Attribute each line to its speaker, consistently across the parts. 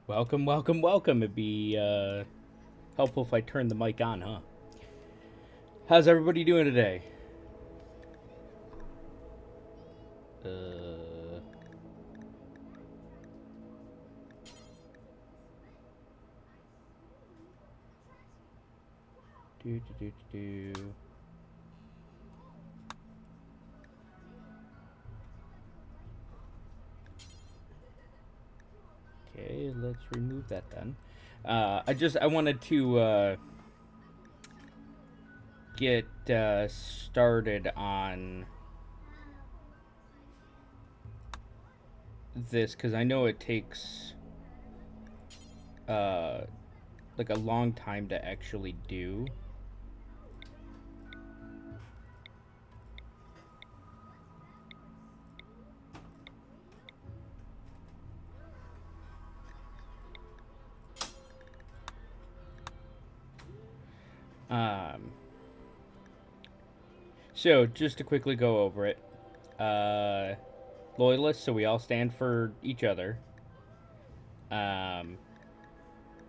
Speaker 1: Welcome, welcome, welcome. It'd be helpful if I turned the mic on, huh? How's everybody doing today? Uh, do do do do. Okay, let's remove that then. I wanted to get started on this because I know it takes uh like a long time to actually do. Um, so just to quickly go over it, uh, loyalists. So we all stand for each other. Um,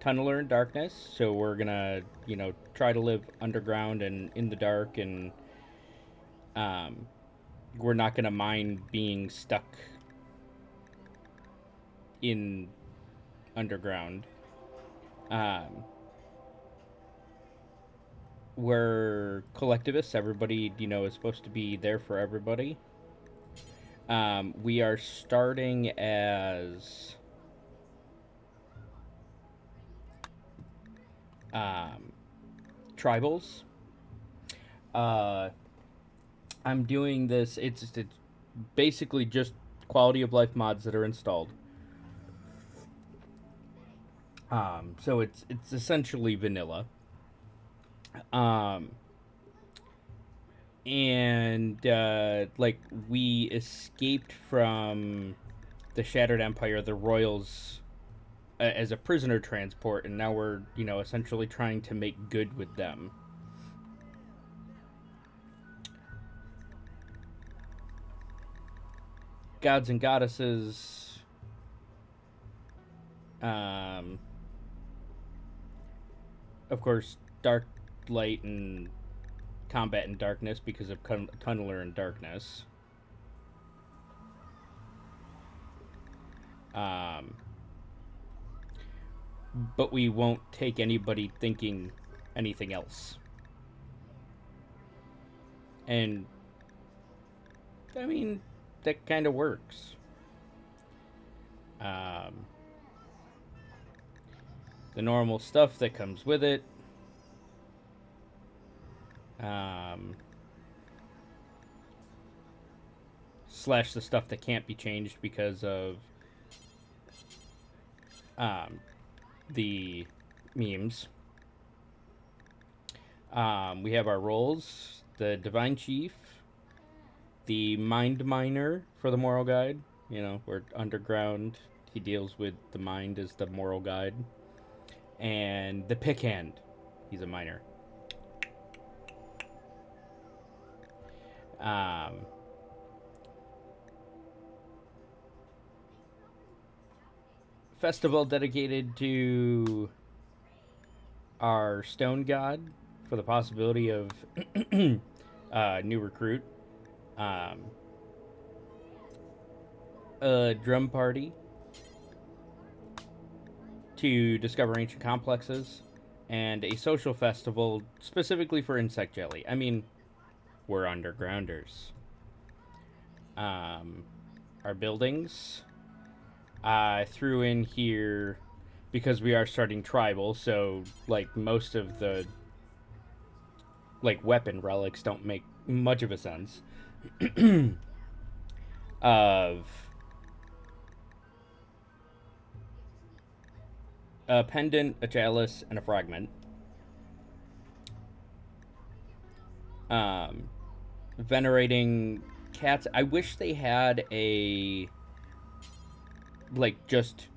Speaker 1: Tunneler in darkness. So we're gonna, try to live underground and in the dark, and um, we're not gonna mind being stuck in underground. Um, we're collectivists. Everybody, is supposed to be there for everybody. We are starting as um, tribals. Uh, I'm doing this. It's basically just quality of life mods that are installed. So it's essentially vanilla. Um, and like we escaped from the Shattered Empire, the Royals, as a prisoner transport, and now we're essentially trying to make good with them. Gods and goddesses. Um, of course, dark light and combat in darkness because of tunneler in darkness. Um, but we won't take anybody thinking anything else. And I mean, that kind of works. Um, the normal stuff that comes with it. Um, slash the stuff that can't be changed because of um, the memes. We have our roles: the Divine Chief, the Mind Miner for the Moral Guide. We're underground. He deals with the mind as the moral guide. And the Pickhand. He's a miner. Um, Festival dedicated to our stone god for the possibility of new recruit. Um, a drum party to discover ancient complexes, and a social festival specifically for insect jelly. I mean, we're undergrounders. Um, our buildings. I threw in here because we are starting tribal, so like most of the like weapon relics don't make much of a sense. Of a pendant, a chalice, and a fragment. Um, Venerating cats. I wish they had a like just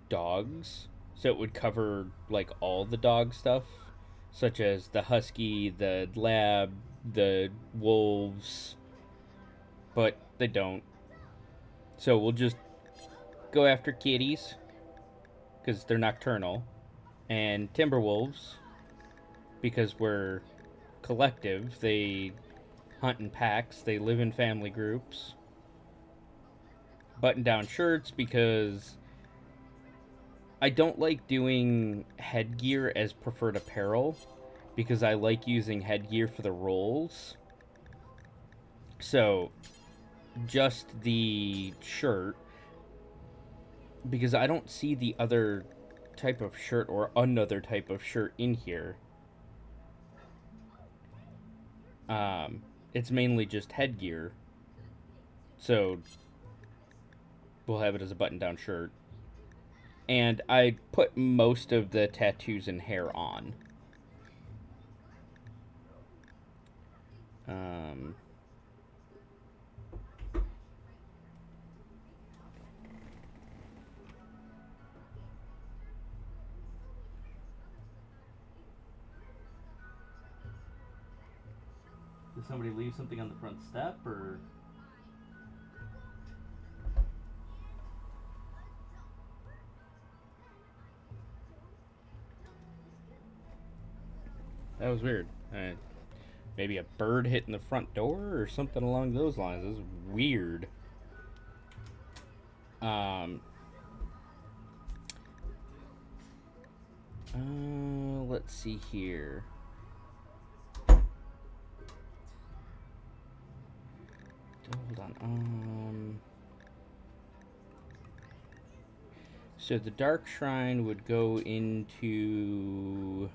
Speaker 1: dogs, so it would cover like all the dog stuff, such as the husky, the lab, the wolves, but they don't. So we'll just go after kitties because they're nocturnal, and timberwolves because we're collective. They hunt in packs. They live in family groups. Button-down shirts because I don't like doing headgear as preferred apparel because I like using headgear for the rolls. So, just the shirt, because I don't see the other type of shirt or another type of shirt in here. It's mainly just headgear. So, we'll have it as a button-down shirt. And I put most of the tattoos and hair on. Did somebody leave something on the front step, or? That was weird. Maybe a bird hitting the front door or something along those lines. This is weird. Let's see here. Hold on. So the Dark Shrine would go into...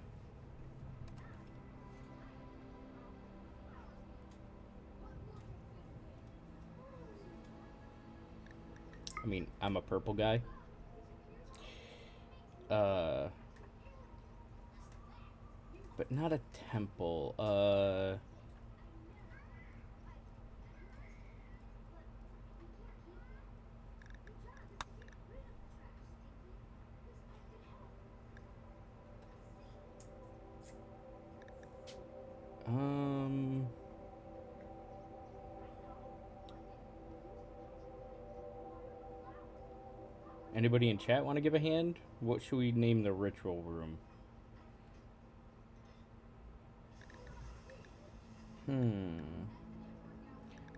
Speaker 1: I mean, I'm a purple guy. But not a temple. Anybody in chat want to give a hand? What should we name the ritual room?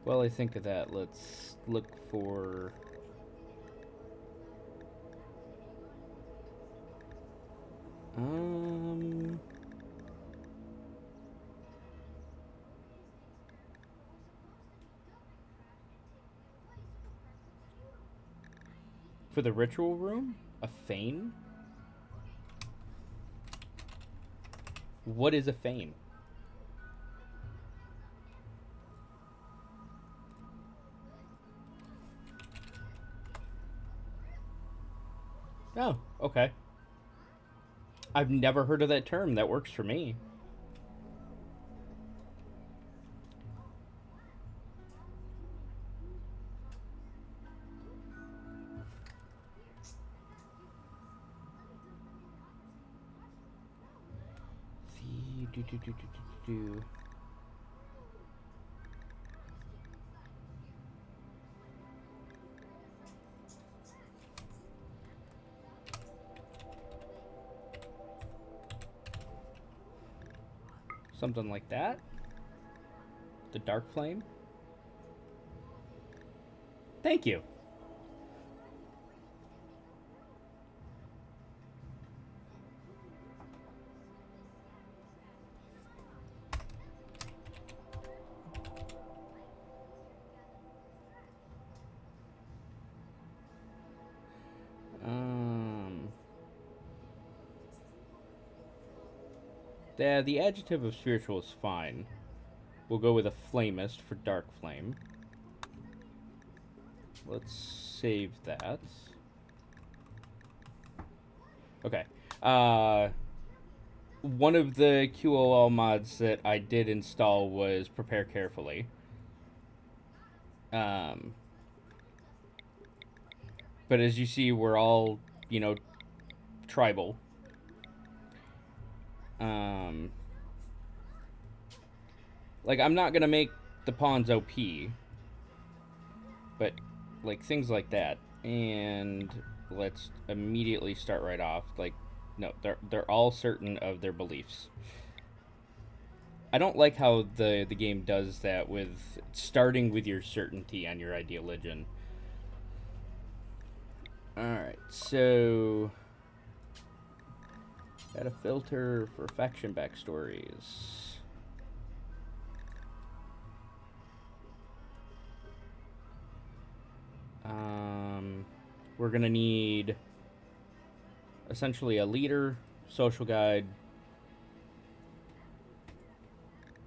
Speaker 1: While I think of that, let's look for... For the ritual room? A fane? What is a fane? Oh, okay. I've never heard of that term. That works for me. Something like that. The Dark Flame. Thank you. The adjective of spiritual is fine. We'll go with a flamist for dark flame. Let's save that. Okay. One of the QOL mods that I did install was Prepare Carefully. But as you see, we're all, tribal. Like, I'm not gonna make the pawns OP, but, like, things like that. And let's immediately start right off. Like, no, they're all certain of their beliefs. I don't like how the game does that with starting with your certainty on your ideologian. Alright, so add a filter for faction backstories. We're gonna need essentially a leader, social guide.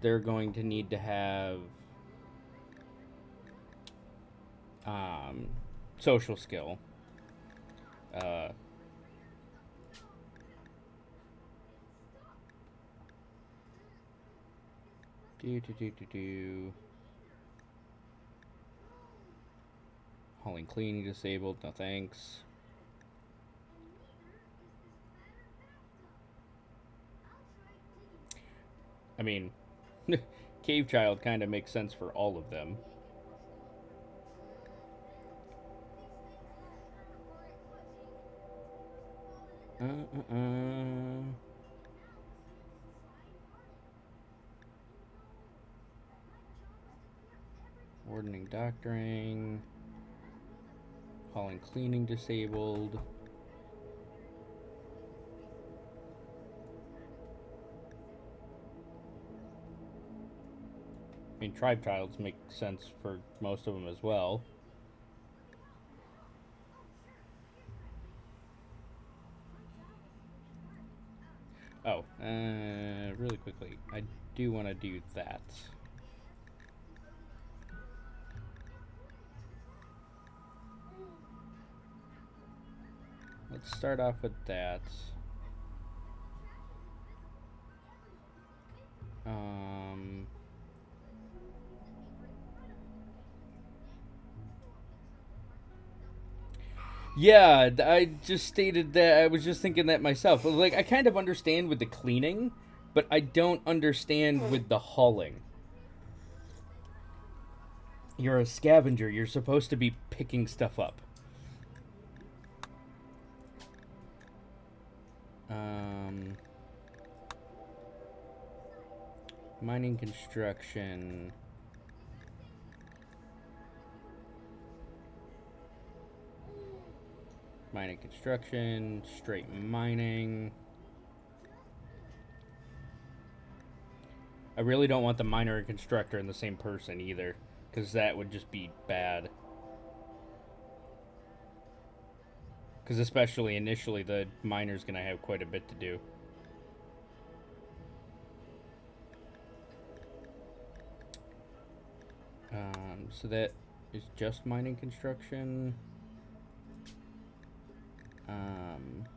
Speaker 1: They're going to need to have social skill. Hauling cleaning disabled, no thanks. I mean, Cave Child kind of makes sense for all of them. Wardening, doctoring. Hauling cleaning disabled. I mean, Tribe Childs make sense for most of them as well. Oh, really quickly, I do want to do that. Let's start off with that. Yeah, I just stated that. I was just thinking that myself. Like, I kind of understand with the cleaning, but I don't understand with the hauling. You're a scavenger. You're supposed to be picking stuff up. Mining construction. Mining construction. Straight mining. I really don't want the miner and constructor in the same person either, because that would just be bad. Because especially initially, the miner's going to have quite a bit to do. So that is just mining construction.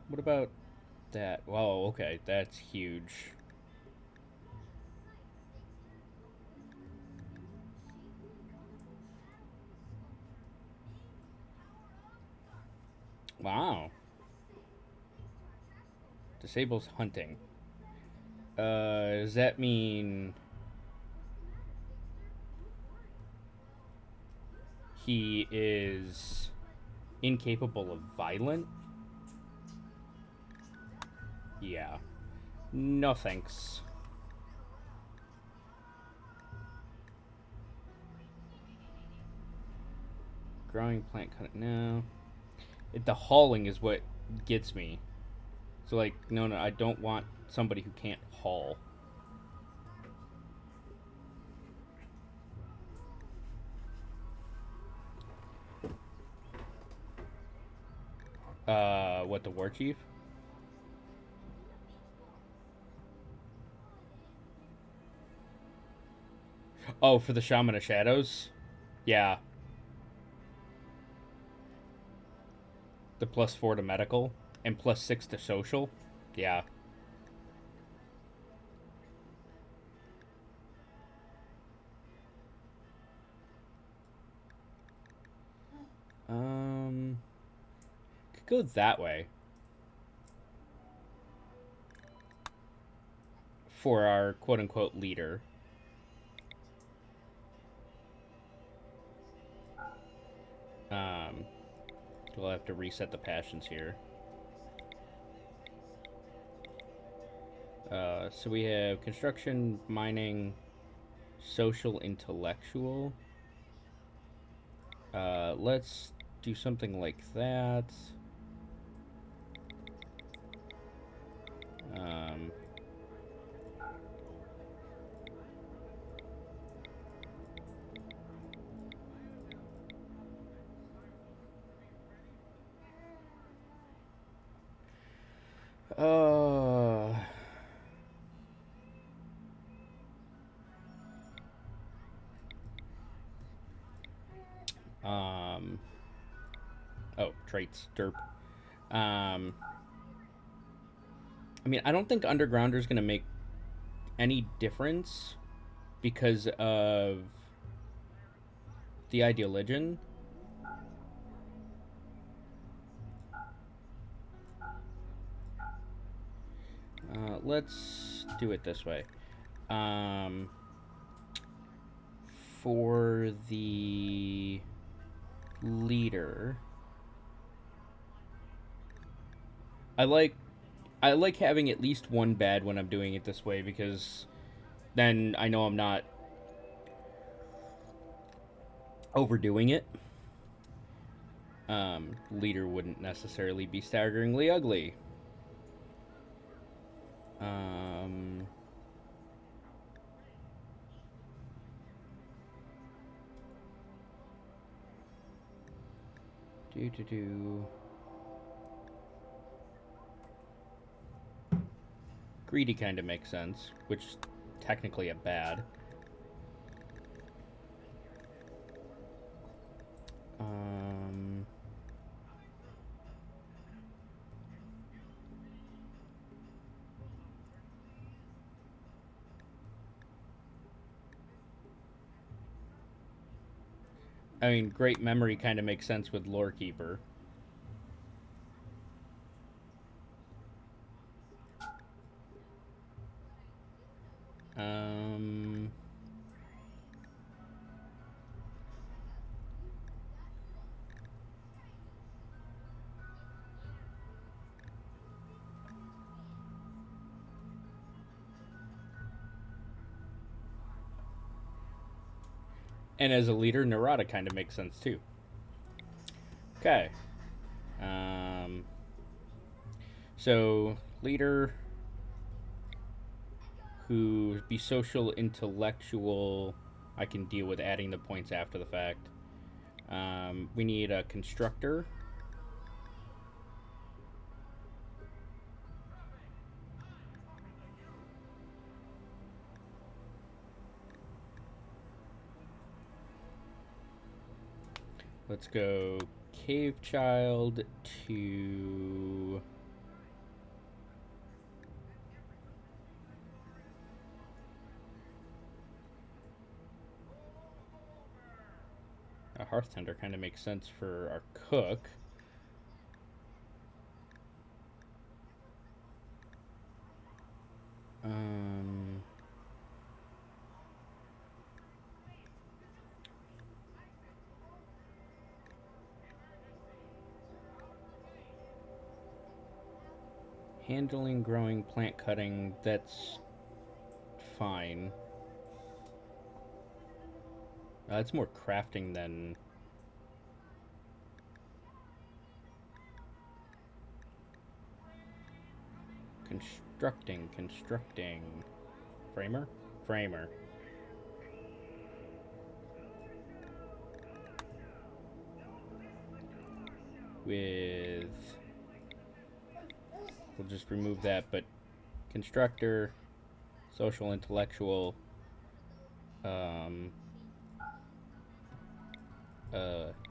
Speaker 1: What about that? Whoa, okay, that's huge. Wow. Disables hunting. Does that mean he is incapable of violent? Yeah. No thanks. Growing plant cutting. No. The hauling is what gets me. So, like, no, I don't want somebody who can't haul. What, the war chief? Oh, for the Shaman of Shadows? Yeah. The +4 to medical and +6 to social? Yeah. Could go that way. For our quote-unquote leader. we'll have to reset the passions here. So we have construction, mining, social, intellectual. Let's do something like that. Um, uh, um, oh, traits, derp. I mean, I don't think Undergrounder is going to make any difference because of the Ideologian. Let's do it this way. For the leader, I like having at least one bad when I'm doing it this way because then I know I'm not overdoing it. Leader wouldn't necessarily be staggeringly ugly. Do. Greedy kind of makes sense, which is technically a bad. I mean, great memory kind of makes sense with Lore Keeper. And as a leader, Narada kind of makes sense too. Okay. So, leader who be social, intellectual, I can deal with adding the points after the fact. We need a constructor. Let's go Cave Child to a Hearth Tender kind of makes sense for our cook. Handling, growing, plant cutting, that's fine. It's more crafting than... Constructing. Framer? Framer. With... We'll just remove that, but constructor, social, intellectual,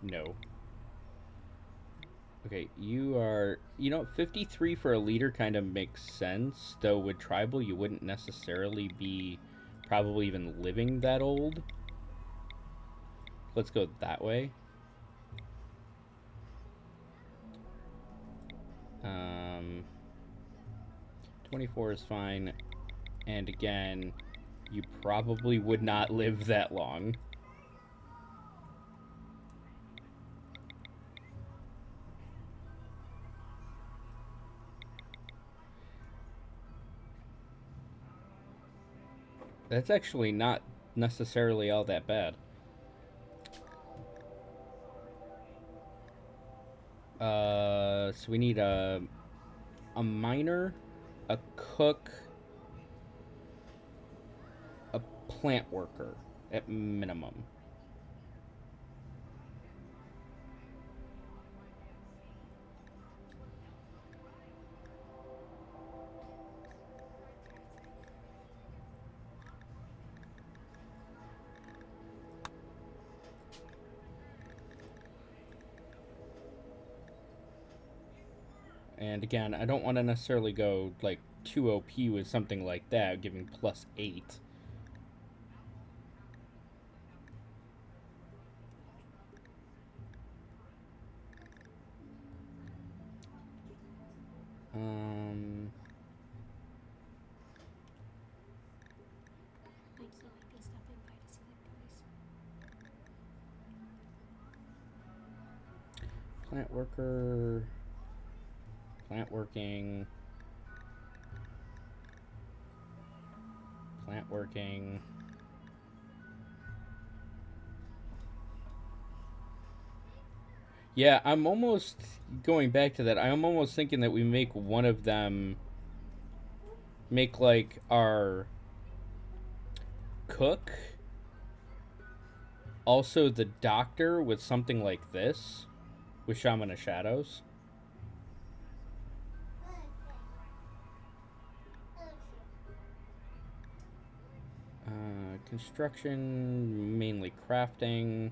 Speaker 1: no. Okay, you are, 53 for a leader kind of makes sense, though with tribal you wouldn't necessarily be probably even living that old. Let's go that way. 24 is fine, and again, you probably would not live that long. That's actually not necessarily all that bad. So we need a miner, a cook, a plant worker at minimum. And again, I don't want to necessarily go like too OP with something like that, giving +8. Um,
Speaker 2: Mikey might be stopping by to see the boys.
Speaker 1: plant worker, plant working, plant working. Yeah, I'm almost going back to that. I'm almost thinking that we make one of them make like our cook, also the doctor with something like this with Shaman of Shadows. Construction, mainly crafting.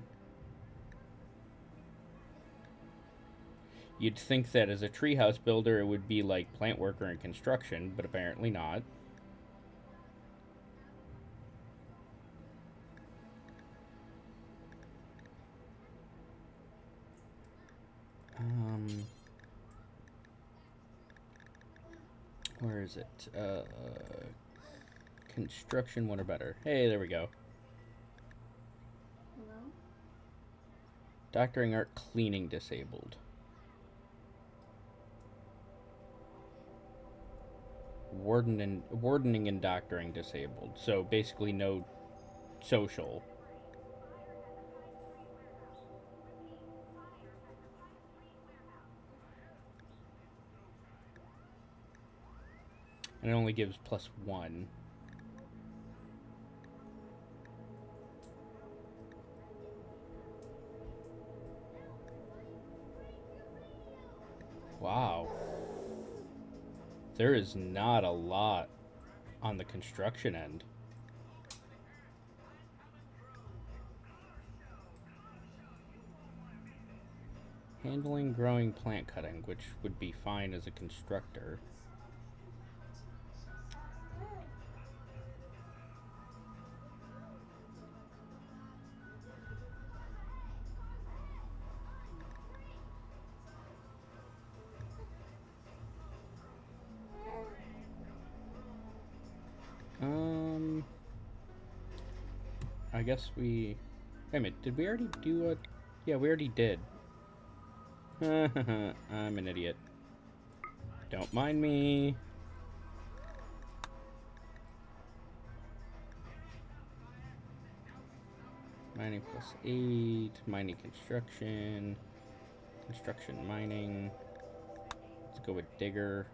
Speaker 1: You'd think that as a treehouse builder it would be like plant worker and construction, but apparently not. Um, where is it? Construction, one or better. Hey, there we go.
Speaker 2: Hello?
Speaker 1: Doctoring, art, cleaning disabled. Wardening and doctoring disabled. So basically no social. And it only gives +1. Wow. There is not a lot on the construction end. Handling, growing, plant cutting, which would be fine as a constructor. I guess we. Wait a minute, did we already do a. Yeah, we already did. I'm an idiot. Don't mind me. Mining +8. Mining construction. Construction mining. Let's go with digger.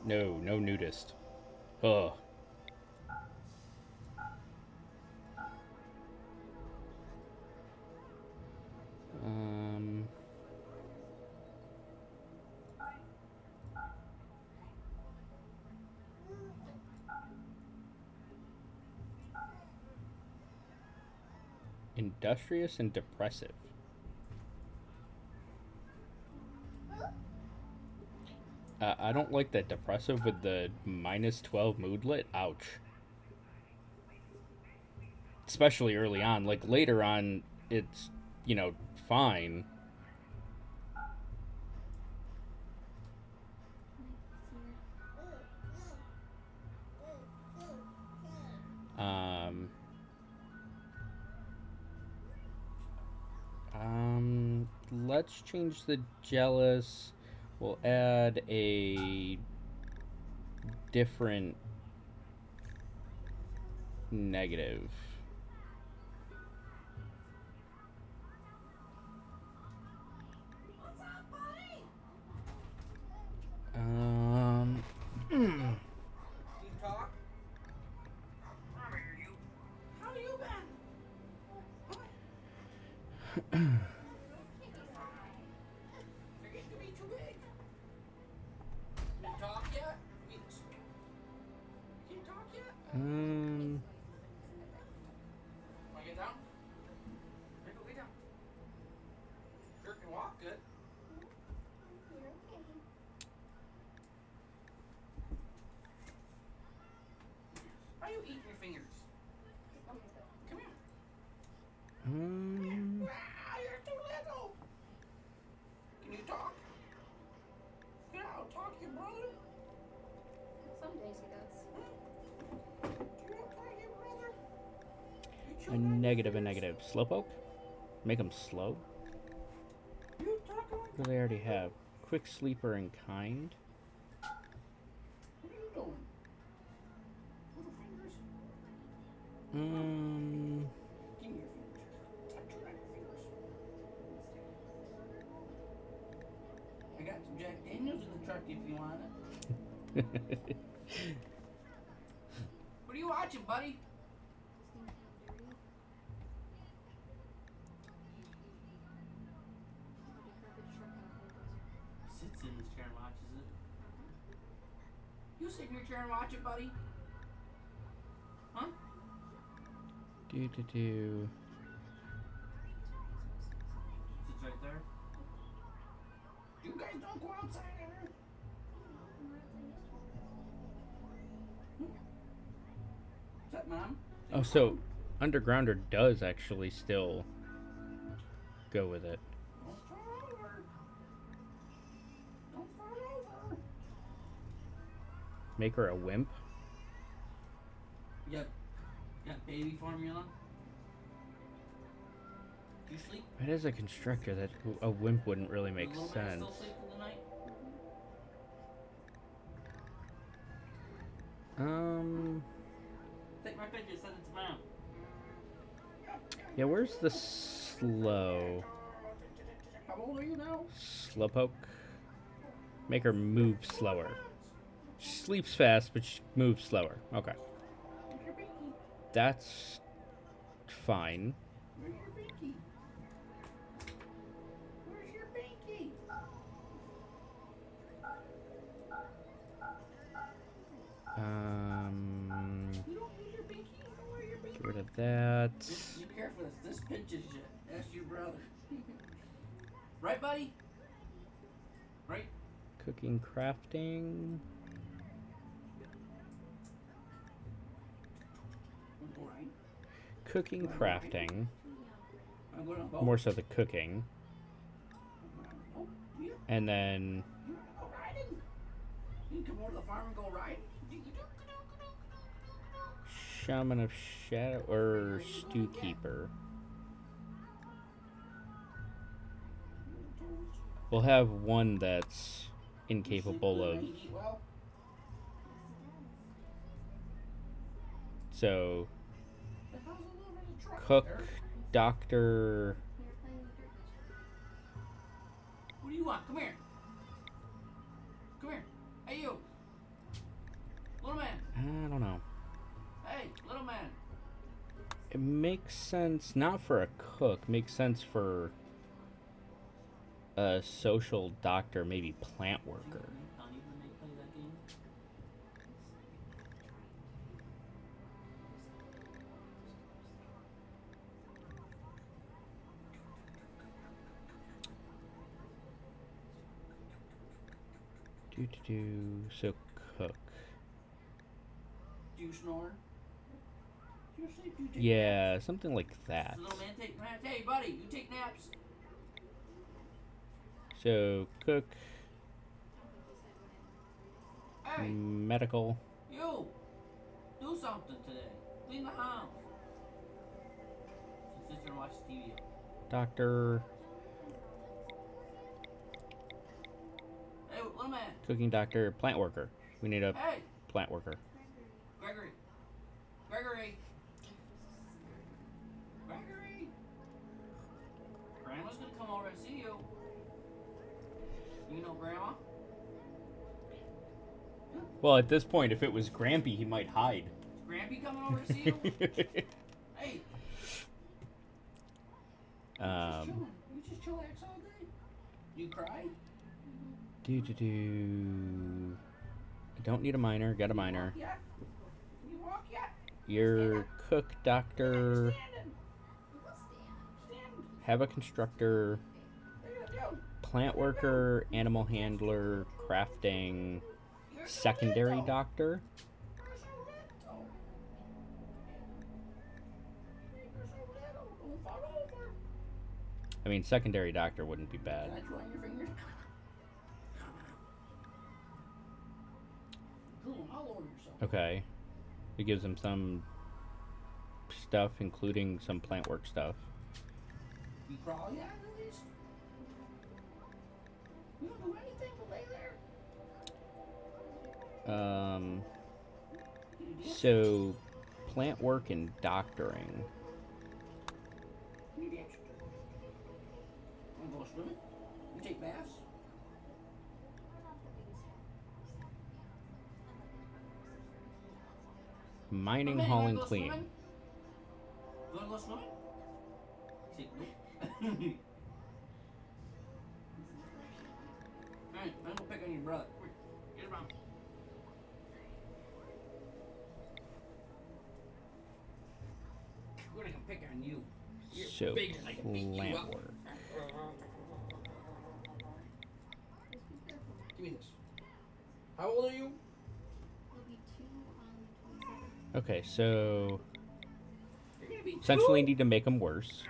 Speaker 1: No, no nudist. Ugh. Um. Industrious and depressive. I don't like that depressive with the -12 moodlet. Ouch. Especially early on. Like later on, it's, fine.
Speaker 2: Mikey's here.
Speaker 1: Let's change the jealous. We'll add a different negative.
Speaker 3: What's up, buddy?
Speaker 1: Mm.
Speaker 3: You talk? I hear you. How you been? They're getting to be too big. You talk yet? Can you talk yet?
Speaker 1: Um,
Speaker 3: Wanna get down? Here, go get down. Sure can walk good. Why are you eating your fingers? Come here. Ah, you're too little. Can you talk? Yeah, I'll talk to your brother.
Speaker 2: Some days he does.
Speaker 3: Do you want to talk to your brother? You
Speaker 1: a
Speaker 3: chewing on your
Speaker 1: negative, a
Speaker 3: fingers?
Speaker 1: negative. Slowpoke? Make them slow?
Speaker 3: You talking like
Speaker 1: What do they already have? Quick sleeper and kind.
Speaker 3: What are you doing? Little fingers? Give me your fingers. I'm chewing on your fingers. I got some Jack Daniels in the truck if you want it. What are you watching, buddy? Sits in his chair and watches it. You sit in your chair and watch it, buddy? Huh?
Speaker 1: Do.
Speaker 3: Sits right there. You guys don't go outside ever. Is that mom?
Speaker 1: Oh, so Undergrounder does actually still go with it.
Speaker 3: Don't fall over. Don't fall over.
Speaker 1: Make her a wimp.
Speaker 3: You got baby formula? Do you sleep?
Speaker 1: It is a constructor that a wimp wouldn't really make
Speaker 3: Little man
Speaker 1: sense.
Speaker 3: still sleep through the night? Take my picture, send it to mom.
Speaker 1: Yeah, where's the slow?
Speaker 3: How old are you now?
Speaker 1: Slowpoke? Make her move slower. She sleeps fast, but she moves slower. Okay.
Speaker 3: Where's your binky?
Speaker 1: That's fine.
Speaker 3: Where's your binky? Where's your binky? You don't use your binky? You don't wear your binky?
Speaker 1: Get rid of that.
Speaker 3: You careful, this pinches you. That's your brother. Right, buddy? Right?
Speaker 1: Cooking, crafting.
Speaker 3: Go right.
Speaker 1: Cooking, crafting.
Speaker 3: I'm going to go.
Speaker 1: More so the cooking.
Speaker 3: Oh, yeah.
Speaker 1: And then
Speaker 3: You want to go riding? You can come over to the farm and go riding?
Speaker 1: Shaman of Shadow or Stew Keeper. We'll have one that's incapable of.
Speaker 3: Well,
Speaker 1: So,
Speaker 3: the hell's all over the truck
Speaker 1: cook,
Speaker 3: there?
Speaker 1: doctor.
Speaker 3: What do you want? Come here. Come here. Hey, you. Little man.
Speaker 1: I don't know.
Speaker 3: Hey, little man.
Speaker 1: It makes sense not for a cook. Makes sense for a social doctor, maybe plant worker. So cook.
Speaker 3: Do you snore? Do you sleep? Do you take
Speaker 1: Yeah, something like
Speaker 3: naps?
Speaker 1: that.
Speaker 3: Does the little man take naps? Hey, buddy, you take naps?
Speaker 1: So cook,
Speaker 3: Hey,
Speaker 1: medical.
Speaker 3: you. Do something today. Clean the house. there and watch TV.
Speaker 1: Doctor.
Speaker 3: Hey, little man.
Speaker 1: Cooking doctor. Plant worker. We need a
Speaker 3: Hey,
Speaker 1: plant worker.
Speaker 3: Gregory. Gregory. Gregory. Grandma's gonna come over and see you. You know Grandma?
Speaker 1: Well, at this point, if it was Grampy, he might hide.
Speaker 3: Is Grampy coming over to see you? Hey. You just chillax all day? You cry?
Speaker 1: I don't need a miner. Got a miner.
Speaker 3: Yeah. You walk yet?
Speaker 1: Your cook, doctor.
Speaker 3: Standing. Stand.
Speaker 1: Have a constructor. Plant worker. Animal handler. Crafting. Secondary doctor.
Speaker 3: You're so little. You're so little. Don't fall over.
Speaker 1: I mean, secondary doctor wouldn't be bad.
Speaker 3: Can I join your fingers? Drool all over yourself.
Speaker 1: Okay. It gives him some stuff, including some plant work stuff.
Speaker 3: You crawl yet, at least? You don't do anything but lay there?
Speaker 1: So plant work and doctoring.
Speaker 3: You need extra. Wanna go swimming? You take baths?
Speaker 1: Mining,
Speaker 3: Hey,
Speaker 1: hauling,
Speaker 3: wanna go
Speaker 1: clean.
Speaker 3: swimming? You wanna go swimming? See, Alright, I'm gonna pick on your brother. Get around. We're gonna pick on you. You're
Speaker 1: So
Speaker 3: big and I can beat you
Speaker 1: plant
Speaker 3: up.
Speaker 1: work.
Speaker 3: Give me this. How old are you?
Speaker 2: It'll be 2 on the 27th.
Speaker 1: Okay, so
Speaker 3: You're gonna be
Speaker 1: essentially
Speaker 3: two?
Speaker 1: need to make them worse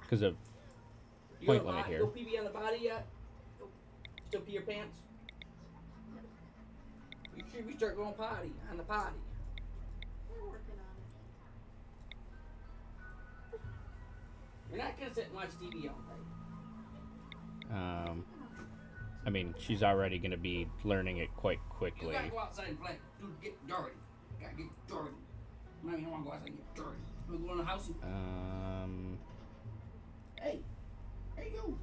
Speaker 1: because of
Speaker 3: You
Speaker 1: point
Speaker 3: got a
Speaker 1: limit
Speaker 3: body-
Speaker 1: here.
Speaker 3: No PB on the body yet? Still pee your pants? You should start going potty on the potty.
Speaker 2: We're working on it.
Speaker 3: You're not gonna sit and watch TV all day.
Speaker 1: I mean, she's already going to be learning it quite
Speaker 3: You
Speaker 1: quickly.
Speaker 3: gotta go outside and play. Dude, get dirty. Gotta get dirty. No, you don't wanna go outside and get dirty. You wanna go in the house and hey, you.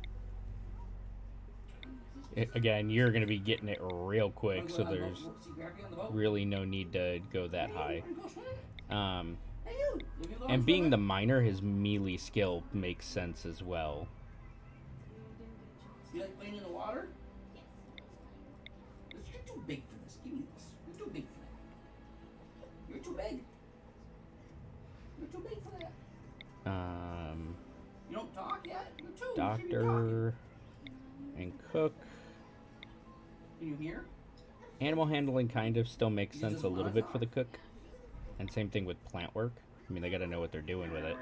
Speaker 1: Again, you're going to be getting it real quick,
Speaker 3: Wanna go
Speaker 1: so
Speaker 3: on the
Speaker 1: there's
Speaker 3: boat? See Gravity on the boat?
Speaker 1: really no need to go that
Speaker 3: Hey,
Speaker 1: high.
Speaker 3: you wanna go swimming?
Speaker 1: Um,
Speaker 3: Hey, you. You go
Speaker 1: and being the
Speaker 3: swimming?
Speaker 1: miner, his melee skill makes sense as well.
Speaker 3: You like playing in the water? You're too big for this. Give me this. You're too big for that. You're too big. You're too big for that. You don't talk yet? You're two. You should be talking.
Speaker 1: Doctor and cook.
Speaker 3: Can you hear?
Speaker 1: Animal handling kind of still makes
Speaker 3: You
Speaker 1: sense
Speaker 3: just
Speaker 1: a little
Speaker 3: wanna
Speaker 1: bit for
Speaker 3: talk.
Speaker 1: the cook. And same thing with plant work. I mean, they got to know what they're doing with it.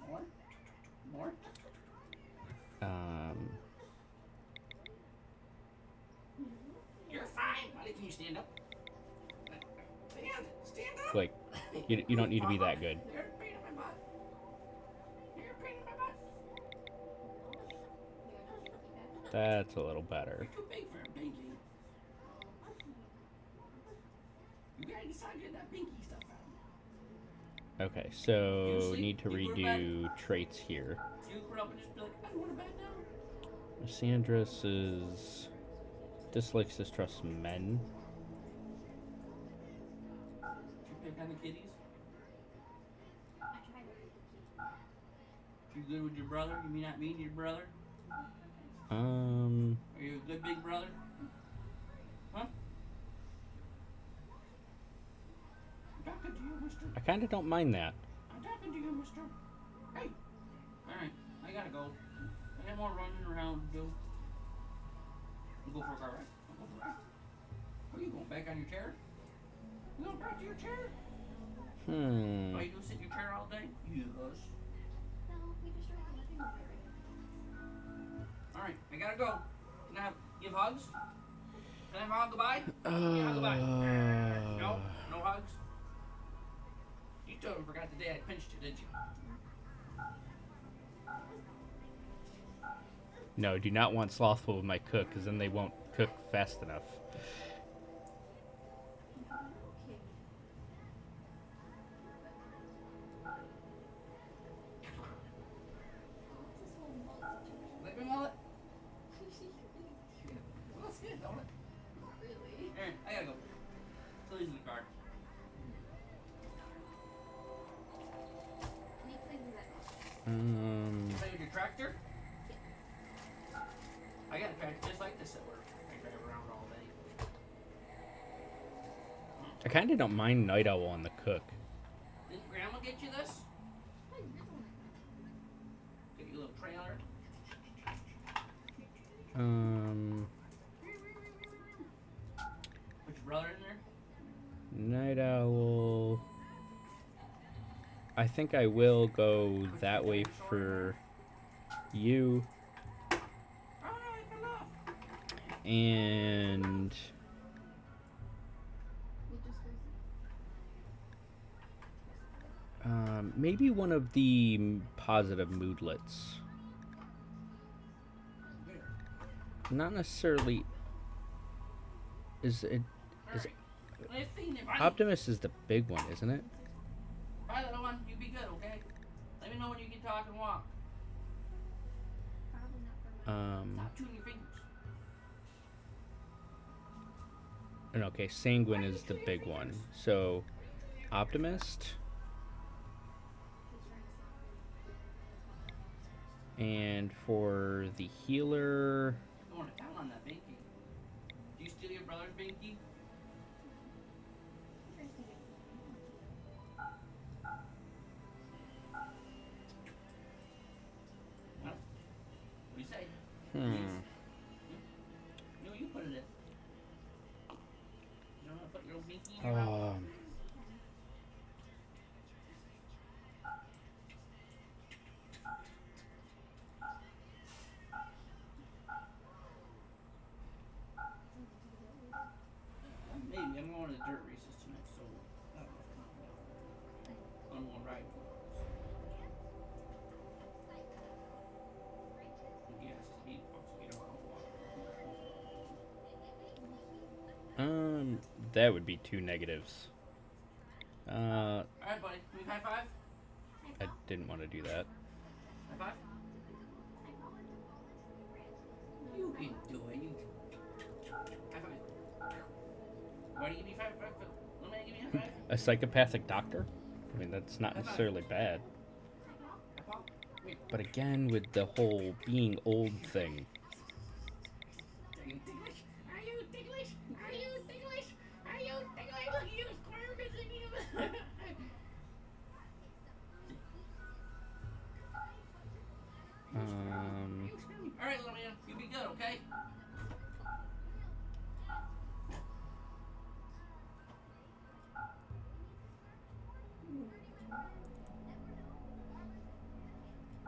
Speaker 3: More? More? You're fine. Why didn't you stand up? Stand up.
Speaker 1: Like, you don't need to be that good.
Speaker 3: You're a pain in my butt. You're a pain in my butt.
Speaker 1: That's a little better.
Speaker 3: You're too big for a binky. You gotta decide to get that binky stuff out.
Speaker 1: Okay,
Speaker 3: You
Speaker 1: so
Speaker 3: sleep?
Speaker 1: need to
Speaker 3: You go to
Speaker 1: redo traits here.
Speaker 3: You grow up and just be like, I don't want to bed now.
Speaker 1: Sandra's is dislikes distrusts men.
Speaker 3: You pick on the kitties?
Speaker 2: I tried to.
Speaker 3: You good with your brother? You mean not mean to your brother?
Speaker 1: Um,
Speaker 3: Are you a good big brother? Huh? I'm talking to you, mister.
Speaker 1: I kind of don't mind that.
Speaker 3: I'm talking to you, mister. Hey. Alright, I gotta go. I got more running around to do. You go for a car ride? I'll go for a ride. Where are you going? Back on your chair? You going back to your chair? Why you gonna sit in your chair all day? Yes.
Speaker 2: No, we just tried to living room area.
Speaker 3: Alright, I gotta go. Can I give hugs? Can I have a hug goodbye? Can I hug goodbye? No? No hugs? pinched you, did you?
Speaker 1: No, do not want slothful with my cook, because then they won't cook fast enough.
Speaker 2: Okay. What's this whole mullet situation?
Speaker 3: Like my mullet?
Speaker 2: She's really cute.
Speaker 3: Well, that's good, don't it?
Speaker 2: Not really.
Speaker 3: Alright, I gotta go. Tilly's in the car.
Speaker 2: Can you play with that?
Speaker 3: Play with your tractor? I got a tractor just like this at work. I drive around all day.
Speaker 1: I kind of don't mind Night Owl on the cook.
Speaker 3: Didn't Grandma get you this?
Speaker 2: Hey, you're the one.
Speaker 3: Get you a little trailer. Put your brother in there?
Speaker 1: Night Owl. I think I will go that way for you.
Speaker 3: Oh no, I fell off.
Speaker 1: And
Speaker 2: You just go
Speaker 1: maybe one of the positive moodlets. Not necessarily. Is it? Is
Speaker 3: Nice seeing you, buddy.
Speaker 1: Optimus is the big one, isn't it?
Speaker 3: Bye, little one. You be good, okay? Let me know when you can talk and walk.
Speaker 2: Probably not for my
Speaker 3: Stop chewing your fingers.
Speaker 1: And okay, Sanguine is the big one. So, Optimist. And for the healer,
Speaker 3: You're going to town on that binky. Do you steal your brother's binky? Huh? What do you say? No, you put it in. You don't want to put your old binky in your mouth? Maybe. I'm going to the dirt races tonight, so I don't know if I'm going to ride. Yes, it's 8 bucks. 8 o'clock.
Speaker 1: that would be 2 negatives.
Speaker 3: Alright, buddy. Can we high five?
Speaker 1: I didn't want to do that.
Speaker 3: High five? You can do it. You... High five. Why do you give me 5? Let me give me a 5.
Speaker 1: A psychopathic doctor? I mean, that's not necessarily bad.
Speaker 3: High five. Wait.
Speaker 1: But again, with the whole being old thing.
Speaker 3: Are you ticklish? Are you ticklish? Are you ticklish? Are you ticklish? Look at you, squirm missing you. Alright, little man. You be good, okay?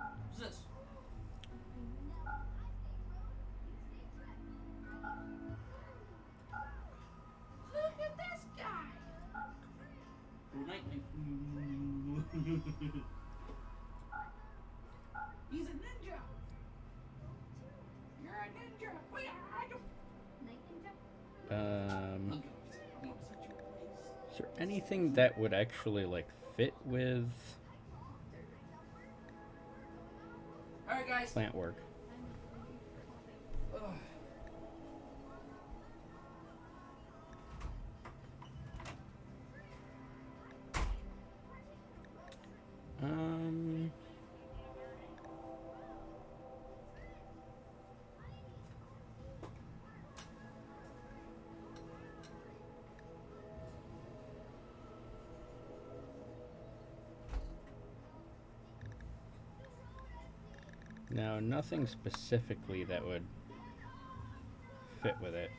Speaker 3: What's this? Look at this guy. Night, night. He's a ninja. You're a ninja. Wait, I don't.
Speaker 2: Night ninja?
Speaker 3: Look, I want to set you place.
Speaker 1: Is there anything that would actually, like, fit with
Speaker 3: Alright, guys.
Speaker 1: plant work?
Speaker 3: Ugh.
Speaker 1: No, nothing specifically that would fit with it.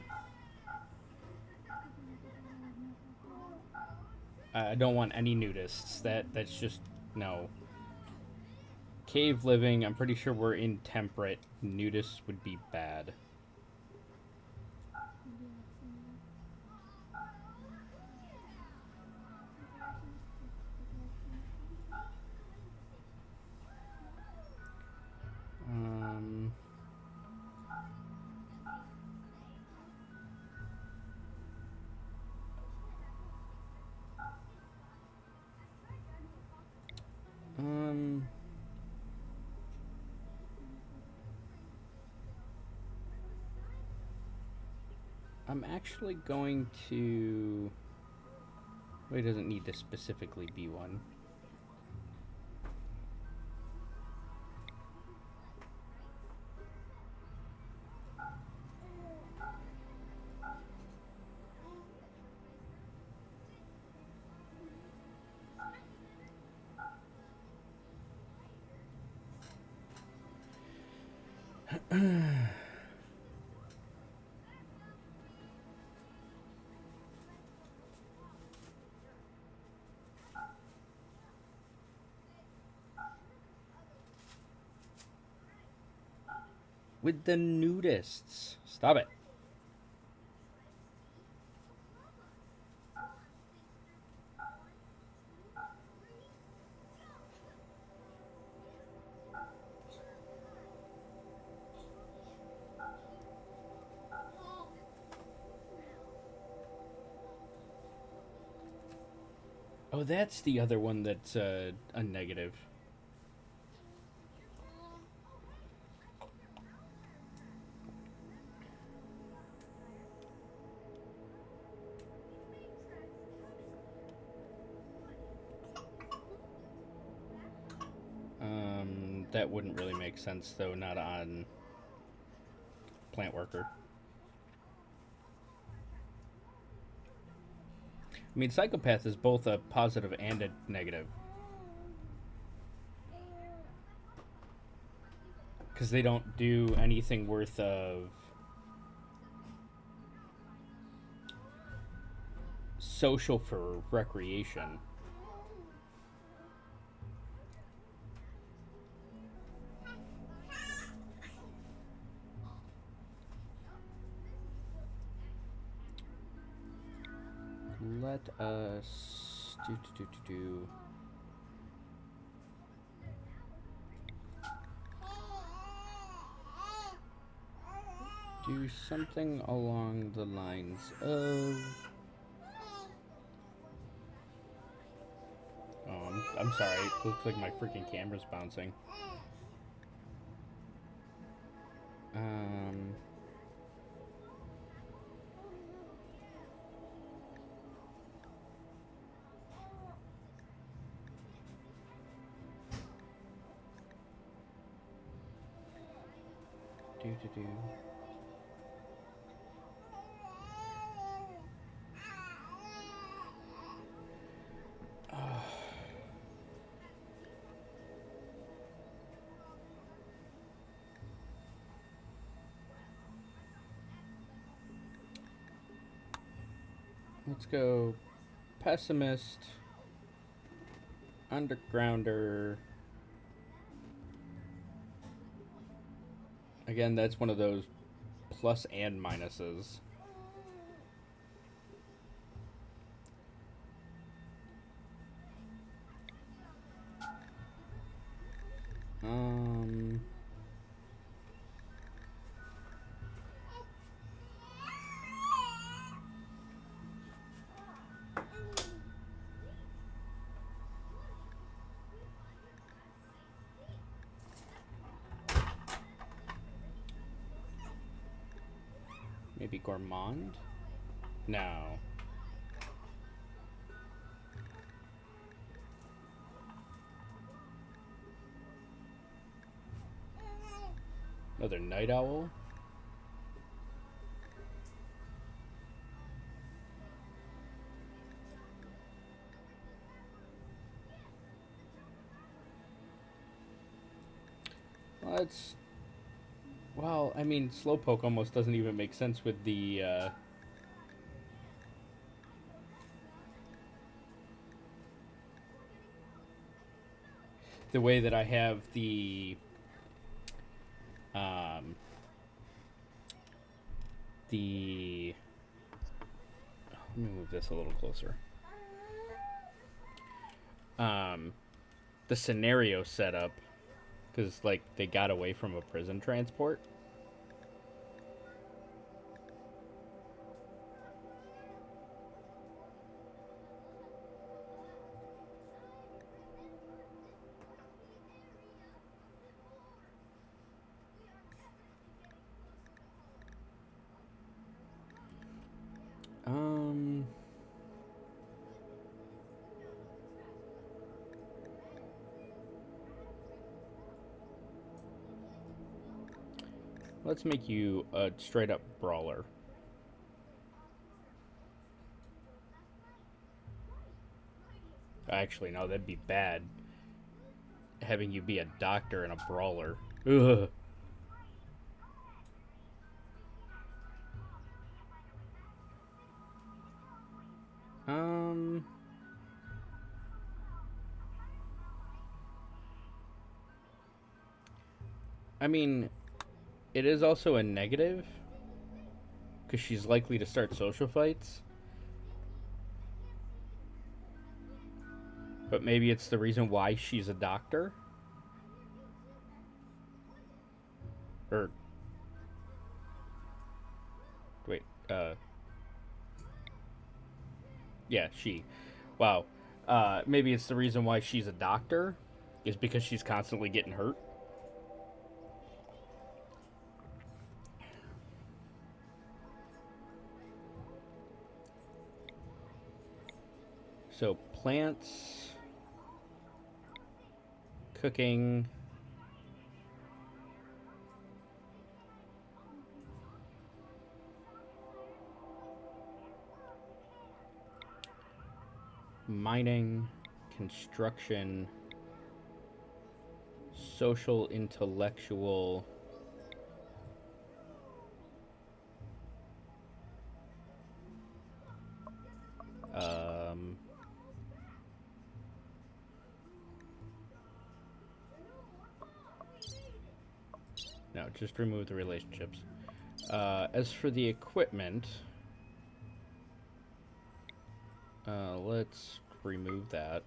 Speaker 1: I don't want any nudists. That's just no. Cave living, I'm pretty sure we're intemperate. Nudists would be bad. I'm actually going to... Well, it doesn't need to specifically be one. With the nudists. Stop it. Oh, that's the other one that's a negative. That wouldn't really make sense, though, not on plant worker. I mean, psychopath is both a positive and a negative. Because they don't do anything worth of social for recreation. Let us do something along the lines of... Oh, I'm sorry. It looks like my freaking camera's bouncing. Do. Let's go pessimist, undergrounder. Again, that's one of those plus and minuses. Maybe gourmand? No. Another night owl? Let's... Well, I mean, Slowpoke almost doesn't even make sense with the way that I have the let me move this a little closer. The scenario setup, because like they got away from a prison transport. let's make you a straight up brawler. Actually, no, that'd be bad. Having you be a doctor and a brawler. Ugh. I mean, it is also a negative because she's likely to start social fights. But maybe it's the reason why she's a doctor? Or. Wait, yeah, she. Wow. Maybe it's the reason why she's a doctor, is because she's constantly getting hurt. So, plants, cooking, mining, construction, social, intellectual, no, just remove the relationships. As for the equipment, let's remove that.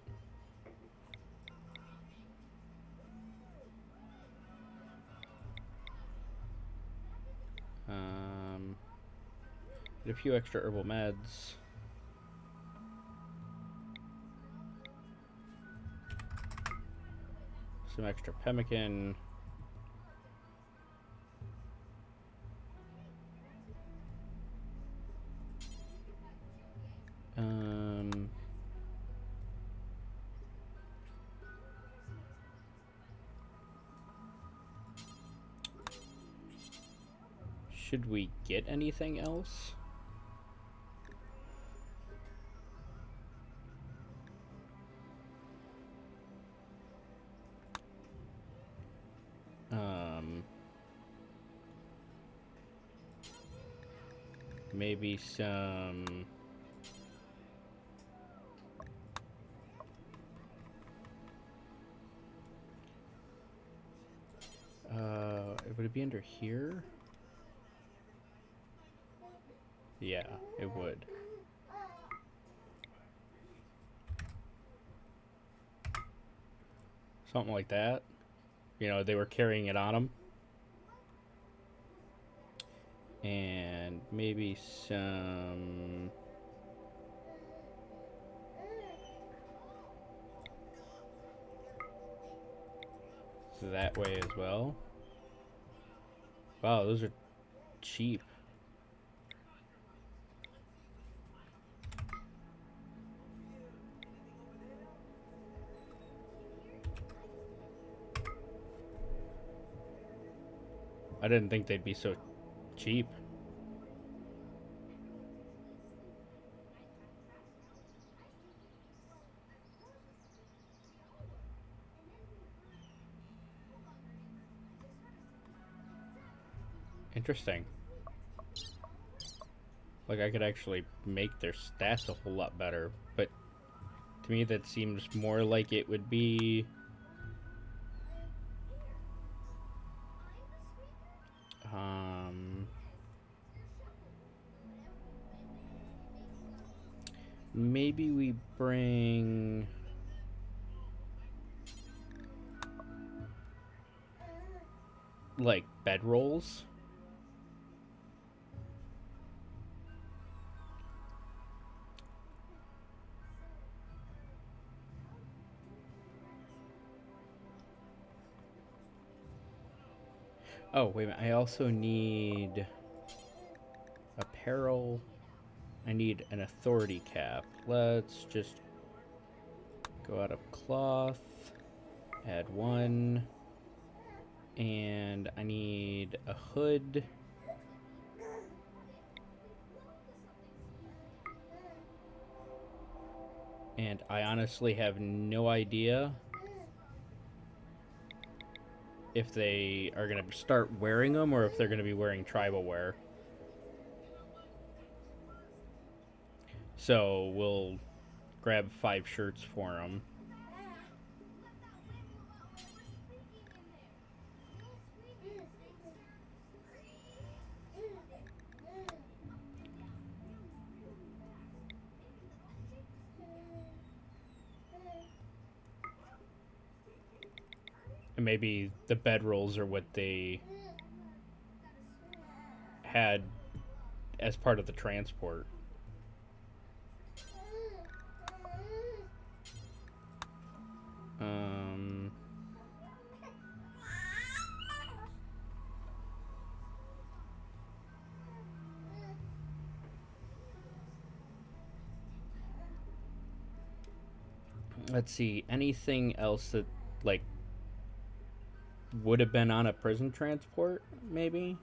Speaker 1: Get a few extra herbal meds. Some extra pemmican. Should we get anything else? Maybe some... would it be under here? Yeah, it would. Something like that. You know, they were carrying it on them. And maybe some... that way as well. Wow, those are cheap. I didn't think they'd be so cheap. Interesting. Like, I could actually make their stats a whole lot better, but to me that seems more like it would be... maybe we bring... like, bedrolls? Oh, wait a minute. I also need apparel. I need an authority cap. Let's just go out of cloth. Add one. And I need a hood. And I honestly have no idea if they are going to start wearing them or if they're going to be wearing tribal wear. So we'll grab 5 shirts for them. And maybe the bedrolls are what they had as part of the transport. Um, let's see, anything else that like would have been on a prison transport, maybe?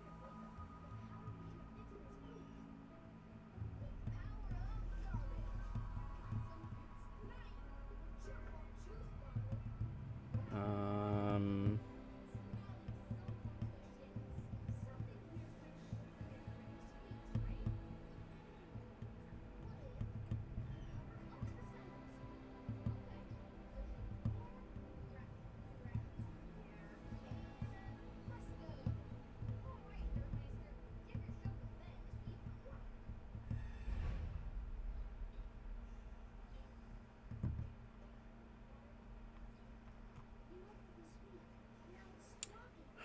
Speaker 1: Um,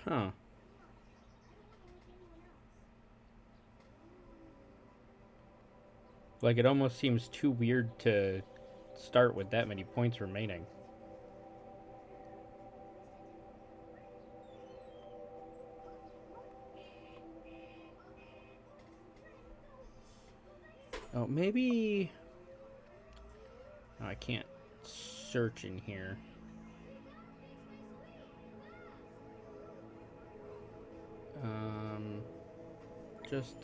Speaker 1: huh. Like, it almost seems too weird to start with that many points remaining. Oh, maybe... Oh, I can't search in here. Just...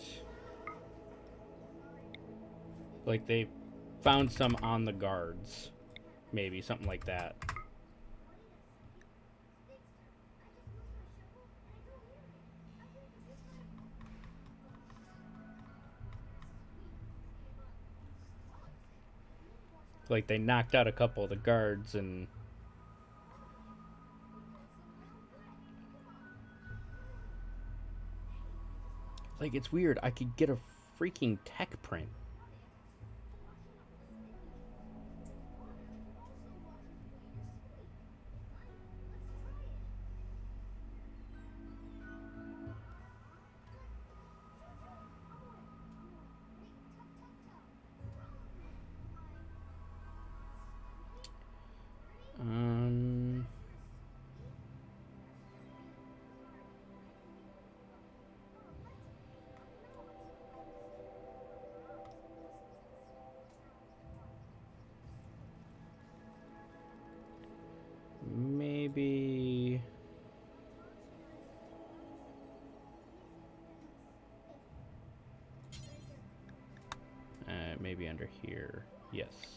Speaker 1: Like, they found some on the guards. Maybe, something like that. Like, they knocked out a couple of the guards and... Like, it's weird. I could get a freaking tech print. Um... Maybe... maybe under here. Yes.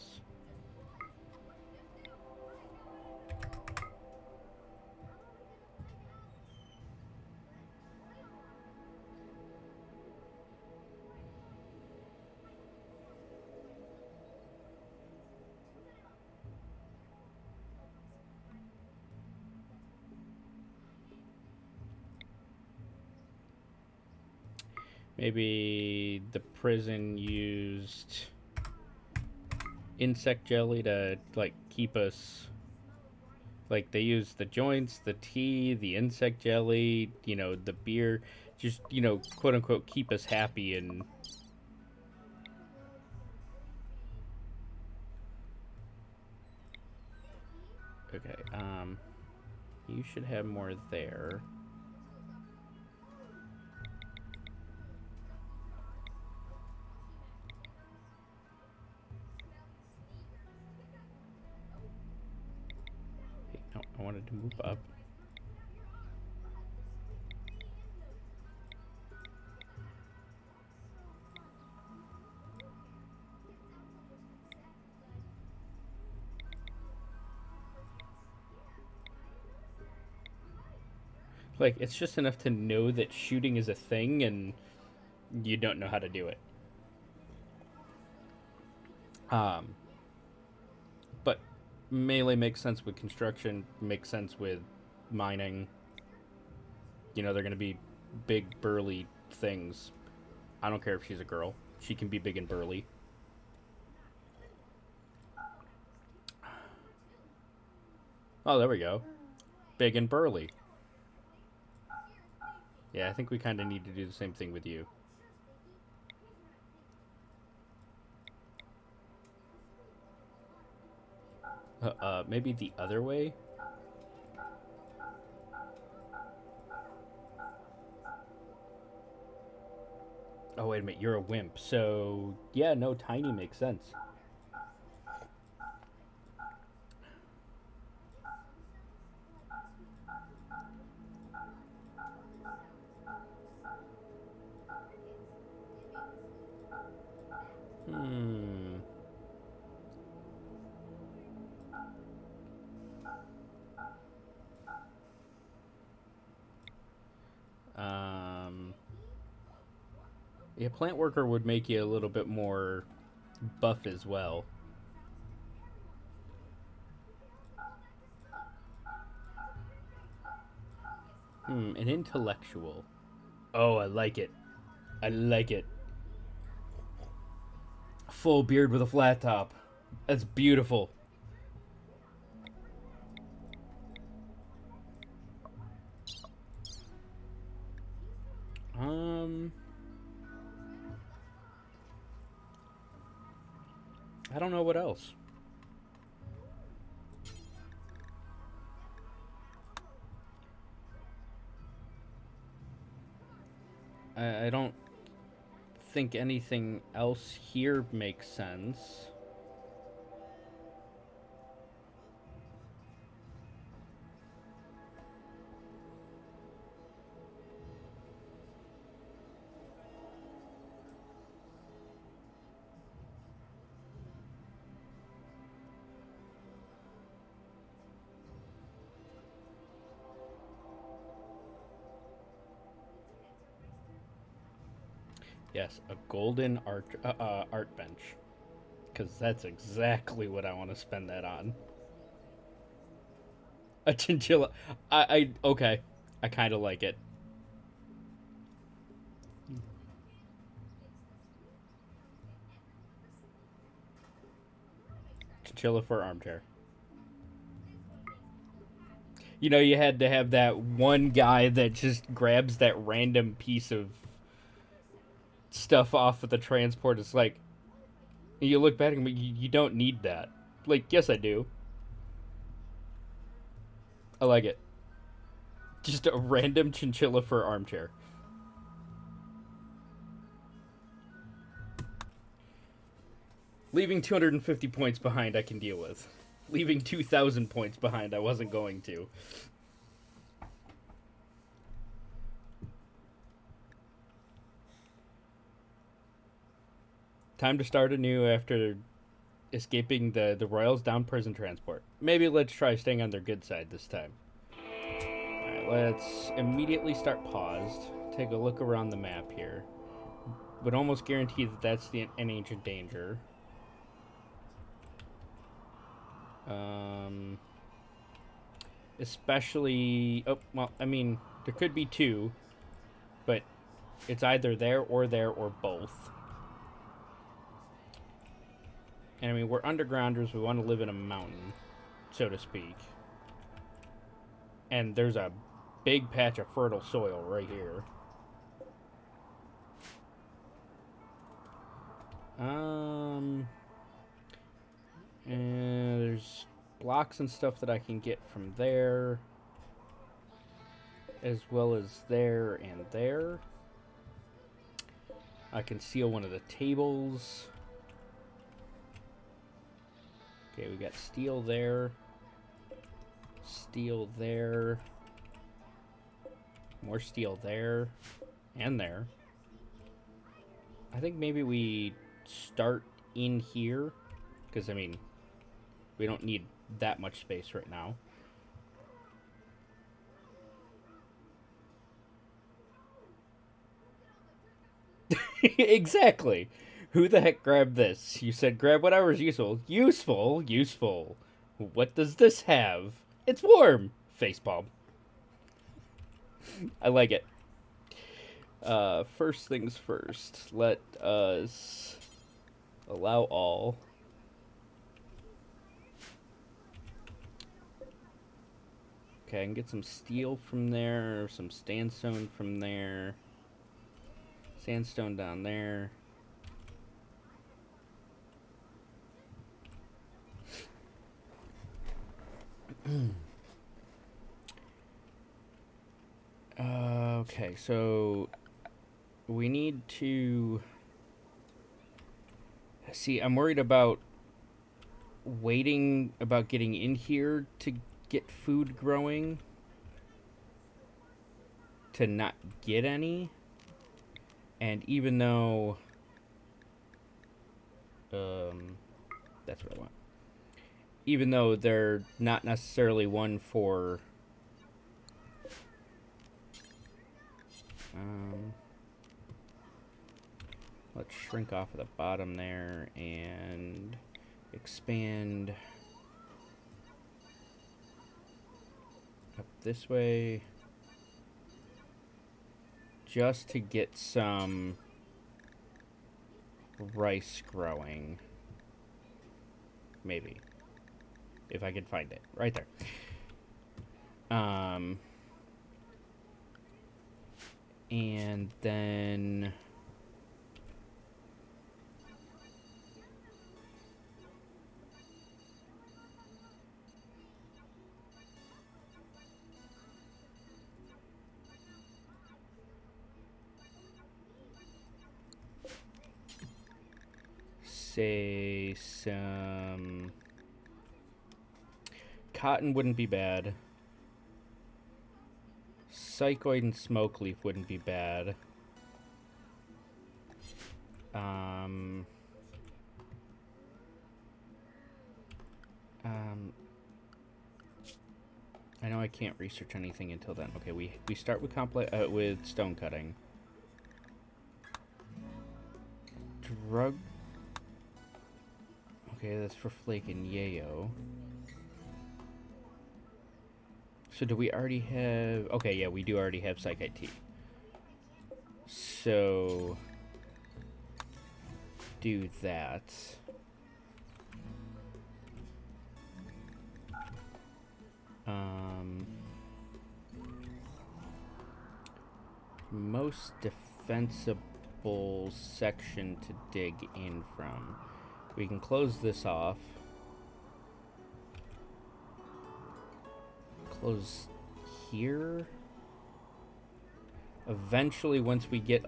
Speaker 1: Maybe the prison used insect jelly to, like, keep us... Like, they used the joints, the tea, the insect jelly, you know, the beer, just, you know, quote-unquote, keep us happy and... Okay, you should have more there. Hey, no, I wanted to move up. Like, it's just enough to know that shooting is a thing and you don't know how to do it. Um, but melee makes sense with construction, makes sense with mining. You know, they're going to be big, burly things. I don't care if she's a girl. She can be big and burly. Oh, there we go. Big and burly. Yeah, I think we kind of need to do the same thing with you. Maybe the other way? Oh, wait a minute, you're a wimp. So, yeah, no, tiny makes sense. Hmm. Um. Yeah, plant worker would make you a little bit more buff as well. An intellectual. Oh, I like it. I like it. Full beard with a flat top. That's beautiful. Um, I don't know what else. I don't think anything else here makes sense. Yes, a golden art bench. Because that's exactly what I want to spend that on. A chinchilla. Okay. I kind of like it. Chinchilla for armchair. You know, you had to have that one guy that just grabs that random piece of stuff off of the transport. It's like, you look back at him, you don't need that. Like, yes, I do. I like it. Just a random chinchilla for armchair. Leaving 250 points behind, I can deal with. Leaving 2,000 points behind, I wasn't going to. Time to start anew after escaping the Royals down prison transport. Maybe let's try staying on their good side this time. Alright, let's immediately start paused. Take a look around the map here. Would almost guarantee that that's an ancient danger. Especially... Oh, well, I mean, there could be two. But it's either there or both. And I mean, we're undergrounders. We want to live in a mountain, so to speak. And there's a big patch of fertile soil right here. And there's blocks and stuff that I can get from there, as well as there and there. I can steal one of the tables. Okay, we got steel there. Steel there. More steel there. And there. I think maybe we start in here. Because, I mean, we don't need that much space right now. Exactly. Who the heck grabbed this? You said grab whatever's useful. Useful? Useful. What does this have? It's warm. Facepalm. I like it. First things first. Let us allow all. Okay, I can get some steel from there, some sandstone from there. Sandstone down there. Okay, so we need to see. I'm worried about waiting about getting in here to get food growing to not get any. And even though that's what I want. Even though they're not necessarily one for let's shrink off of the bottom there and expand up this way just to get some rice growing. Maybe. If I could find it. Right there. And then say some cotton wouldn't be bad. Psychoid and smoke leaf wouldn't be bad. I know I can't research anything until then. Okay, we start with with stone cutting. Drug. Okay, that's for Flake and Yayo. So do we already have... Okay, yeah, we do already have Psychite Tea. So... do that. Most defensible section to dig in from. We can close this off. Close here. Eventually, once we get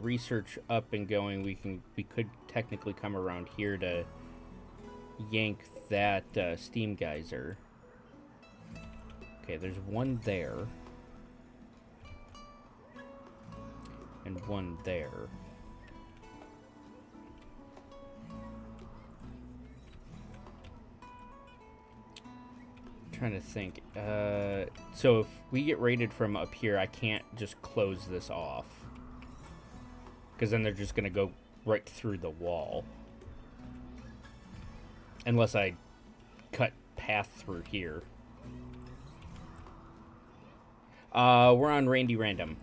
Speaker 1: research up and going, we could technically come around here to yank that steam geyser. Okay, there's one there. And one there. Trying to think. So if we get raided from up here, I can't just close this off. Because then they're just going to go right through the wall. Unless I cut path through here. We're on Randy Random.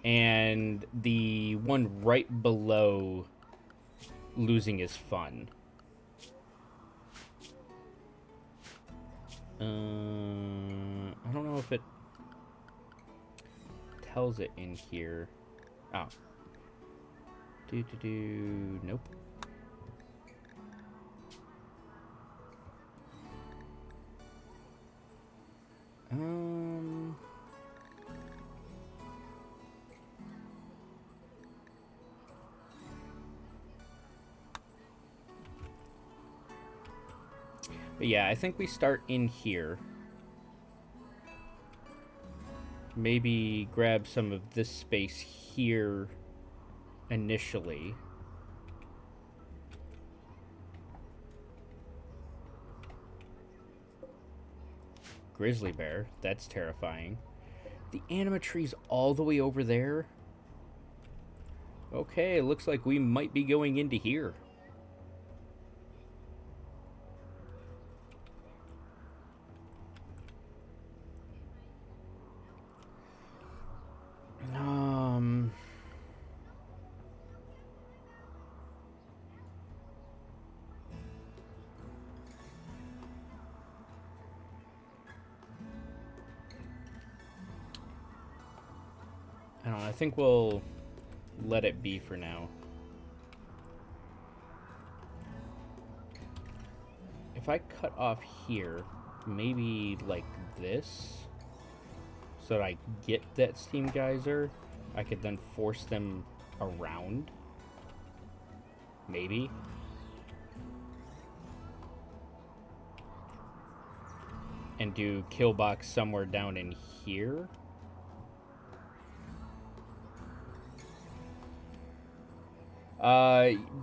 Speaker 1: And the one right below losing is fun. I don't know if it tells it in here. Oh. Nope. But yeah, I think we start in here. Maybe grab some of this space here initially. Grizzly bear, that's terrifying. The anima tree's all the way over there. Okay, looks like we might be going into here. Um... I don't know, I think we'll let it be for now. If I cut off here, maybe like this, so that I get that steam geyser, I could then force them around. Maybe. And do kill box somewhere down in here.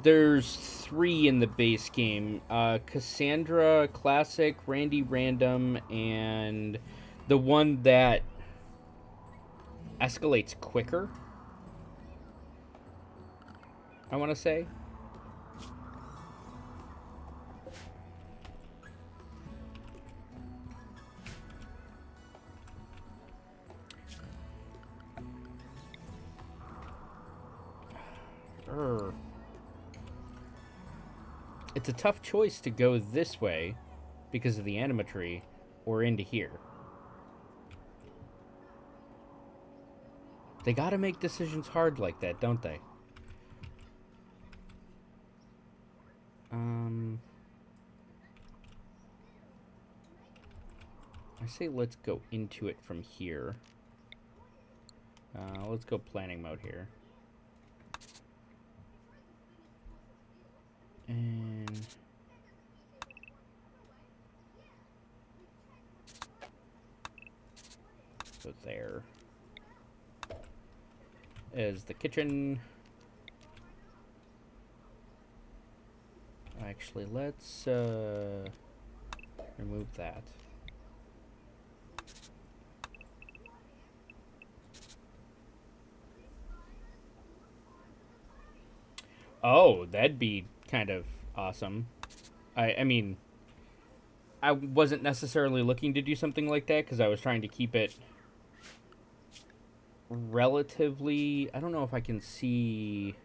Speaker 1: There's 3 in the base game. Cassandra Classic, Randy Random, and the one that escalates quicker, I want to say. It's a tough choice to go this way because of the animatry or into here. They gotta make decisions hard like that, don't they? I say let's go into it from here. Let's go planning mode here. And so there is the kitchen. Actually, let's remove that. Oh, that'd be kind of awesome. I mean, I wasn't necessarily looking to do something like that because I was trying to keep it relatively... I don't know if I can see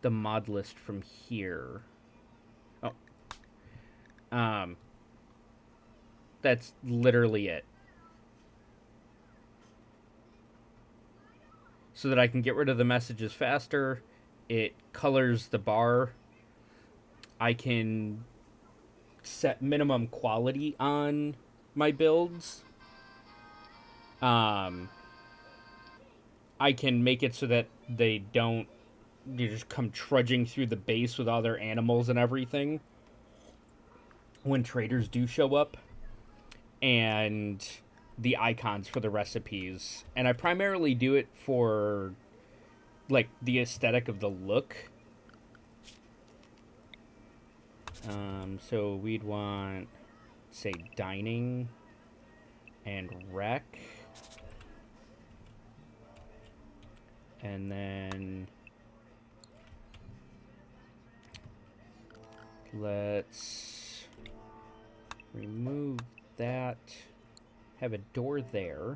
Speaker 1: the mod list from here. Oh. That's literally it. So that I can get rid of the messages faster. It colors the bar. I can set minimum quality on my builds. I can make it so that they don't just come trudging through the base with all their animals and everything when traders do show up. And the icons for the recipes. And I primarily do it for like the aesthetic of the look. So we'd want, say, dining and rec. And then let's remove that. Have a door there.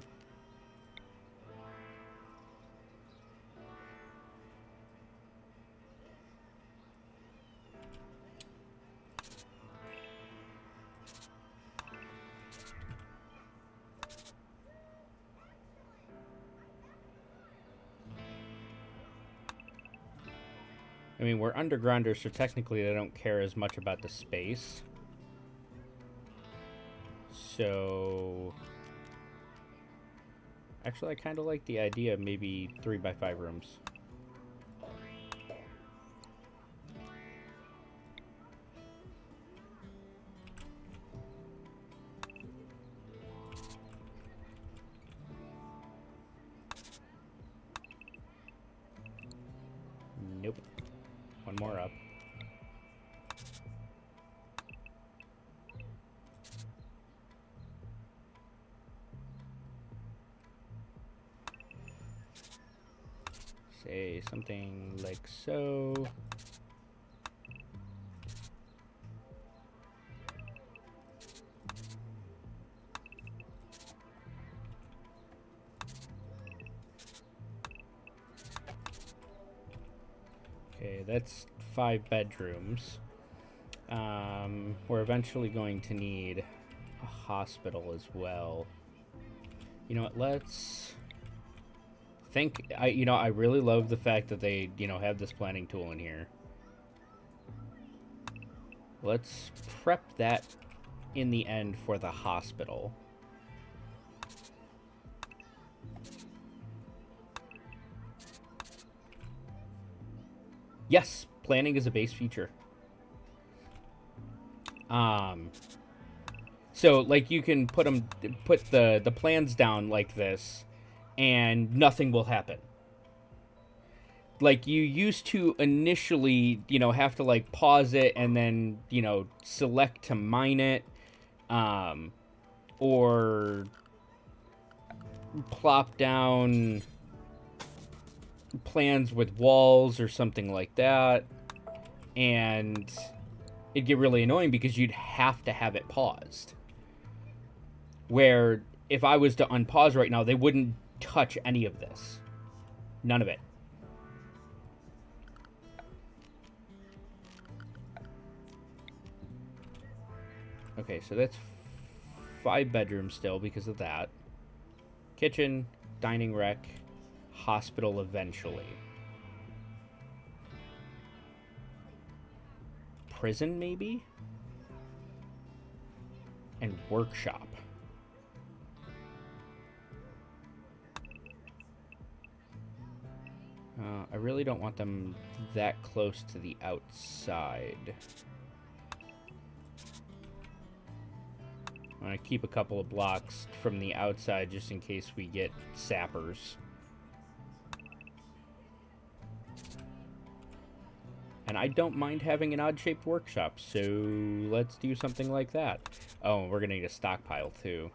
Speaker 1: I mean, we're undergrounders, so technically they don't care as much about the space. So... actually, I kind of like the idea of maybe 3x5 rooms. Nope. One more up. say something like so. Okay, that's 5 bedrooms. We're eventually going to need a hospital as well. You know what, let's think. I really love the fact that they, have this planning tool in here. Let's prep that in the end for the hospital. Yes, planning is a base feature. So like you can put the plans down like this, and nothing will happen. Like you used to initially, have to like pause it and then, select to mine it, or plop down plans with walls or something like that, and it'd get really annoying because you'd have to have it paused. Where if I was to unpause right now, they wouldn't touch any of this. None of it. Okay, so that's 5 bedrooms still because of that. Kitchen, dining rec, hospital eventually. Prison, maybe? And workshop. I really don't want them that close to the outside. I'm going to keep a couple of blocks from the outside just in case we get sappers. And I don't mind having an odd-shaped workshop, so let's do something like that. Oh, we're going to need a stockpile, too.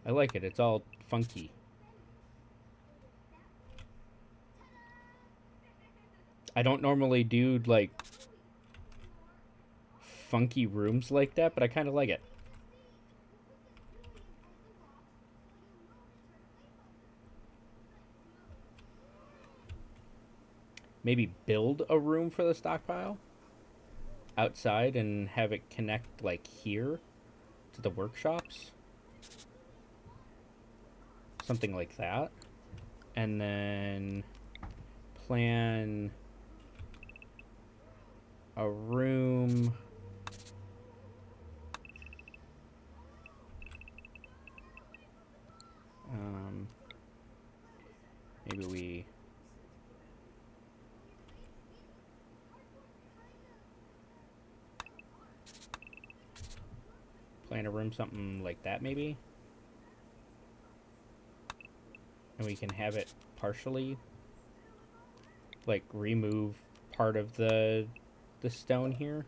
Speaker 1: I like it. It's all funky. I don't normally do, like, funky rooms like that, but I kind of like it. Maybe build a room for the stockpile outside and have it connect, like, here to the workshops. Something like that. And then plan a room maybe we plan a room something like that, maybe, and we can have it partially, like, remove part of the stone here,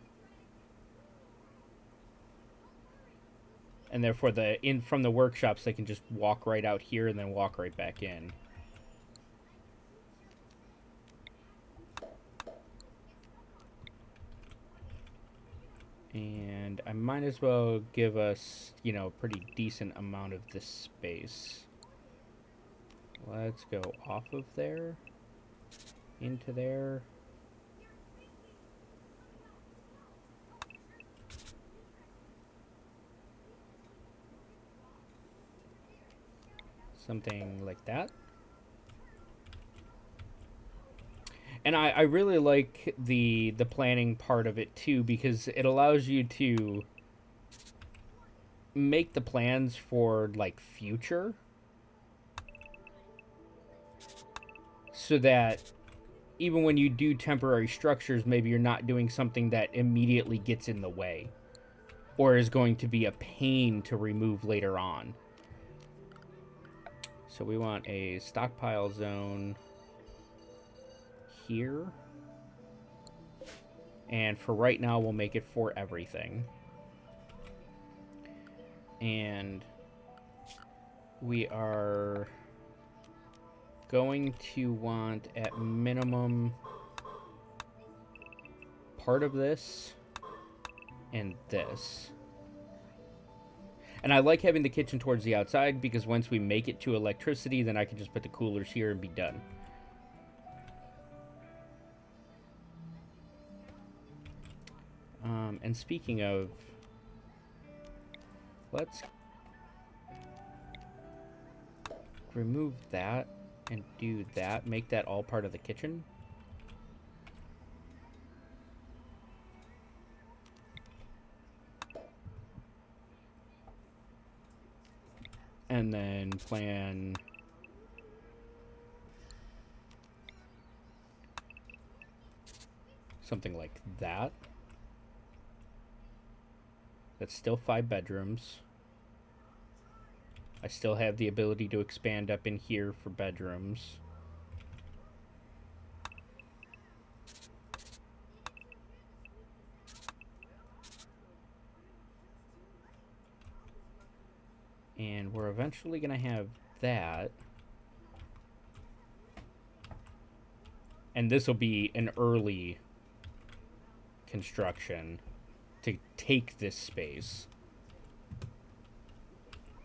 Speaker 1: and therefore from the workshops they can just walk right out here and then walk right back in. And I might as well give us, a pretty decent amount of this space. Let's go off of there, into there. Something like that. And I really like the planning part of it too, because it allows you to make the plans for, like, future, so that even when you do temporary structures, maybe you're not doing something that immediately gets in the way or is going to be a pain to remove later on. So we want a stockpile zone here. And for right now, we'll make it for everything. And we are going to want, at minimum, part of this and this. And I like having the kitchen towards the outside because once we make it to electricity, then I can just put the coolers here and be done. And speaking of, let's remove that and do that. Make that all part of the kitchen. And then plan something like that. That's still 5 bedrooms. I still have the ability to expand up in here for bedrooms. And we're eventually going to have that. And this will be an early construction to take this space.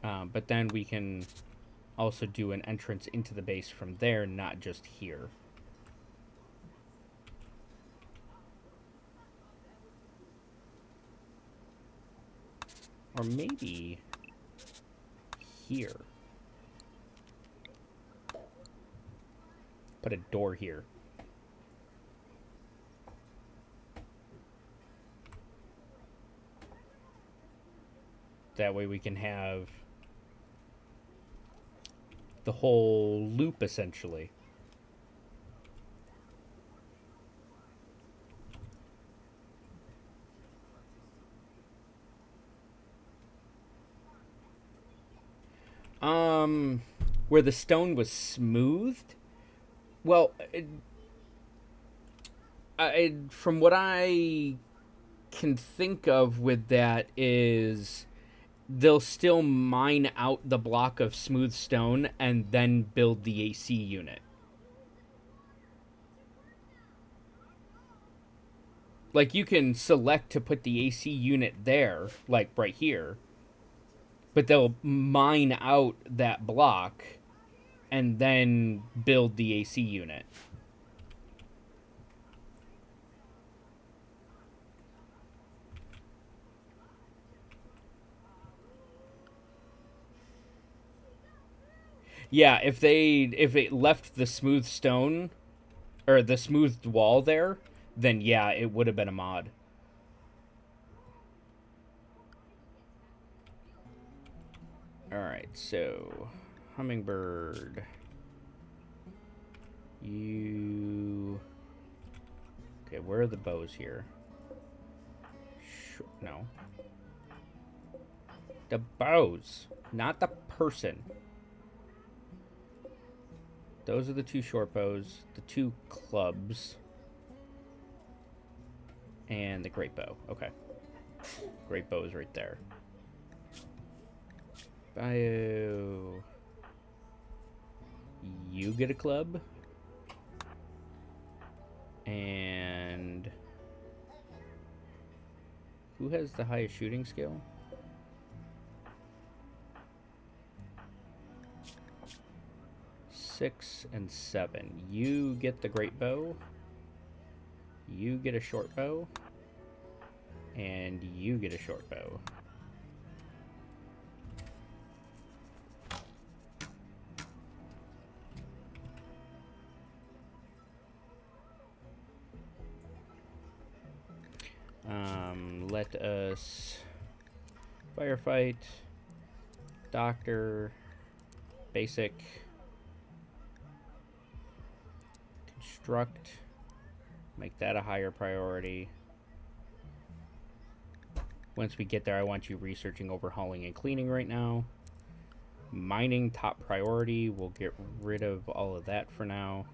Speaker 1: But then we can also do an entrance into the base from there, not just here. Or maybe here. Put a door here. That way we can have the whole loop, essentially. Where the stone was smoothed? Well, from what I can think of with that is they'll still mine out the block of smooth stone and then build the AC unit. Like, you can select to put the AC unit there, like right here, but they'll mine out that block and then build the AC unit. Yeah, if it left the smooth stone or the smoothed wall there, then yeah, it would have been a mod. Alright, so Hummingbird. You... Okay, where are the bows here? No. The bows, not the person. Those are the 2 short bows, the 2 clubs, and the great bow. Okay. Great bow is right there. Bio. You get a club. And who has the highest shooting skill? Six and 7. You get the great bow. You get a short bow. And you get a short bow. Let us firefight, doctor, basic, construct, make that a higher priority. Once we get there, I want you researching, overhauling, and cleaning right now. Mining, top priority. We'll get rid of all of that for now.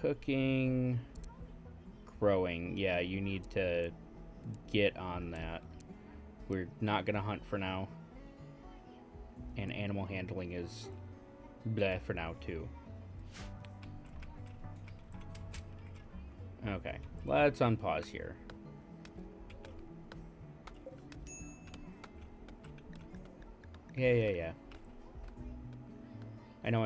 Speaker 1: cooking, growing. Yeah, you need to get on that. We're not gonna hunt for now. And animal handling is bleh for now too. Okay, let's unpause here. Yeah. I know.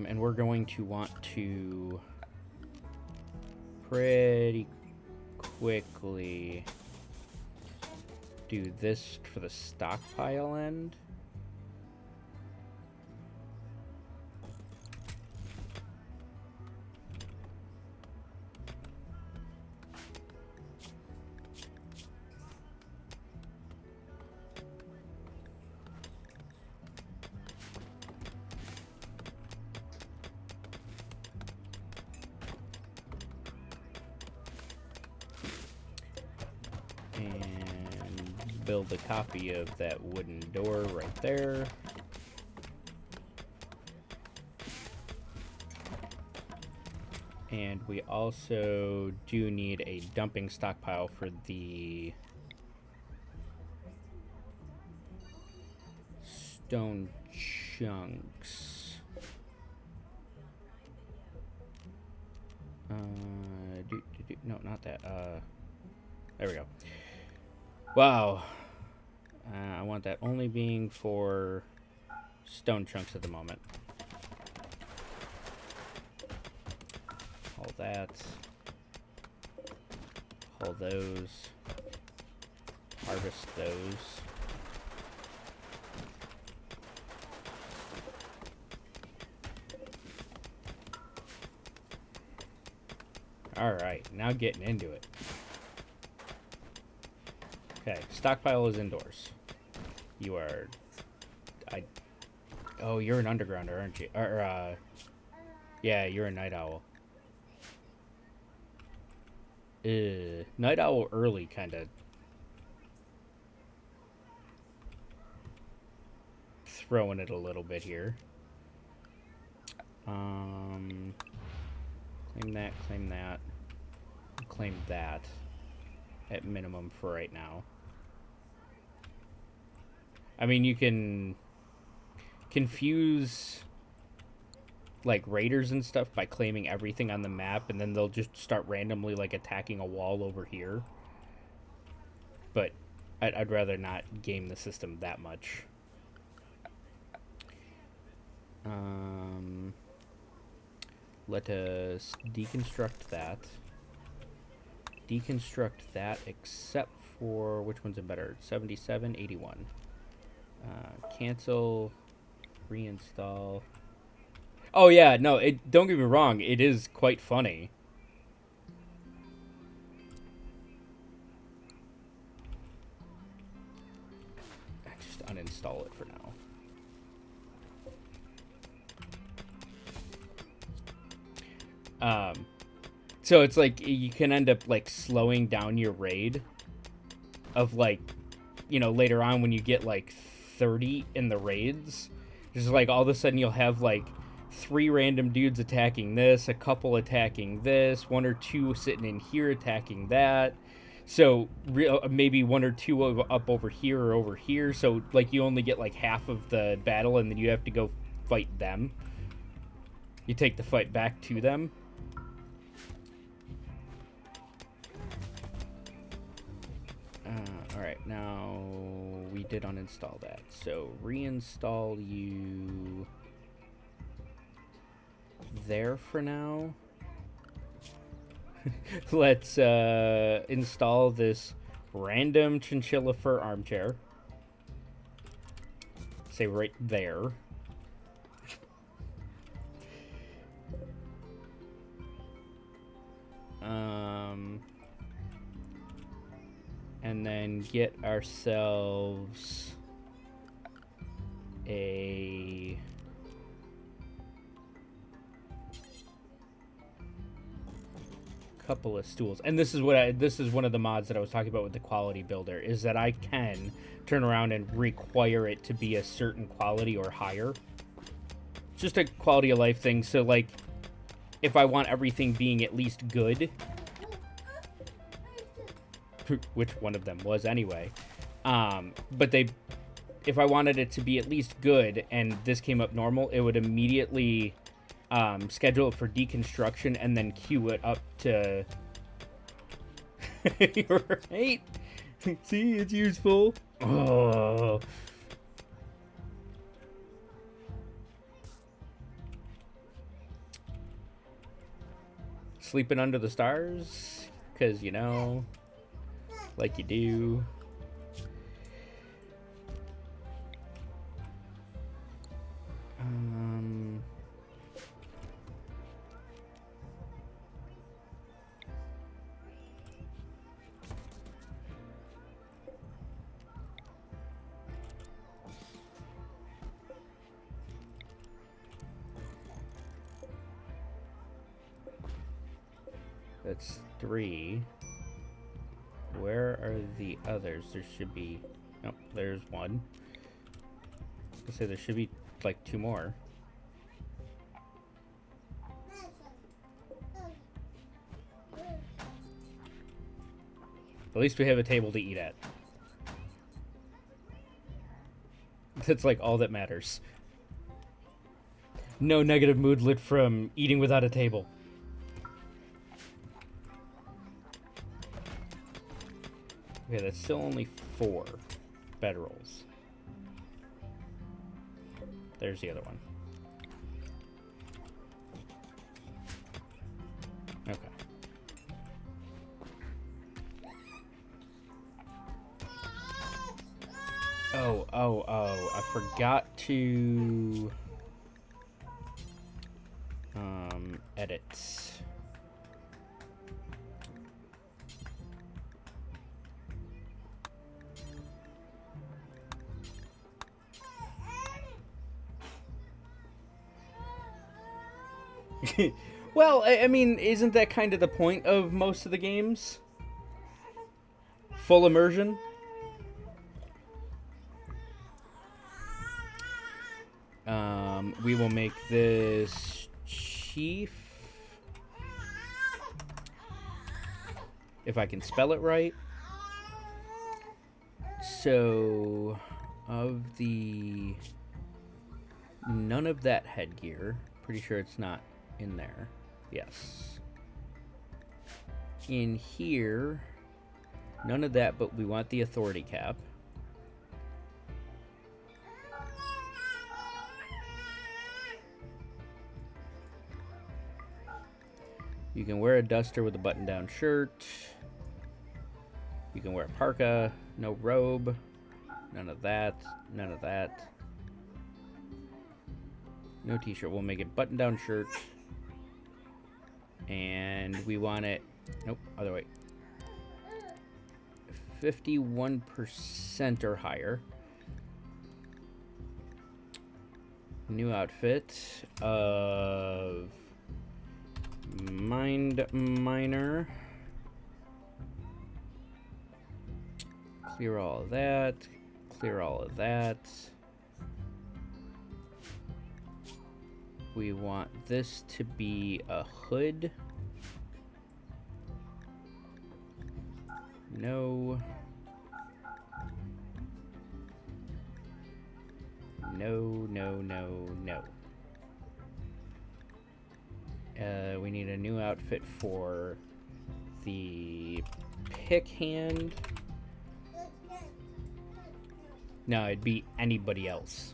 Speaker 1: And we're going to want to pretty quickly do this for the stockpile end. And build a copy of that wooden door right there. And we also do need a dumping stockpile for the stone chunks. No, not that. There we go. Wow. I want that only being for stone chunks at the moment. All that. All those. Harvest those. Alright, now getting into it. Okay, stockpile is indoors. You are... Oh, you're an undergrounder, aren't you? Yeah, you're a night owl. Night owl early, kind of. Throwing it a little bit here. Claim that, claim that. At minimum for right now. I mean, you can confuse like raiders and stuff by claiming everything on the map, and then they'll just start randomly like attacking a wall over here. But I'd rather not game the system that much. Let us deconstruct that. Deconstruct that, except for which one's it better? 77, 81. Cancel, reinstall. Oh yeah, no, don't get me wrong, it is quite funny. Just uninstall it for now. So it's like you can end up like slowing down your raid of like, you know, later on when you get like 30 in the raids, just like all of a sudden you'll have like 3 random dudes attacking this, a couple attacking this, 1 or 2 sitting in here attacking that. So maybe 1 or 2 up over here or over here. So like you only get like half of the battle, and then you have to go fight them. You take the fight back to them. Alright, now we did uninstall that. So reinstall you there for now. Let's install this random Chinchilla fur armchair. Say right there. And then get ourselves a couple of stools. And this is one of the mods that I was talking about with the quality builder, is that I can turn around and require it to be a certain quality or higher. just a quality of life thing. So, like, if I want everything being at least good, which one of them was anyway, but if I wanted it to be at least good and this came up normal, it would immediately schedule it for deconstruction and then queue it up to... You're right. See, it's useful. Oh. Sleeping under the stars? Because, you know, like you do. That's 3. Where are the others? There should be... Oh, there's 1. I say there should be, like, 2 more. At least we have a table to eat at. That's, like, all that matters. No negative mood lit from eating without a table. Okay, that's still only 4 bedrolls. There's the other one. Okay. Oh, I forgot to edit. Well, I mean, isn't that kind of the point of most of the games? Full immersion? We will make this Chief. If I can spell it right. So, of the... None of that headgear. Pretty sure it's not in there. Yes. In here, none of that, but we want the authority cap. You can wear a duster with a button-down shirt. You can wear a parka, no robe. None of that, none of that. No t-shirt. We'll make it button-down shirt. And we want it... Nope, other way. 51% or higher. New outfit of... Mind Miner. Clear all of that. Clear all of that. We want this to be a hood. No. No, no, no, no. We need a new outfit for the pick hand. No, it'd be anybody else.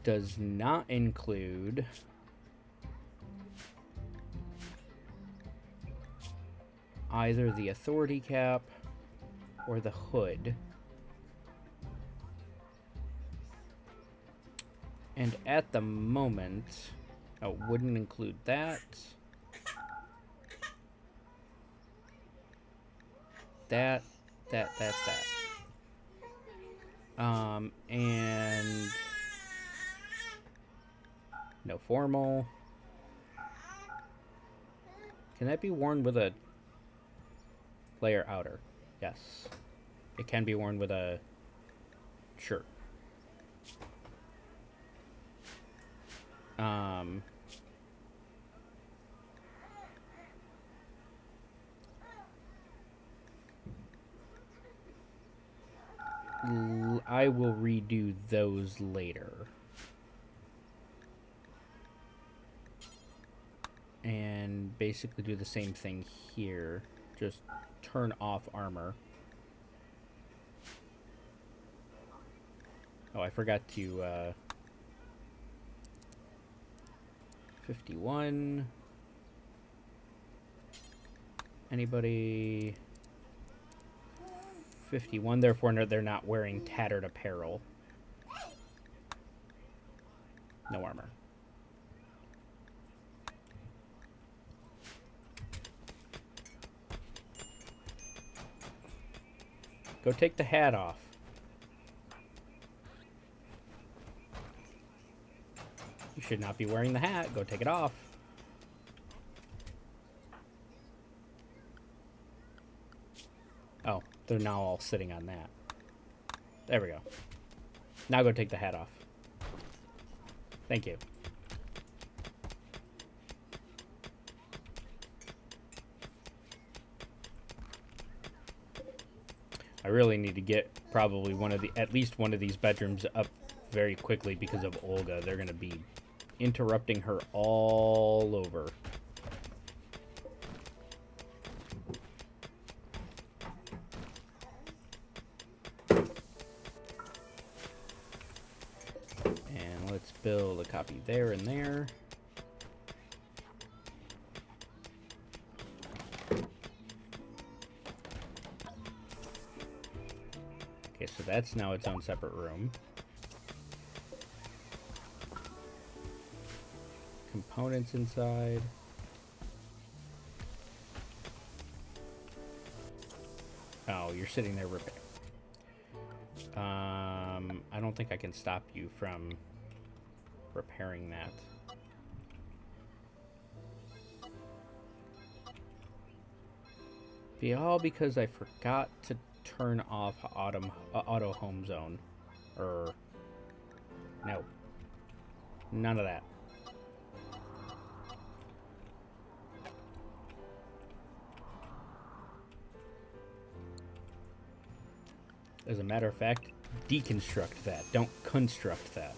Speaker 1: Does not include either the authority cap or the hood. And at the moment, oh, wouldn't include that. That. And no formal. Can that be worn with a layer outer? Yes. It can be worn with a shirt. I will redo those later. And basically do the same thing here. Just turn off armor. Oh, I forgot to, 51. Anybody? 51, therefore they're not wearing tattered apparel. No armor. Go take the hat off. You should not be wearing the hat. Go take it off. Oh, they're now all sitting on that. There we go. Now go take the hat off. Thank you. I really need to get probably at least one of these bedrooms up very quickly because of Olga. They're going to be interrupting her all over. And let's build a copy there and there. Okay, so that's now its own separate room. Components inside. Oh, you're sitting there ripping. I don't think I can stop you from repairing that. Be all because I forgot to turn off auto home zone. No. None of that. As a matter of fact, deconstruct that. Don't construct that.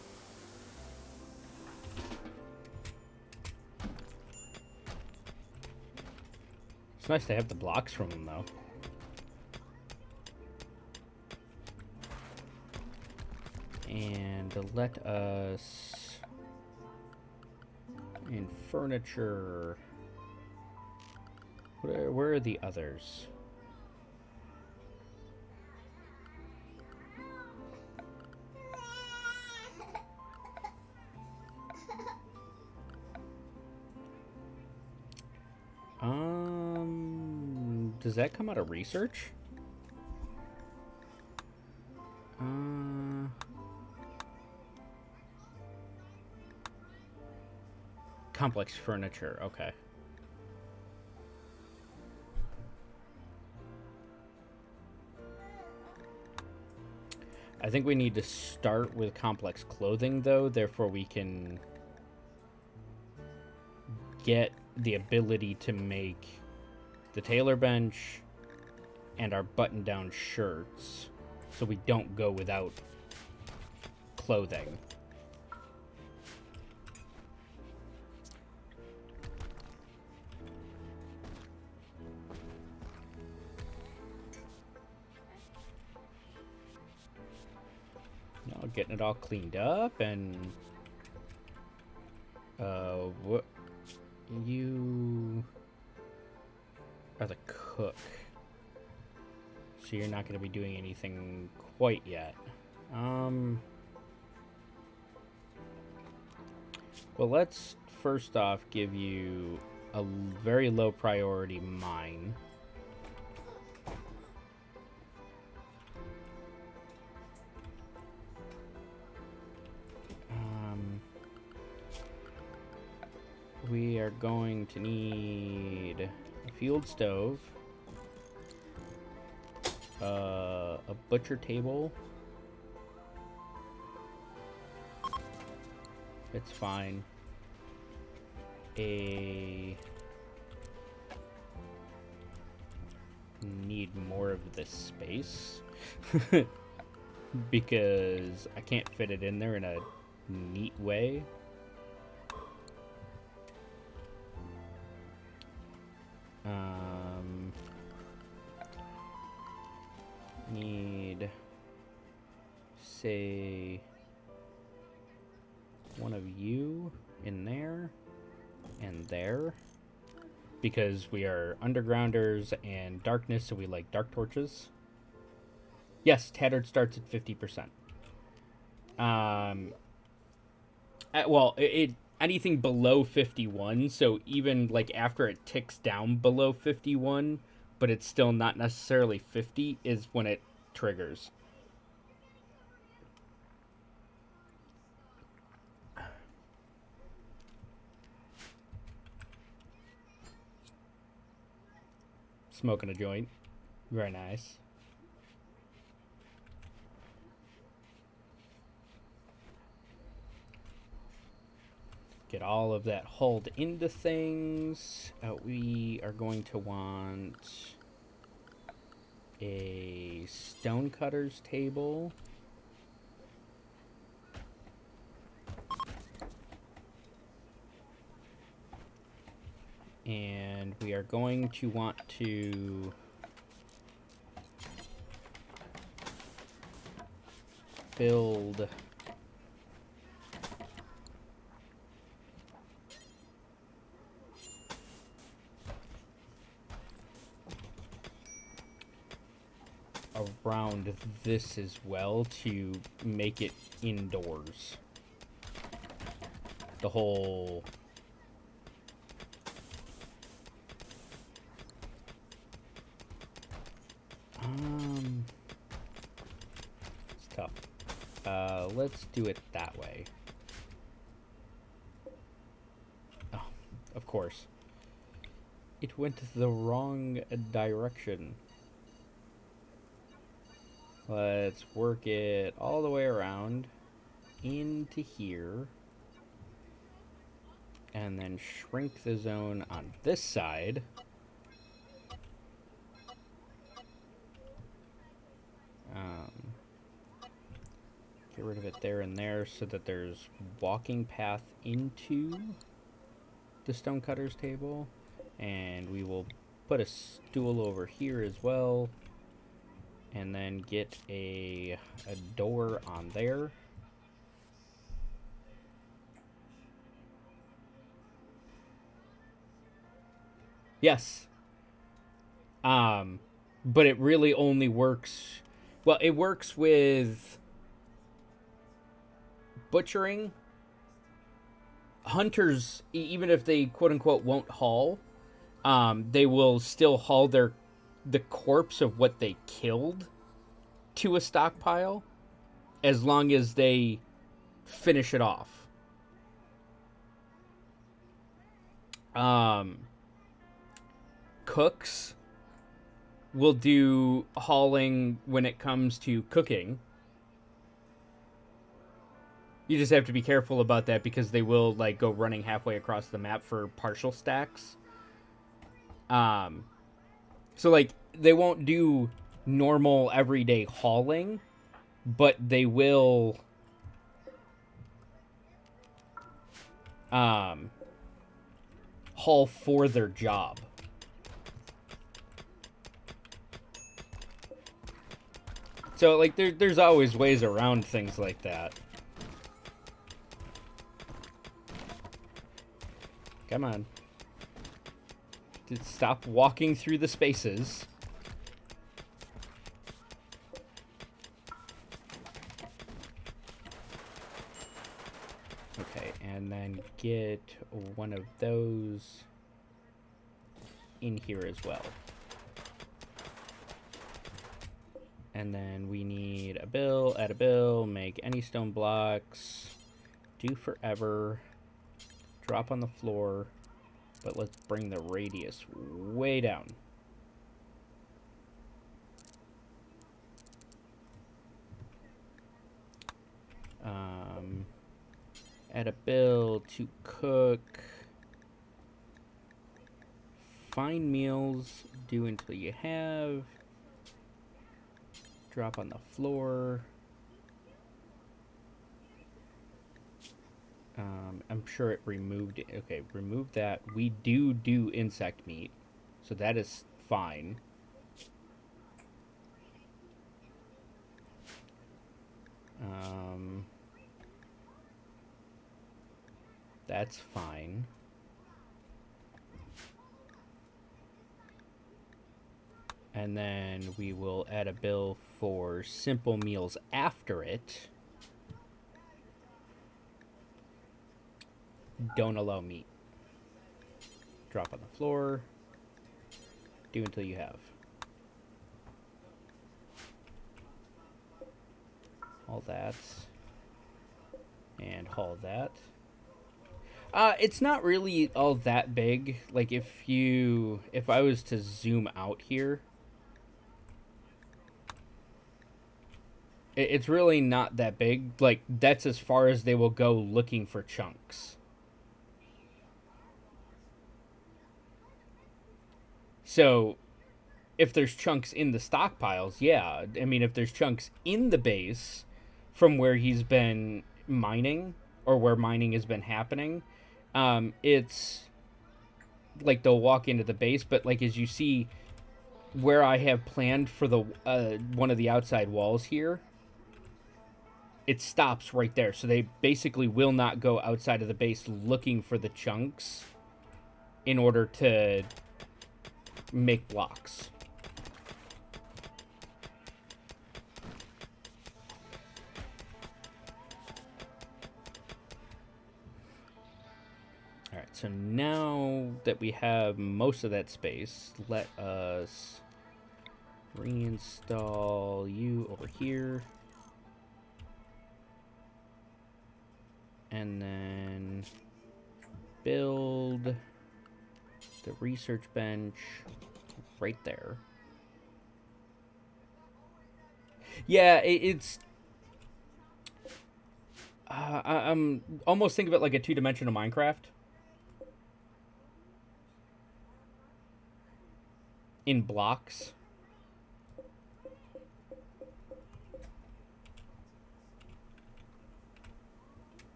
Speaker 1: It's nice to have the blocks from them, though. And let us... in furniture... Where are the others? Does that come out of research? Complex furniture, okay. I think we need to start with complex clothing, though, therefore we can get the ability to make the tailor bench and our button-down shirts, so we don't go without clothing. Now getting it all cleaned up and what you are the cook, so you're not going to be doing anything quite yet. Well, let's first off give you a very low priority mine. We are going to need a fueled stove, a butcher table. It's fine. Need more of this space because I can't fit it in there in a neat way. Need, say, one of you in there and there, because we are undergrounders and darkness, so we like dark torches. Yes, tattered starts at 50%. Well, anything below 51, so even like after it ticks down below 51, but it's still not necessarily 50, is when it triggers. Smoking a joint. Very nice. Get all of that hauled into things. We are going to want a stonecutter's table. And we are going to want to build around this as well to make it indoors. The whole it's tough. Let's do it that way. Oh, of course. It went the wrong direction. Let's work it all the way around into here. And then shrink the zone on this side. Get rid of it there and there so that there's walking path into the stonecutter's table. And we will put a stool over here as well. And then get a door on there. Yes. But it really only works... Well, it works with butchering. Hunters, even if they quote-unquote won't haul, they will still haul the corpse of what they killed to a stockpile as long as they finish it off. Cooks will do hauling when it comes to cooking. You just have to be careful about that because they will like go running halfway across the map for partial stacks. So like they won't do normal everyday hauling, but they will haul for their job. So like there's always ways around things like that. Come on. Just stop walking through the spaces. Okay, and then get one of those in here as well. And then we need a bill, add a bill, make any stone blocks, do forever, drop on the floor, but let's bring the radius way down. Add a bill to cook. Find meals, do until you have. Drop on the floor. I'm sure it removed it. Okay, remove that. We do insect meat, so that is fine. That's fine. And then we will add a bill for simple meals after it. Don't allow meat. Drop on the floor. Do until you have. All that. And haul that. It's not really all that big. Like if I was to zoom out here, it's really not that big. Like that's as far as they will go looking for chunks. So if there's chunks in the stockpiles, yeah. I mean, if there's chunks in the base from where he's been mining or where mining has been happening, it's like they'll walk into the base, but like as you see where I have planned for the one of the outside walls here, it stops right there. So they basically will not go outside of the base looking for the chunks in order to make blocks. Alright, so now that we have most of that space, let us reinstall you over here. And then build the research bench right there. Yeah, it's... I'm almost think of it like a two-dimensional Minecraft. In blocks.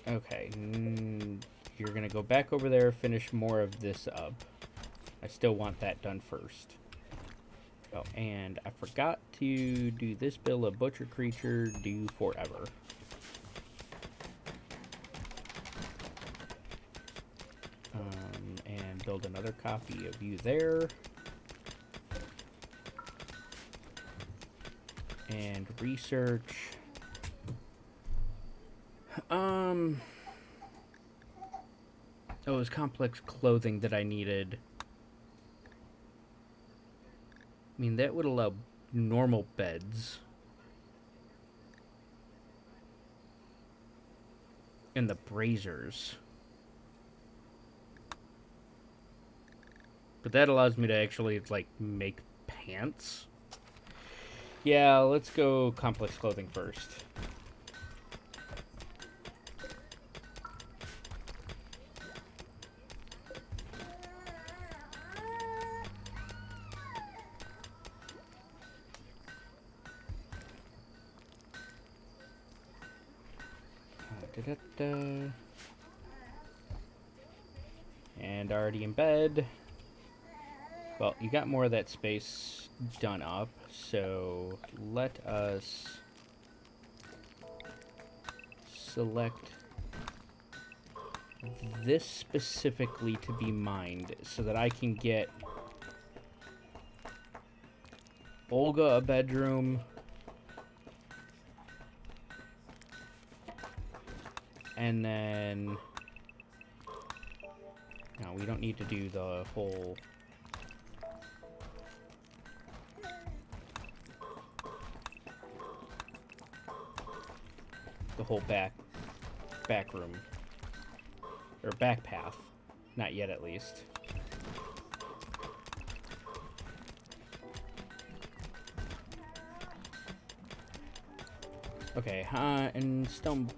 Speaker 1: Okay, you're gonna go back over there, finish more of this up. I still want that done first. Oh, and I forgot to do this bill of butcher creature do forever. And build another copy of you there. And research. Oh, it was complex clothing that I needed. I mean, that would allow normal beds. And the braziers. But that allows me to actually, like, make pants. Yeah, let's go complex clothing first. And already in bed. Well, you got more of that space done up, so let us select this specifically to be mined so that I can get Olga a bedroom, and then no, we don't need to do the whole the whole back room. Or back path. Not yet, at least. Okay, and stone,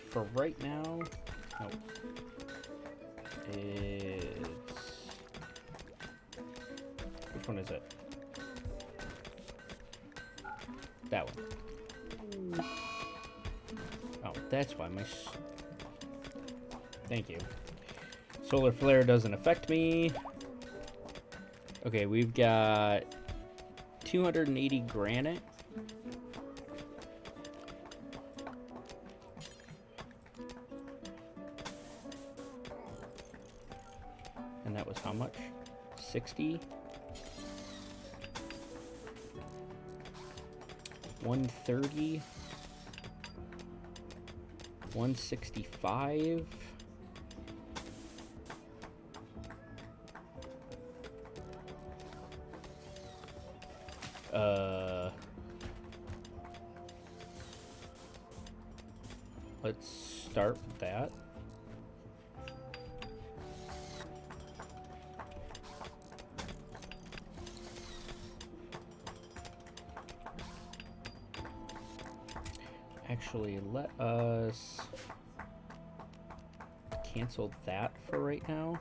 Speaker 1: for right now, nope. It's, which one is it? That one. Oh, that's why my, thank you. Solar flare doesn't affect me. Okay, we've got 280 granite. And that was how much? 60? 130? 165? Let's start with that. Actually, let us cancel that for right now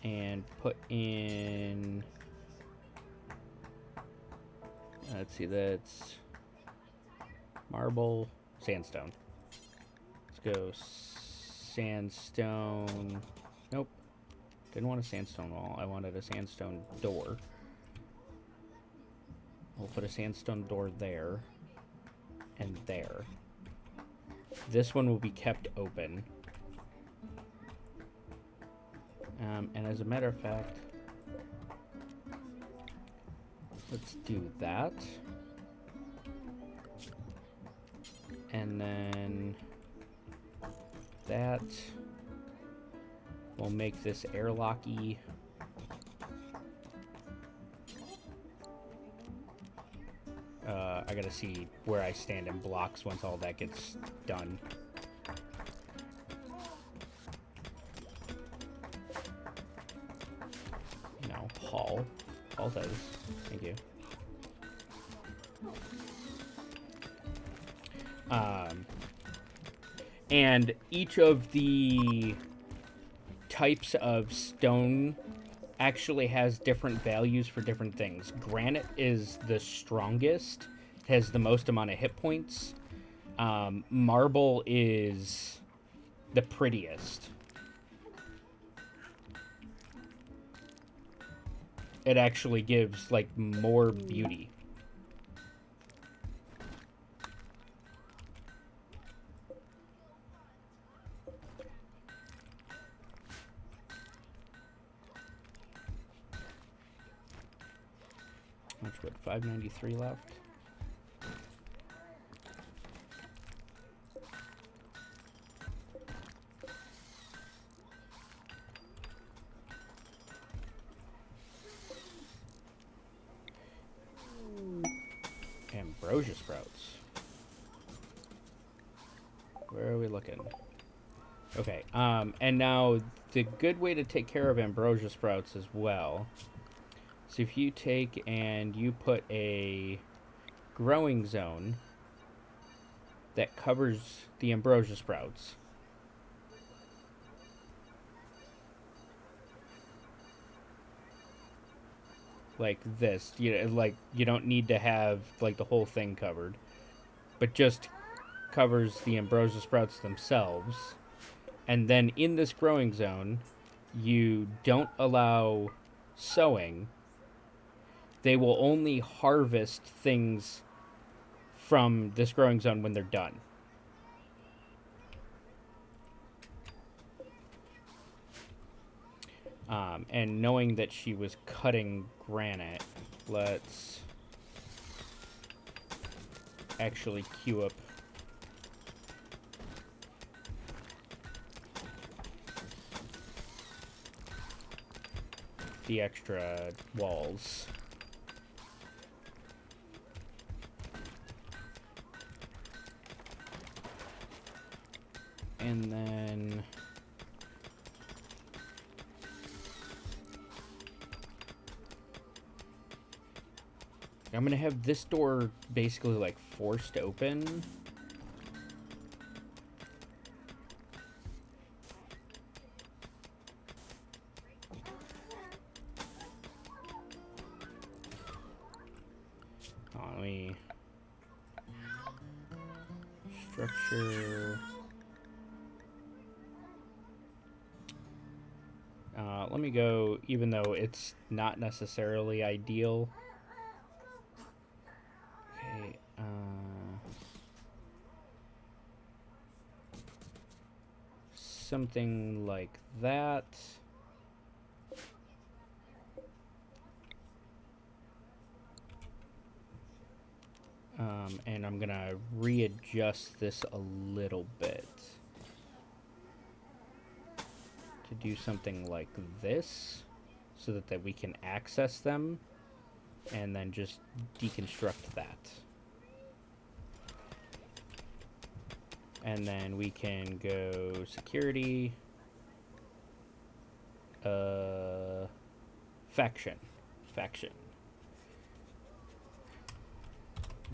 Speaker 1: and put in, let's see, that's marble, sandstone. Let's go sandstone. Nope, didn't want a sandstone wall, I wanted a sandstone door. We'll put a sandstone door there and there. This one will be kept open. And as a matter of fact, let's do that. And then that will make this airlocky. I gotta see where I stand in blocks once all that gets done. No, Hall. Hall does. Thank you. And each of the types of stone actually has different values for different things. Granite is the strongest, has the most amount of hit points. Marble is the prettiest. It actually gives, like, more beauty. Much wood? 593 left. Ambrosia sprouts. Where are we looking? Okay, and now the good way to take care of ambrosia sprouts as well. So if you take and you put a growing zone that covers the ambrosia sprouts. Like this, you don't need to have like the whole thing covered, but just covers the ambrosia sprouts themselves. And then in this growing zone, you don't allow sowing. They will only harvest things from this growing zone when they're done. And knowing that she was cutting granite, let's actually queue up the extra walls. And then I'm gonna have this door basically like forced open. Let me structure. Let me go, even though it's not necessarily ideal. Okay, something like that. And I'm gonna readjust this a little bit to do something like this so that we can access them and then just deconstruct that. And then we can go security, faction.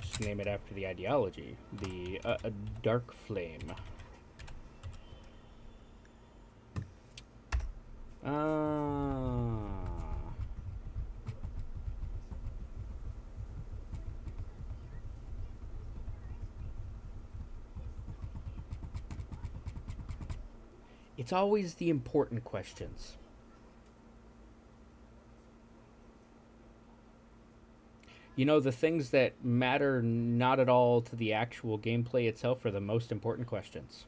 Speaker 1: Just name it after the ideology, the dark flame. It's always the important questions. You know, the things that matter not at all to the actual gameplay itself are the most important questions.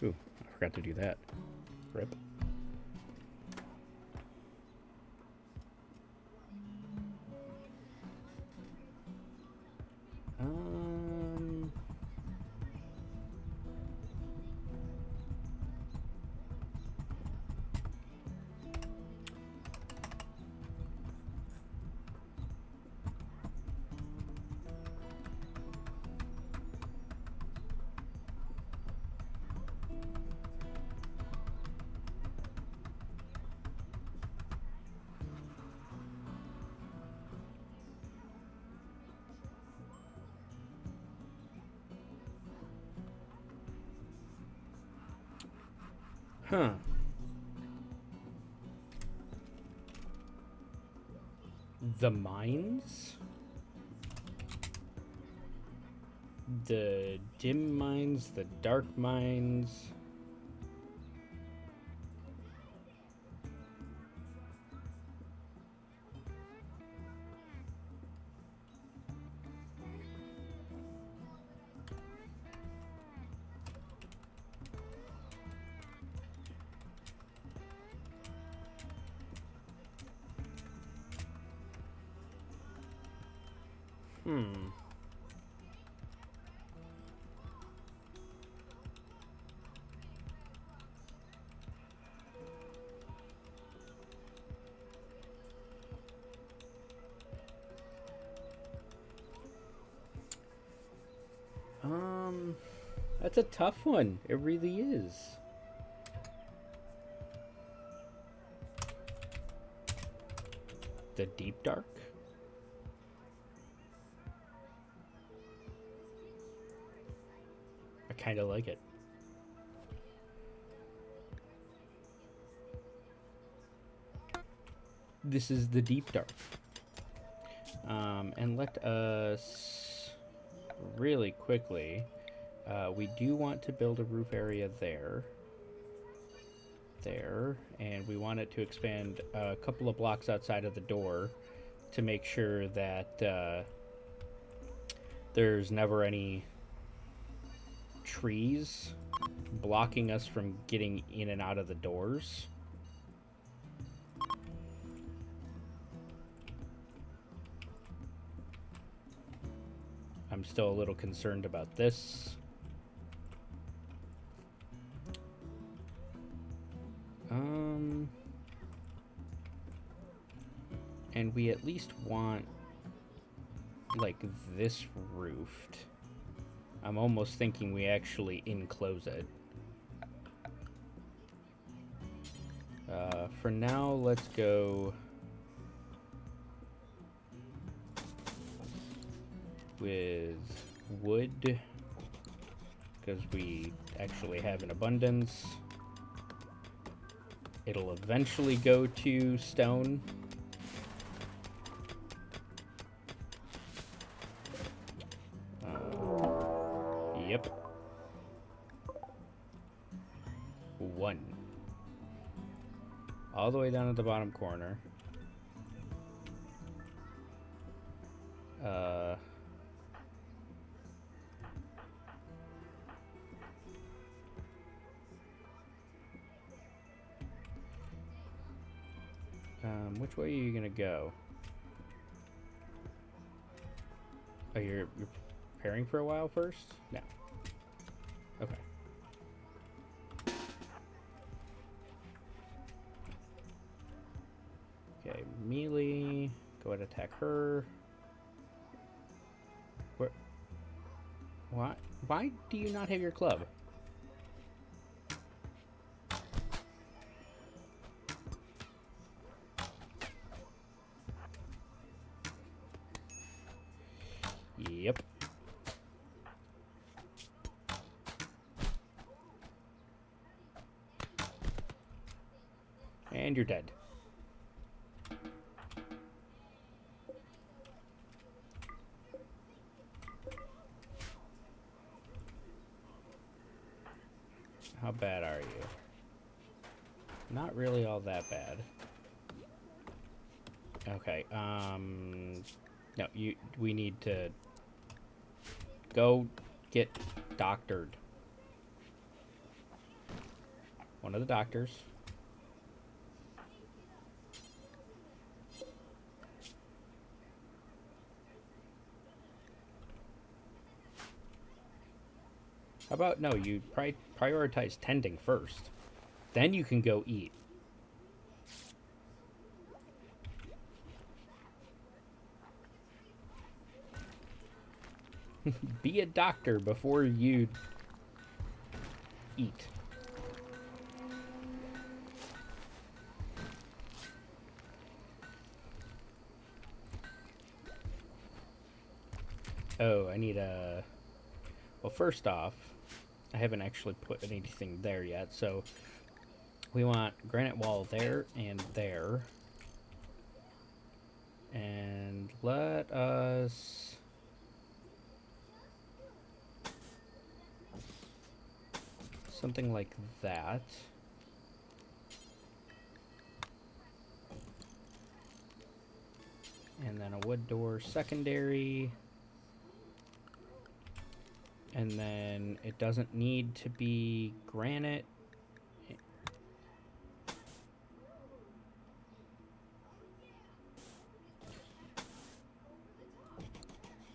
Speaker 1: Ooh, I forgot to do that. Rip. Huh. The mines? The dim mines, the dark mines. That's a tough one. It really is. The deep dark? kind of like it. This is the deep dark. And let us really quickly, we do want to build a roof area there, and we want it to expand a couple of blocks outside of the door to make sure that there's never any trees blocking us from getting in and out of the doors. I'm still a little concerned about this. And we at least want like this roofed. I'm almost thinking we actually enclose it. For now, let's go with wood, because we actually have an abundance. It'll eventually go to stone. Yep. 1. All the way down at the bottom corner. Which way are you gonna go? Oh, you're preparing for a while first? No. Okay. Okay, melee. Go ahead and attack her. Where? What? Why do you not have your club? Yep. And you're dead. How bad are you? Not really all that bad. Okay, no, we need to go get doctored. One of the doctors. How about, no, you prioritize tending first. Then you can go eat. Be a doctor before you eat. Oh, I need a... Well, first off, I haven't actually put anything there yet, so we want granite wall there and there. And let us... something like that. And then a wood door secondary. And then it doesn't need to be granite.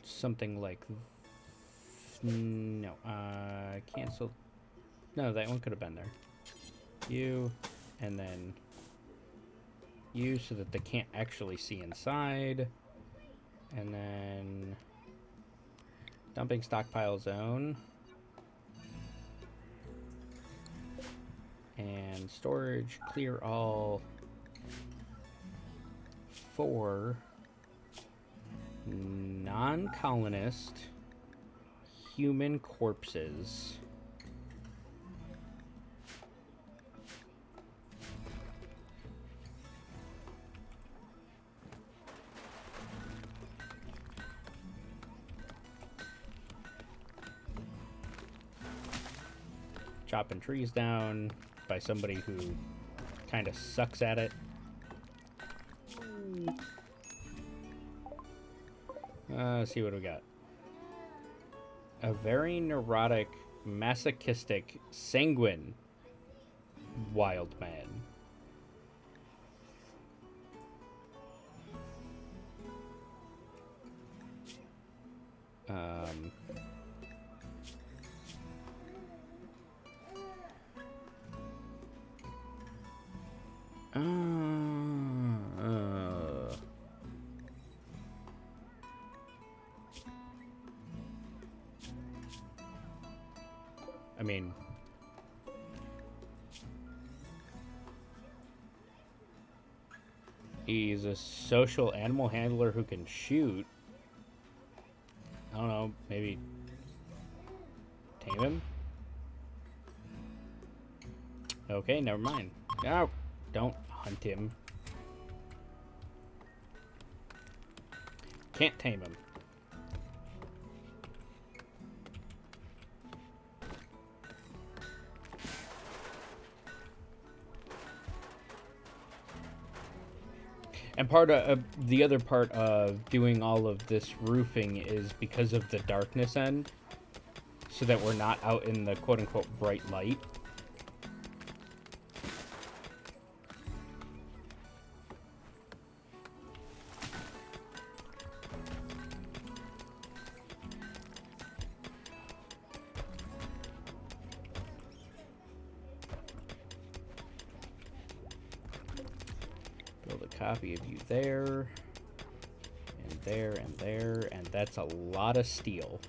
Speaker 1: Something like... No, cancel... No, that one could have been there. You, and then you, so that they can't actually see inside. And then dumping stockpile zone. And storage, clear all for non-colonist human corpses. chopping trees down by somebody who kind of sucks at it. Let's see what we got. A very neurotic, masochistic, sanguine wild man. I mean, he's a social animal handler who can shoot. I don't know, maybe tame him? Okay, never mind. No, don't hunt him. Can't tame him. And part of the other part of doing all of this roofing is because of the darkness end, so that we're not out in the quote-unquote bright light. Build a copy of you there, and there, and there, and that's a lot of steel.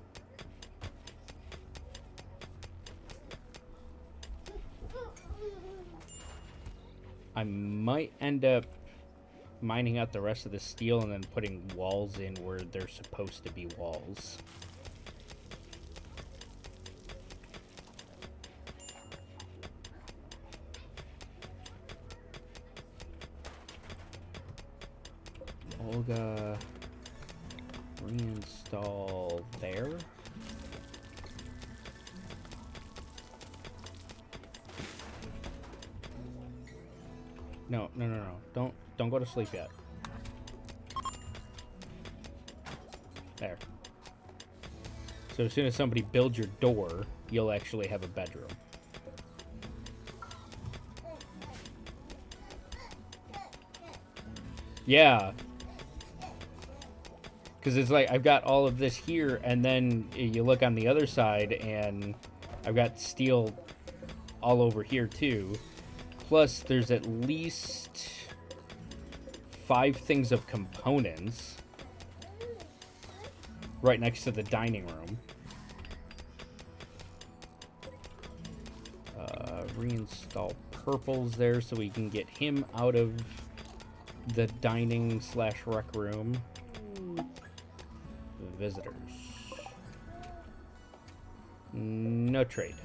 Speaker 1: I might end up mining out the rest of the steel and then putting walls in where they're supposed to be walls. Olga, reinstall there. No. Don't go to sleep yet. There. So as soon as somebody builds your door, you'll actually have a bedroom. Yeah. Because it's like, I've got all of this here, and then you look on the other side, and I've got steel all over here, too. Plus, there's at least 5 things of components right next to the dining room. Reinstall purples there so we can get him out of the dining / rec room. Visitors. No trade.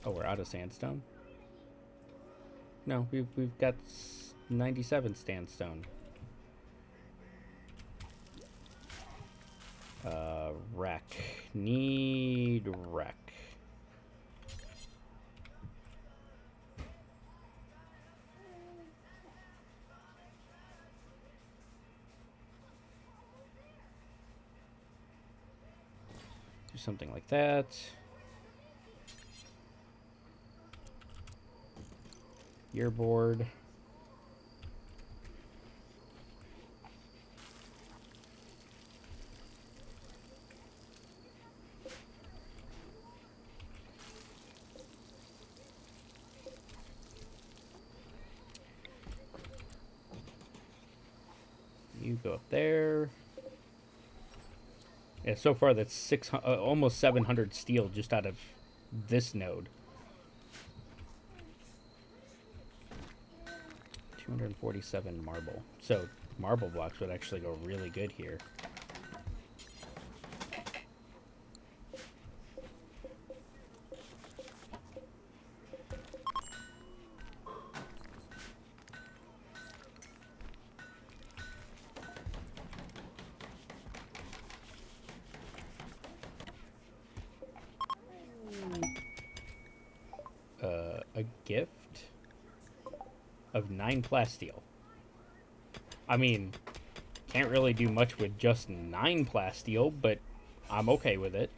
Speaker 1: Oh, we're out of sandstone? No, we've got 97 sandstone. Wreck. Need wreck. Do something like that. Yearboard. You go up there. Yeah, so far that's almost 700 steel just out of this node. 247 marble. So marble blocks would actually go really good here. A gift of 9 plasteel. I mean, can't really do much with just 9 plasteel, but I'm okay with it.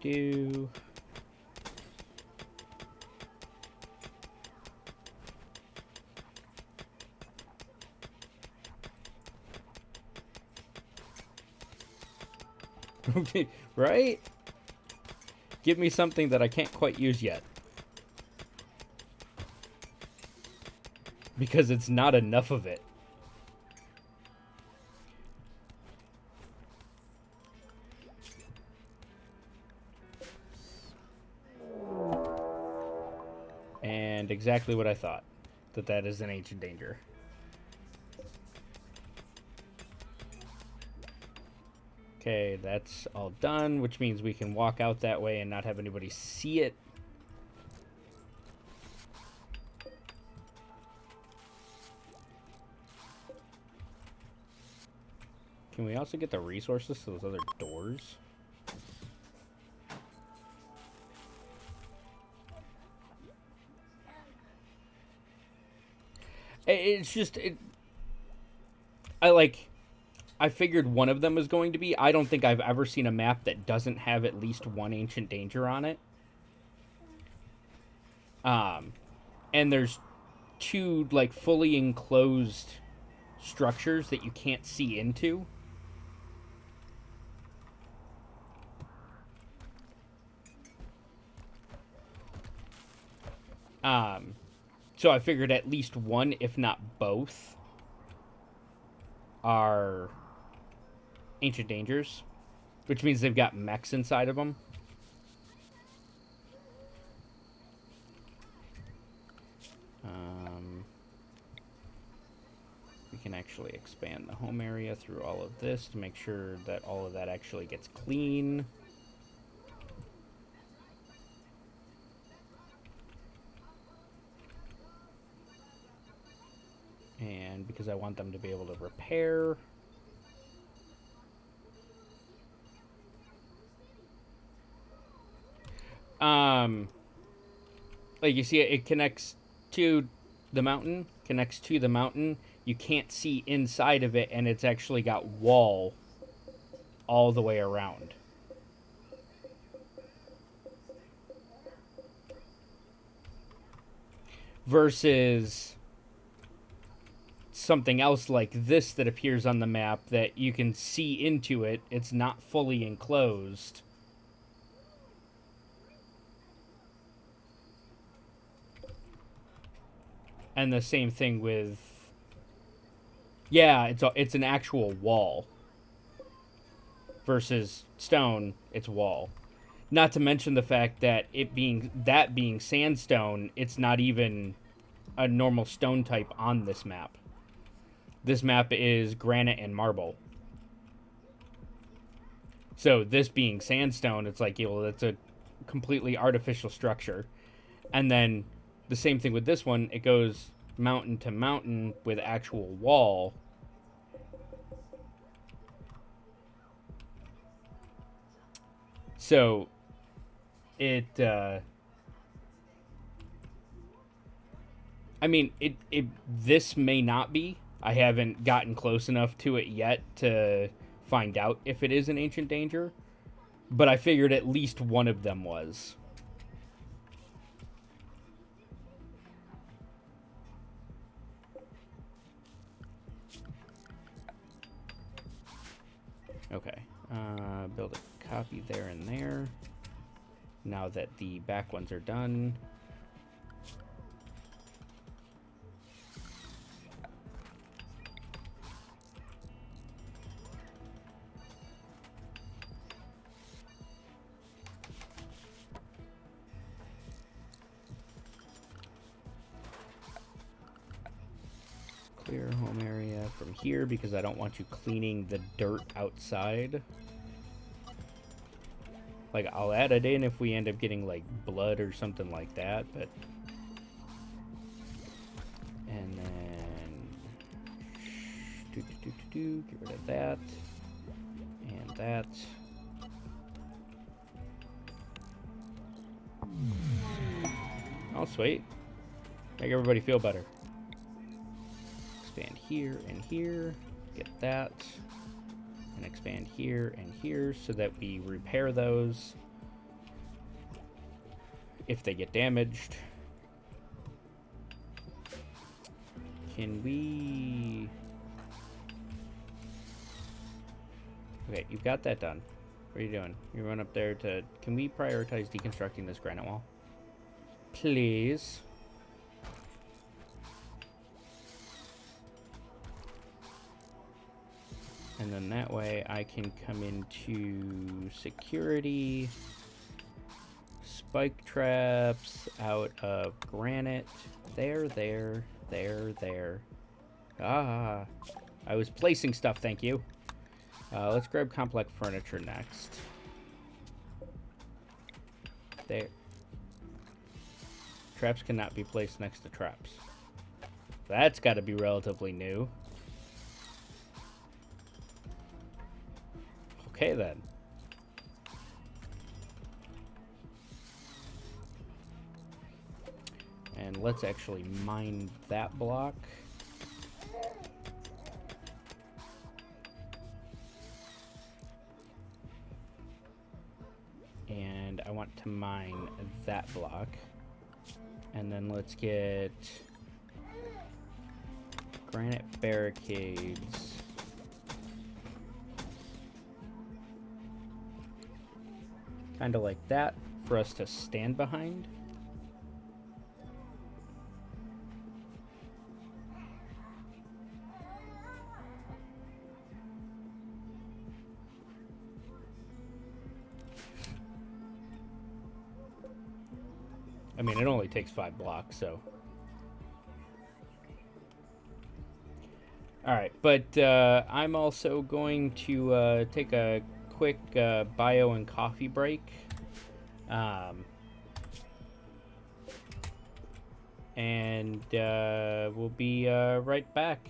Speaker 1: Do. Okay, right? Give me something that I can't quite use yet. Because it's not enough of it. And exactly what I thought. That is an ancient danger. Okay, that's all done, which means we can walk out that way and not have anybody see it. Can we also get the resources to those other doors? It's just... I figured one of them was going to be. I don't think I've ever seen a map that doesn't have at least one ancient danger on it. And there's 2 like fully enclosed structures that you can't see into. So I figured at least one, if not both, are ancient dangers, which means they've got mechs inside of them. We can actually expand the home area through all of this to make sure that all of that actually gets clean. And because I want them to be able to repair. Like you see, it connects to the mountain, You can't see inside of it, and it's actually got wall all the way around. Versus something else like this that appears on the map that you can see into it. It's not fully enclosed. And the same thing with... Yeah, it's an actual wall. Versus stone, it's wall. Not to mention the fact that being sandstone, it's not even a normal stone type on this map. This map is granite and marble. So this being sandstone, it's like, well, it's a completely artificial structure. And then the same thing with this one, it goes mountain to mountain with actual wall. So it I mean, this may not be. I haven't gotten close enough to it yet to find out if it is an ancient danger, but I figured at least one of them was. Okay, build a copy there and there. Now that the back ones are done. Clear home area from here because I don't want you cleaning the dirt outside. Like, I'll add it in if we end up getting, like, blood or something like that, but... Get rid of that. And that. Oh, sweet. Make everybody feel better. Expand here and here. Get that. And expand here and here so that we repair those if they get damaged. Can we... Okay, you've got that done. What are you doing? You run up there to... Can we prioritize deconstructing this granite wall? Please. And then that way I can come into security, spike traps out of granite. There. Ah, I was placing stuff, thank you. Let's grab complex furniture next. There. Traps cannot be placed next to traps. That's got to be relatively new. Okay, then. And let's actually mine that block. And I want to mine that block. And then let's get granite barricades. Kind of like that for us to stand behind. I mean, it only takes 5 blocks, so. Alright, but I'm also going to take a quick bio and coffee break. And we'll be right back.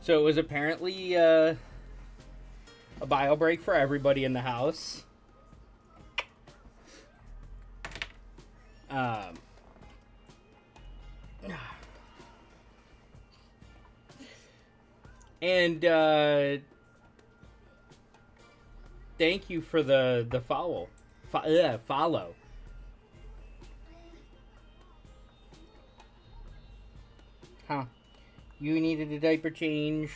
Speaker 1: So it was apparently a bio break for everybody in the house. Um, and thank you for the follow. Follow. Huh. You needed a diaper change.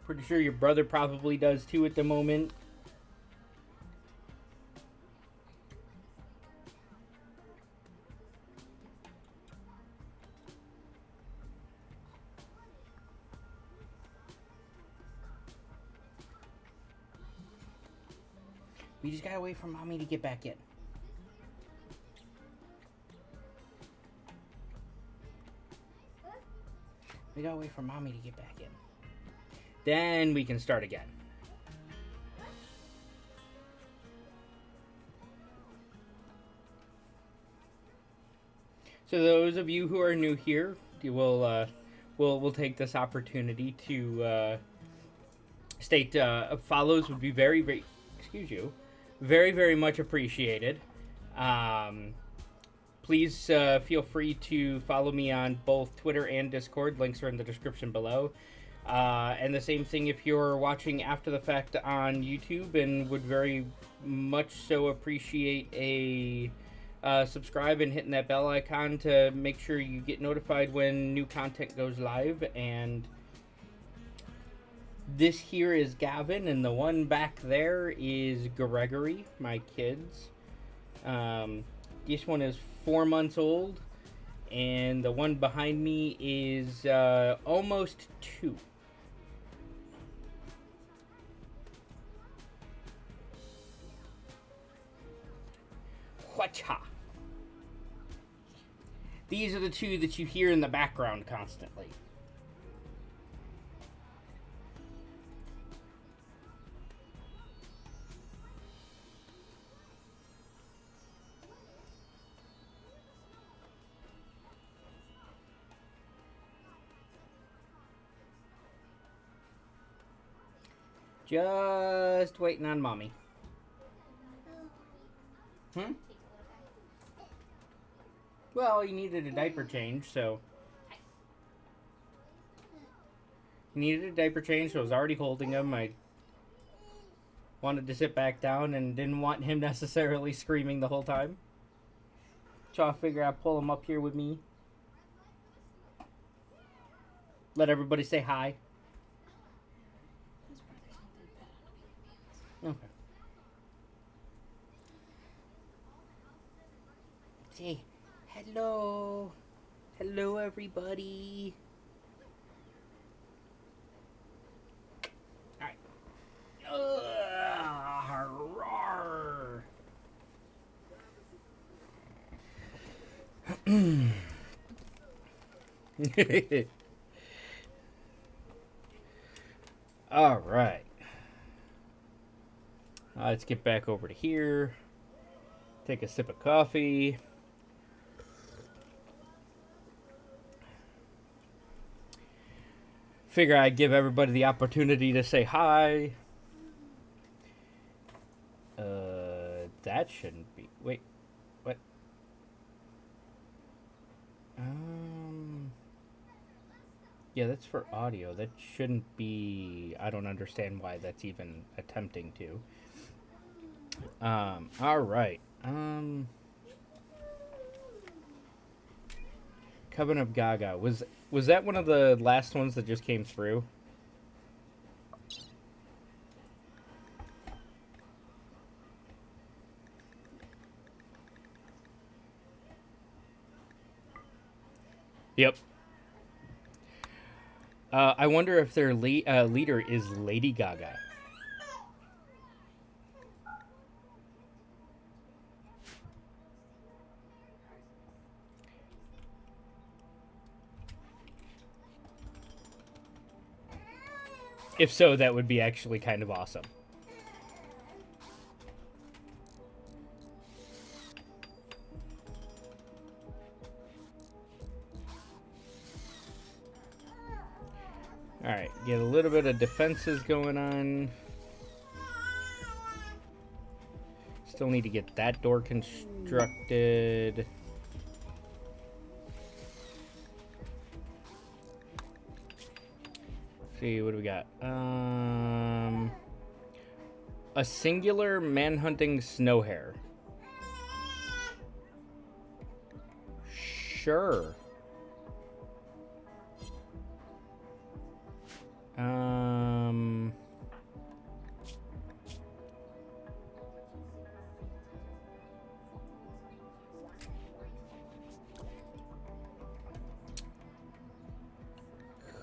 Speaker 1: Pretty sure your brother probably does too at the moment. We just gotta wait for mommy to get back in. We gotta wait for mommy to get back in. Then we can start again. So those of you who are new here, you will we'll take this opportunity to state follows would be very very much appreciated. Please feel free to follow me on both Twitter and Discord. Links are in the description below. And the same thing if you're watching after the fact on YouTube and would very much so appreciate a subscribe and hitting that bell icon to make sure you get notified when new content goes live. And this here is Gavin, and the one back there is Gregory, my kids. This one is 4 months old, and the one behind me is almost 2. Whatcha? These are the 2 that you hear in the background constantly. Just waiting on mommy. Well, he needed a diaper change, so... He needed a diaper change, so I was already holding him. I wanted to sit back down and didn't want him necessarily screaming the whole time. So I figured I'd pull him up here with me. Let everybody say hi. Okay. Say hello. Hello, everybody. All right. All right. Let's get back over to here. Take a sip of coffee. Figure I'd give everybody the opportunity to say hi. That shouldn't be. Wait, what? Yeah, that's for audio. That shouldn't be. I don't understand why that's even attempting to. All right. Coven of Gaga. Was that one of the last ones that just came through? Yep. I wonder if their leader is Lady Gaga. If so, that would be actually kind of awesome. Alright, get a little bit of defenses going on. Still need to get that door constructed. See, what do we got? A singular man-hunting snow hare. Sure.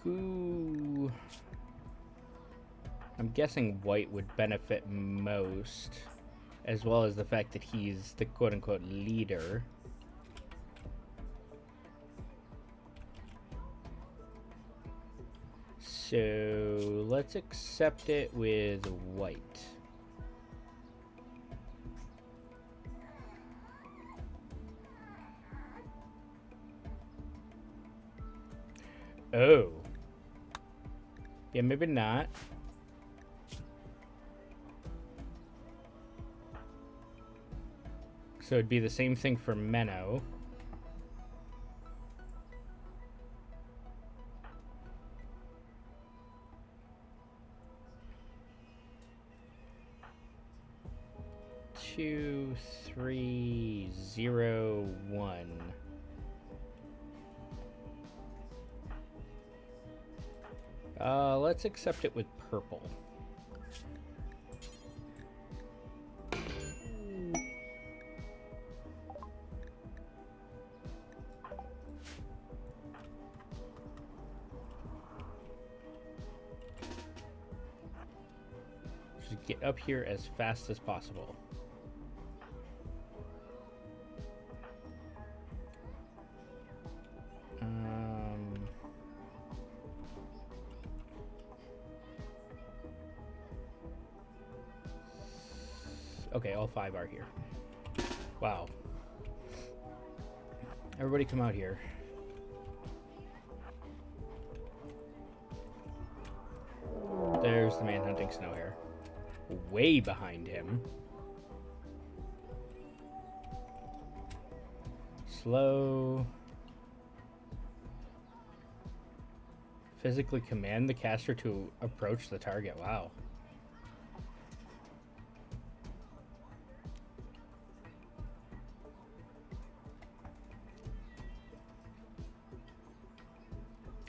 Speaker 1: Who... I'm guessing white would benefit most, as well as the fact that he's the quote-unquote leader. So let's accept it with white. Oh. Yeah, maybe not. So it'd be the same thing for Menno. Two, 3, 0, 1. Let's accept it with purple. Just get up here as fast as possible. Okay, all 5 are here. Wow. Everybody come out here. There's the man-hunting snow hare. Way behind him. Slow. Physically command the caster to approach the target. Wow.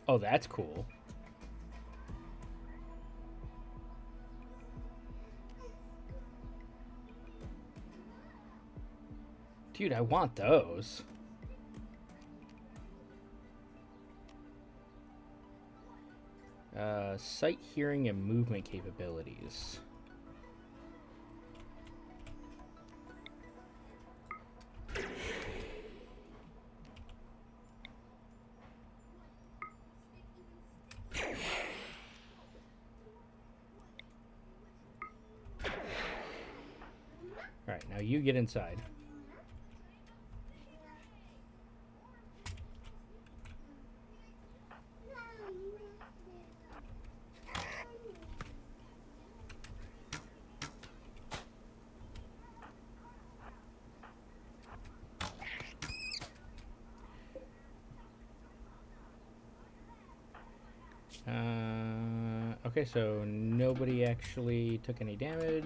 Speaker 1: Oh, that's cool. Dude, I want those. Sight, hearing, and movement capabilities. Alright, now you get inside. Okay, so nobody actually took any damage.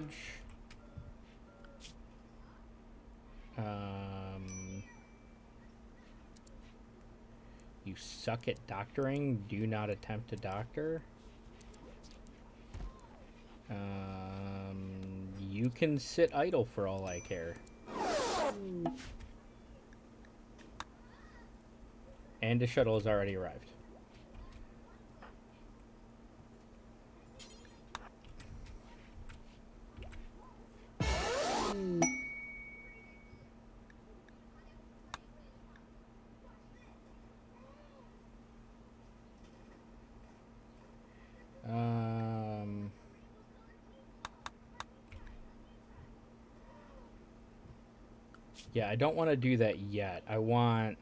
Speaker 1: You suck at doctoring. Do not attempt to doctor. You can sit idle for all I care. And the shuttle has already arrived. Yeah, I don't want to do that yet. I want...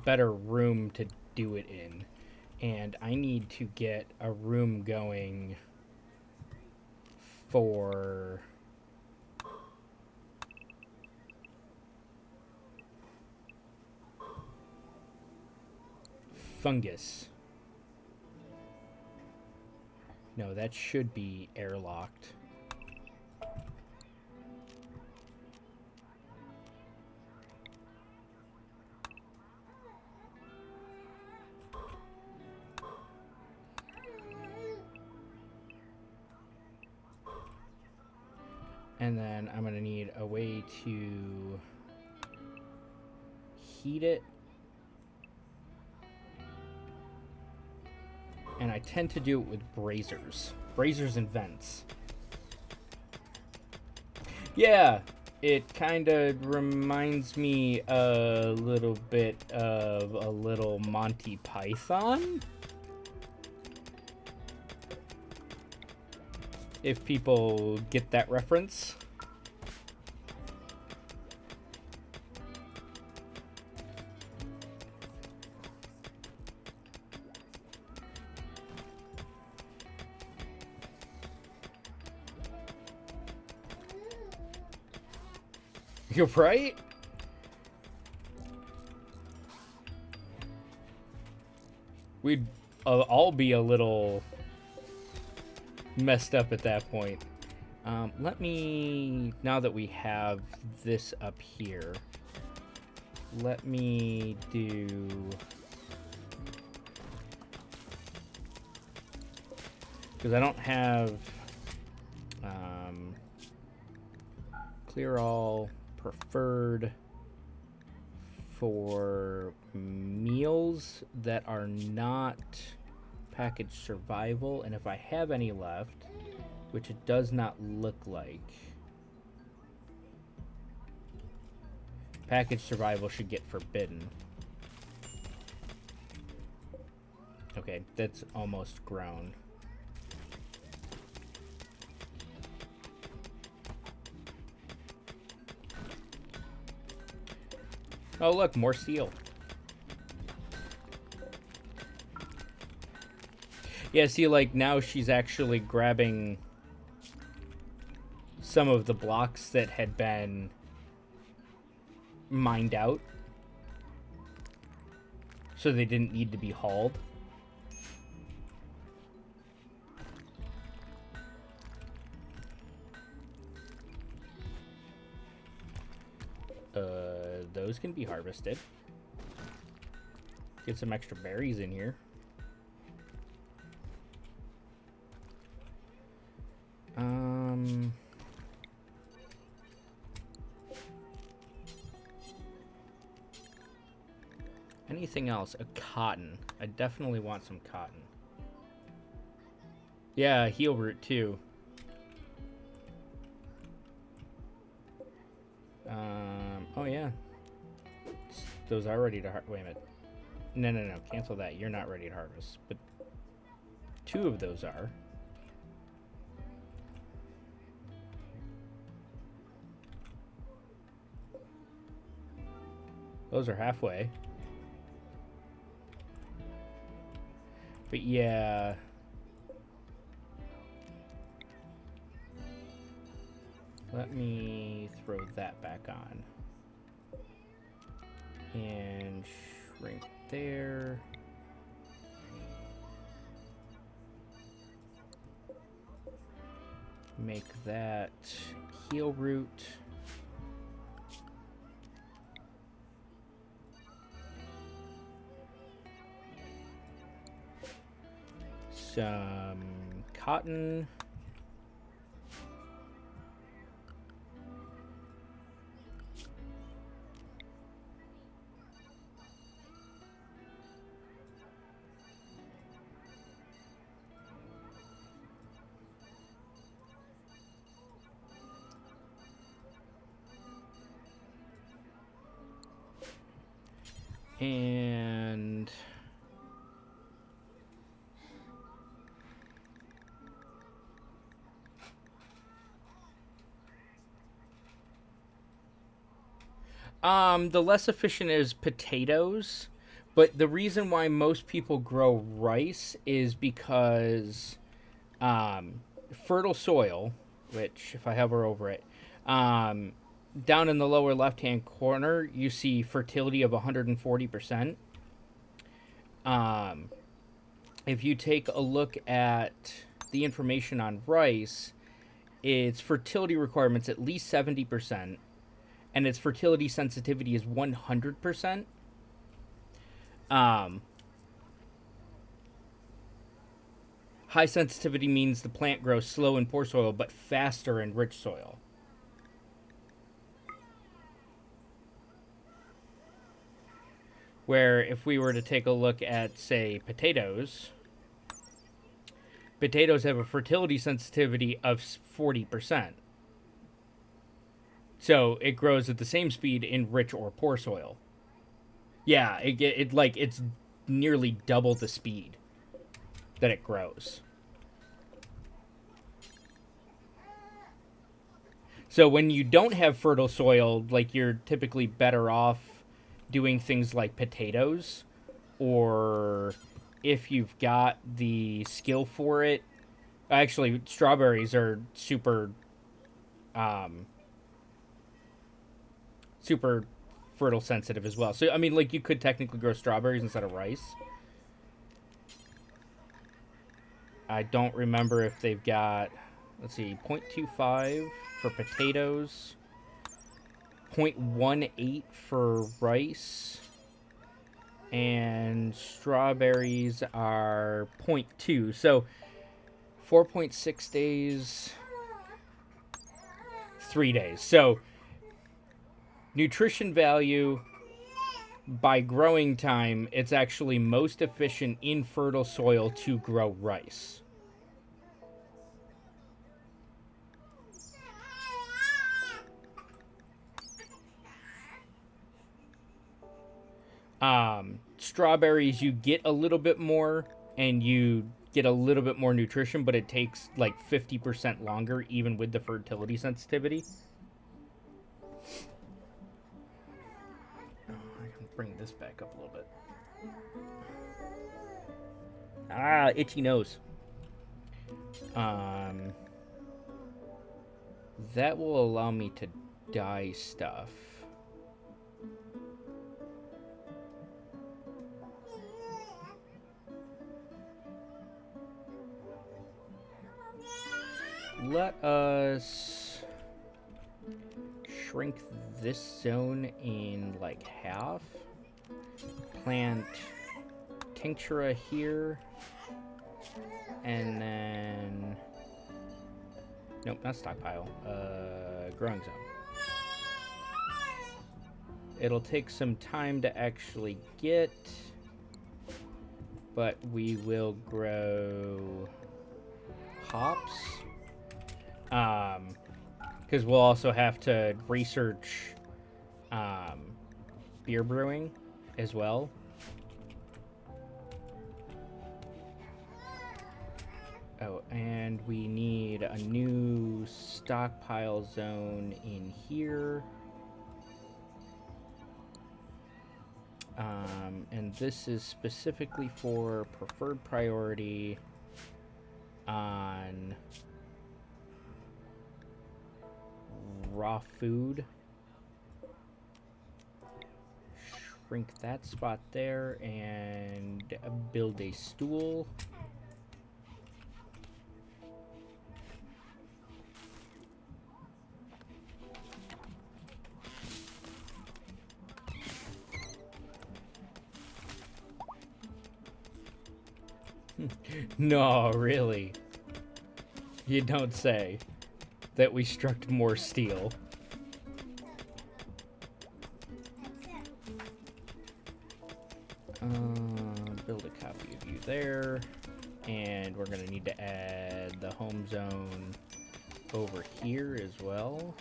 Speaker 1: better room to do it in. And I need to get a room going for fungus. No, that should be airlocked. And then I'm going to need a way to heat it. And I tend to do it with braziers. Braziers and vents. Yeah, it kind of reminds me a little bit of a little Monty Python. If people get that reference. You're right. We'd all be a little messed up at that point. Let me, now that we have this up here, let me do, because I don't have clear all preferred for meals that are not packaged survival, and if I have any left, which it does not look like, packaged survival should get forbidden. Okay, that's almost grown. Oh look, more steel. Yeah, see, like, now she's actually grabbing some of the blocks that had been mined out, so they didn't need to be hauled. Those can be harvested. Get some extra berries in here. Anything else? A cotton. I definitely want some cotton. Yeah, heel root too. Oh yeah. Those are ready to wait a minute. No. Cancel that. You're not ready to harvest. But 2 of those are. Those are halfway. But yeah. Let me throw that back on. And shrink there. Make that heel root. Some cotton. And the less efficient is potatoes, But the reason why most people grow rice is because fertile soil, which if I hover over it, down in the lower left-hand corner, you see fertility of 140%. If you take a look at the information on rice, its fertility requirements at least 70%, and its fertility sensitivity is 100%. High sensitivity means the plant grows slow in poor soil, but faster in rich soil. Where if we were to take a look at, say, potatoes have a fertility sensitivity of 40%. So it grows at the same speed in rich or poor soil. Yeah, it's nearly double the speed that it grows. So when you don't have fertile soil, like, you're typically better off doing things like potatoes, or if you've got the skill for it. Actually, strawberries are super super fertile sensitive as well. So I mean, like, you could technically grow strawberries instead of rice. I don't remember if they've got, let's see, 0.25 for potatoes, 0.18 for rice, and strawberries are 0.2. So 4.6 days, 3 days. So nutrition value by growing time, it's actually most efficient in fertile soil to grow rice. Strawberries, you get a little bit more and you get a little bit more nutrition, but it takes like 50% longer, even with the fertility sensitivity. I can bring this back up a little bit. Ah, itchy nose. That will allow me to dye stuff. Let us shrink this zone in like half. Plant Chinchilla here. And then... Nope, not stockpile. Growing zone. It'll take some time to actually get, but we will grow hops. Because we'll also have to research beer brewing as well. Oh, and we need a new stockpile zone in here. And this is specifically for preferred priority on raw food. Shrink that spot there and build a stool. No, really. You don't say. That we struck more steel. Build a copy of you there. And we're going to need to add the home zone over here as well.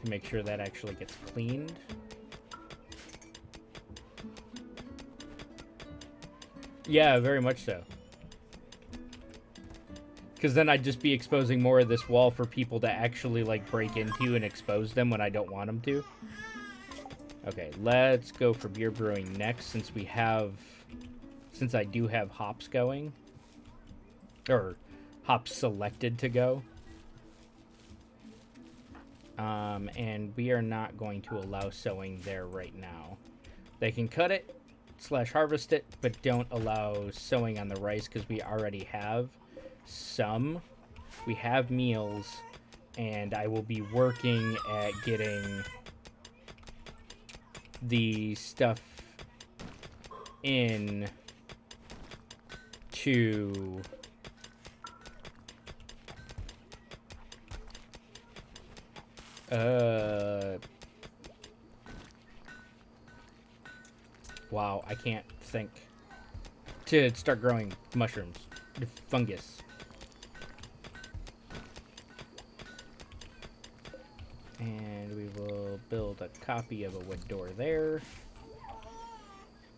Speaker 1: To make sure that actually gets cleaned. Yeah, very much so. Because then I'd just be exposing more of this wall for people to actually, like, break into and expose them when I don't want them to. Okay, let's go for beer brewing next, since I do have hops going. Or hops selected to go. And we are not going to allow sowing there right now. They can cut it / harvest it, but don't allow sowing on the rice because we already have some. We have meals, and I will be working at getting the stuff in to wow, I can't think. To start growing mushrooms, fungus. And we will build a copy of a wood door there.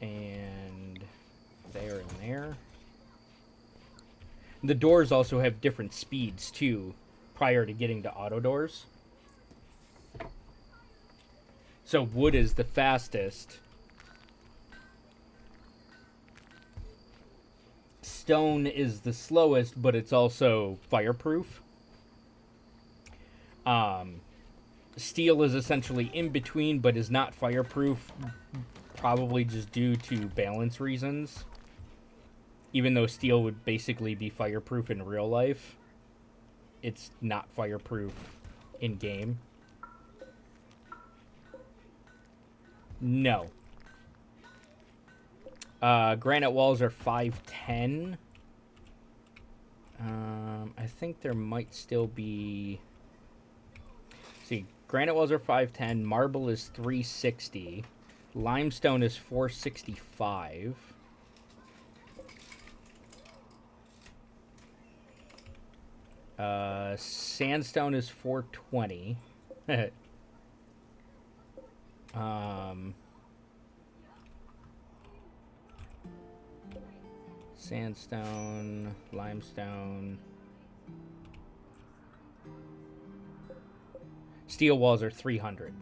Speaker 1: And there and there. The doors also have different speeds too, prior to getting to auto doors. So wood is the fastest. Stone is the slowest, but it's also fireproof. Steel is essentially in between, but is not fireproof, probably just due to balance reasons. Even though steel would basically be fireproof in real life, it's not fireproof in game. No. Granite walls are 510. I think there might still be... See, granite walls are 510. Marble is 360. Limestone is 465. Sandstone is 420. Sandstone, limestone. Steel walls are 300.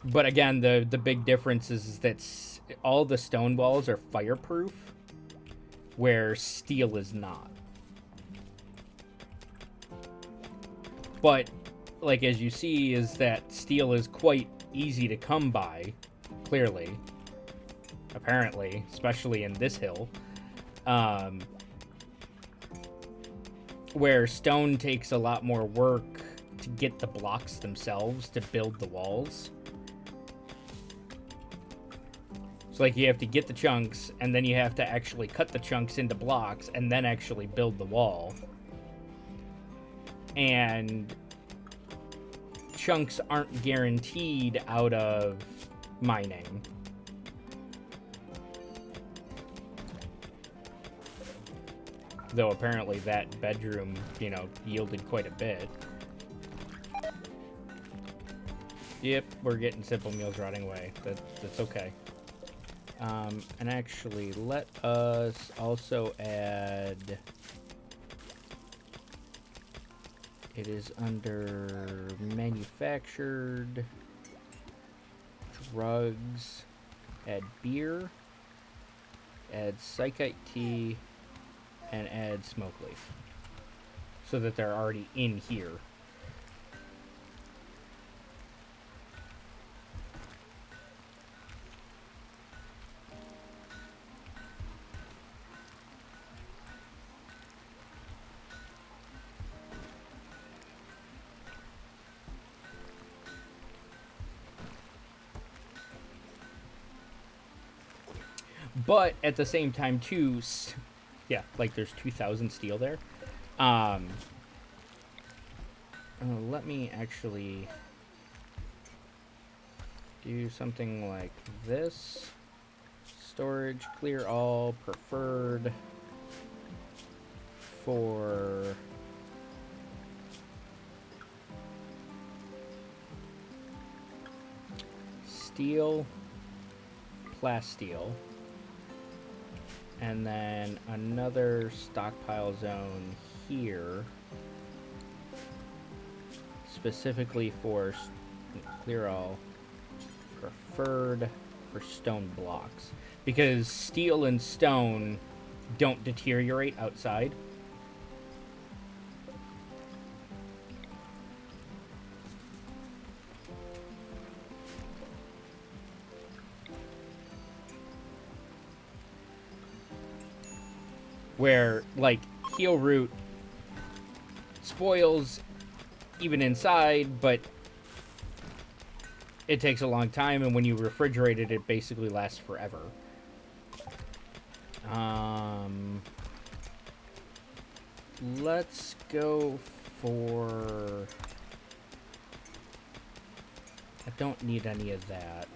Speaker 1: But again, the big difference is that all the stone walls are fireproof, where steel is not. But, like, as you see, is that steel is quite easy to come by, clearly. Apparently, especially in this hill. Where stone takes a lot more work to get the blocks themselves to build the walls. So, like, you have to get the chunks, and then you have to actually cut the chunks into blocks, and then actually build the wall. And chunks aren't guaranteed out of mining. Though apparently that bedroom, you know, yielded quite a bit. Yep, we're getting simple meals rotting away. That's okay. And actually, let us also add... It is under manufactured drugs. Add beer. Add psychite tea. And add smoke leaf. So that they're already in here. But at the same time, too, yeah, like there's 2,000 steel there. Let me actually do something like this. Storage, clear all, preferred for steel, plasteel. And then another stockpile zone here, specifically for clear all preferred for stone blocks, because steel and stone don't deteriorate outside. Where, like, heel root spoils even inside, but it takes a long time, and when you refrigerate it, it basically lasts forever. Let's go for... I don't need any of that.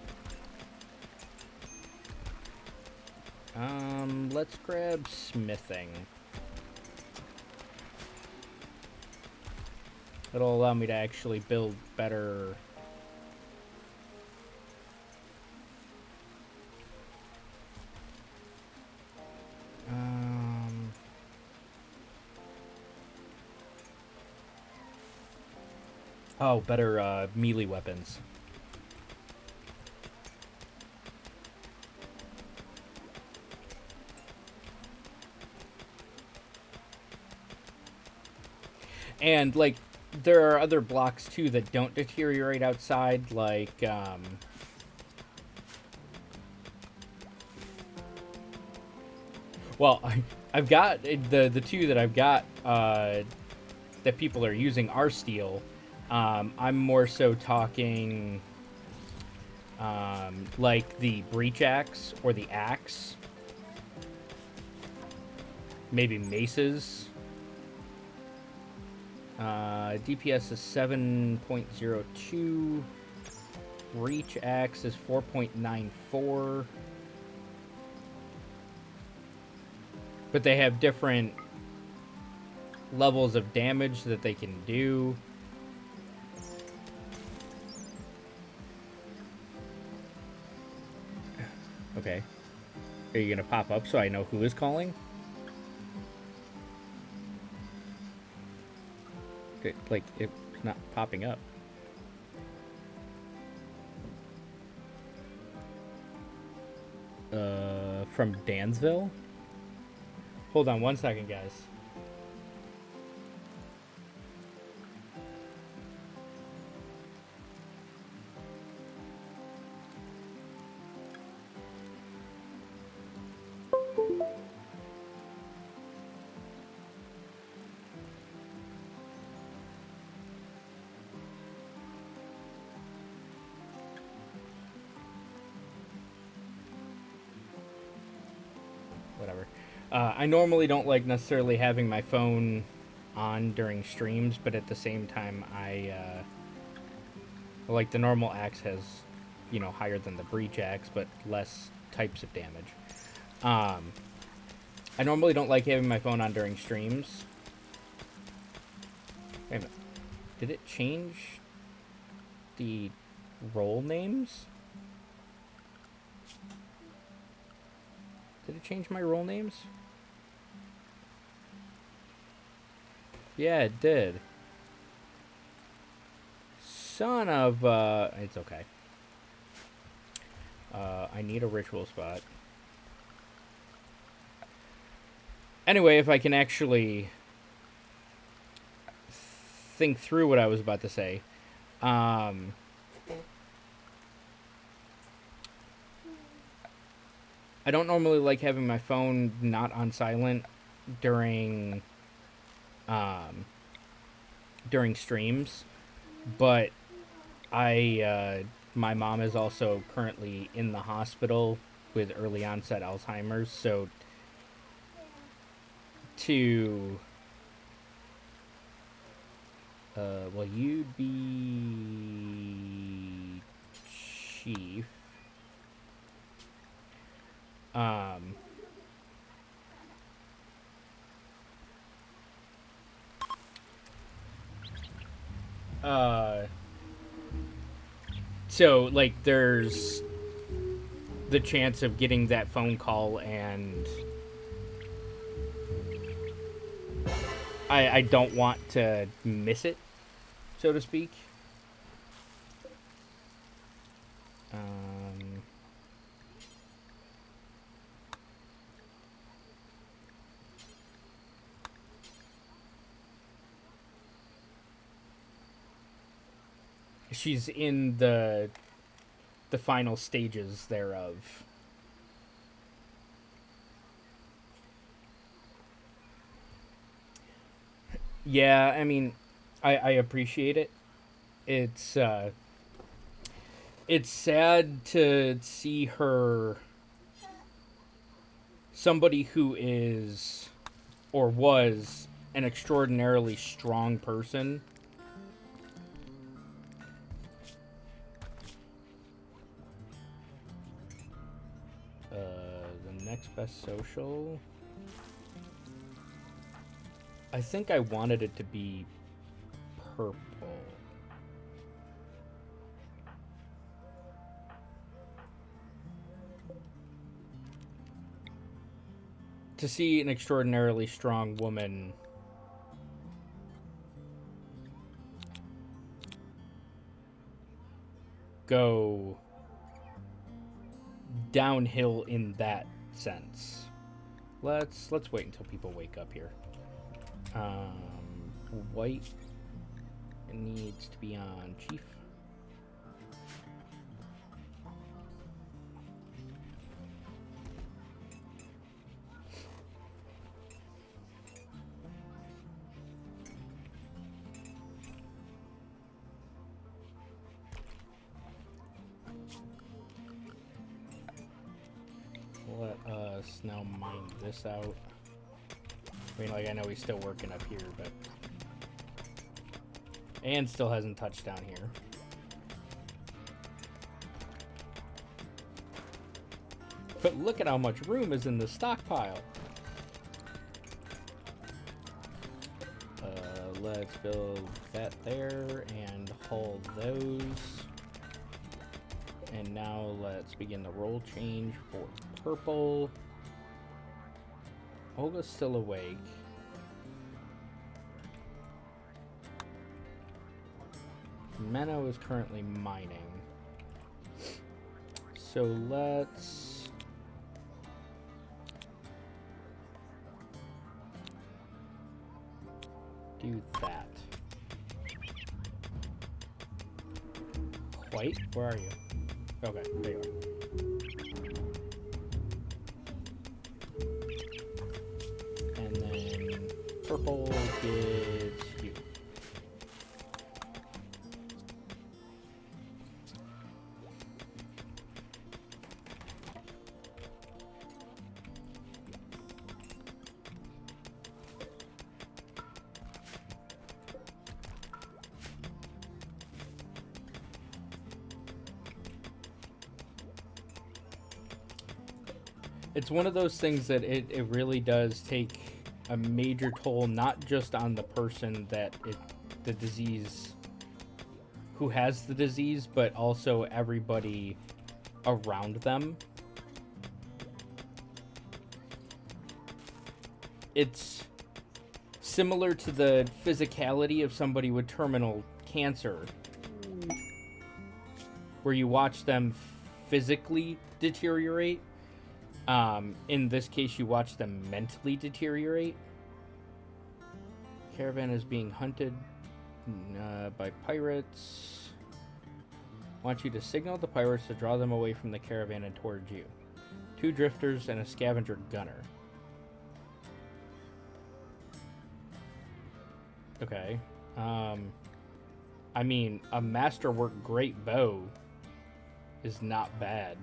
Speaker 1: Let's grab smithing. It'll allow me to actually build better... Oh, better melee weapons. And, like, there are other blocks, too, that don't deteriorate outside, like, well, I've got, the two that I've got, that people are using are steel. I'm more so talking, like the breach axe or the axe. Maybe maces. DPS is 7.02. Breach axe is 4.94. But they have different levels of damage that they can do. Okay. Are you gonna pop up so I know who is calling? Like, it's not popping up. From Dansville? Hold on 1 second, guys. Whatever. I normally don't like necessarily having my phone on during streams, but at the same time, like the normal axe has, you know, higher than the breach axe, but less types of damage. I normally don't like having my phone on during streams. Wait a minute. Did it change the role names? Did it change my role names? Yeah, it did. Son of, it's okay. I need a ritual spot. Anyway, if I can actually think through what I was about to say. I don't normally like having my phone not on silent during streams, but my mom is also currently in the hospital with early onset Alzheimer's, so well, you'd be chief. So, like, there's the chance of getting that phone call and I don't want to miss it, so to speak. She's in the final stages thereof. Yeah, I mean, I appreciate it. It's it's sad to see her, somebody who is or was an extraordinarily strong person, the next best social. I think I wanted it to be purple. To see an extraordinarily strong woman go downhill in that sense. Let's wait until people wake up here. White needs to be on Chief. Let us now mine this out. I mean, like, I know he's still working up here, but... And still hasn't touched down here. But look at how much room is in the stockpile. Let's build that there and haul those. And now let's begin the roll change for purple. Olga's still awake. Menno is currently mining. So let's... do that. White, where are you? Okay, there you are. And then purple gets you. It's one of those things that it really does take a major toll, not just on the person that the disease, who has the disease, but also everybody around them. It's similar to the physicality of somebody with terminal cancer, where you watch them physically deteriorate. In this case, you watch them mentally deteriorate. Caravan is being hunted by pirates. Want you to signal the pirates to draw them away from the caravan and towards you. 2 drifters and a scavenger gunner. Okay. I mean, a masterwork great bow is not bad.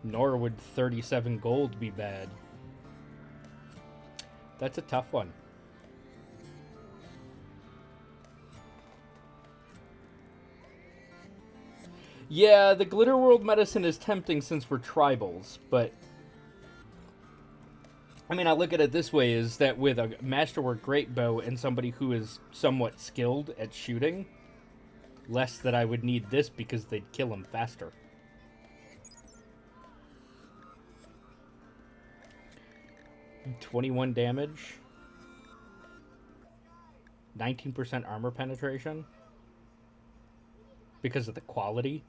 Speaker 1: Nor would 37 gold be bad. That's a tough one. Yeah, the Glitter World medicine is tempting since we're tribals, but... I mean, I look at it this way, is that with a masterwork great bow and somebody who is somewhat skilled at shooting, less that I would need this because they'd kill him faster. 21 damage. 19% armor penetration. Because of the quality.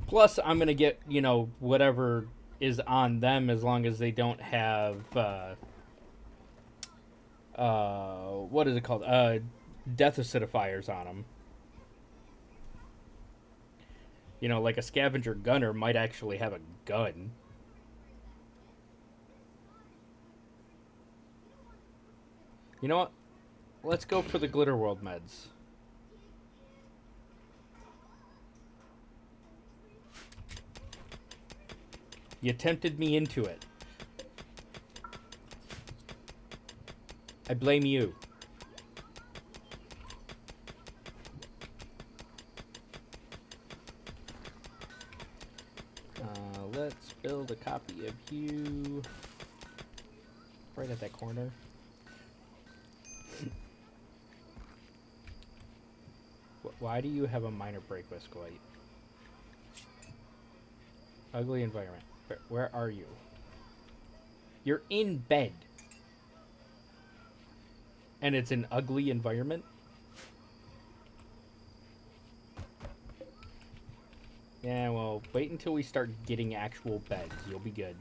Speaker 1: Plus, I'm gonna get, you know, whatever is on them as long as they don't have, what is it called? Death acidifiers on them. You know, like a scavenger gunner might actually have a gun. You know what? Let's go for the Glitter World meds. You tempted me into it. I blame you. Let's build a copy of you. Right at that corner. Why do you have a minor break risk light? Ugly environment. Where are you? You're in bed. And it's an ugly environment? Yeah, well, wait until we start getting actual beds. You'll be good.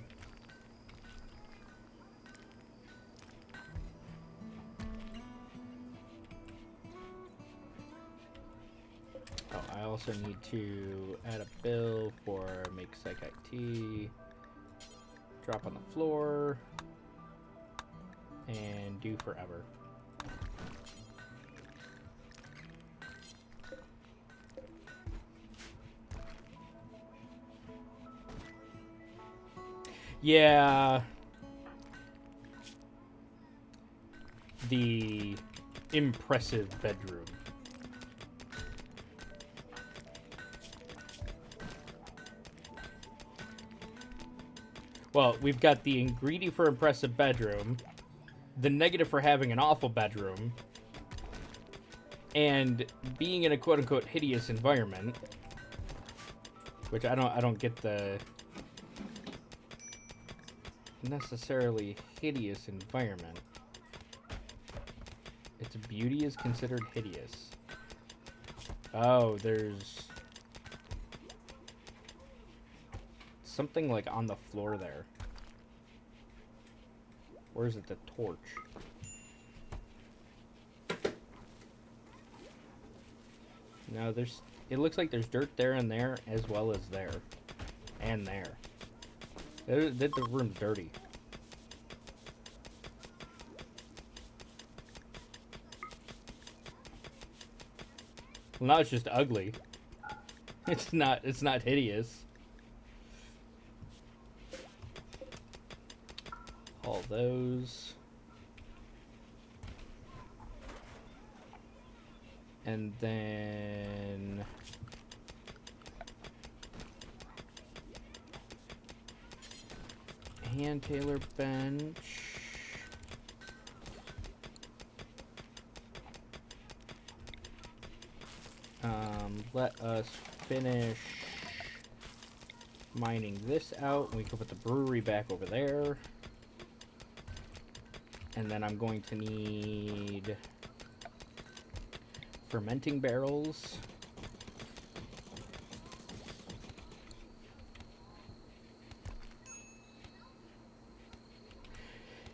Speaker 1: Oh, I also need to add a bill for make psych IT. Drop on the floor. And do forever. Yeah. The impressive bedroom. Well, we've got the ingredient for impressive bedroom, the negative for having an awful bedroom, and being in a quote-unquote hideous environment, which I don't get the necessarily hideous environment. Its beauty is considered hideous. Oh, there's something like on the floor there. Where is it? The torch. No, there's. It looks like there's dirt there and there, as well as there, and there. The room's dirty. Well, now it's just ugly. It's not hideous. All those. And then hand tailor bench. Let us finish mining this out. We can put the brewery back over there. And then I'm going to need fermenting barrels.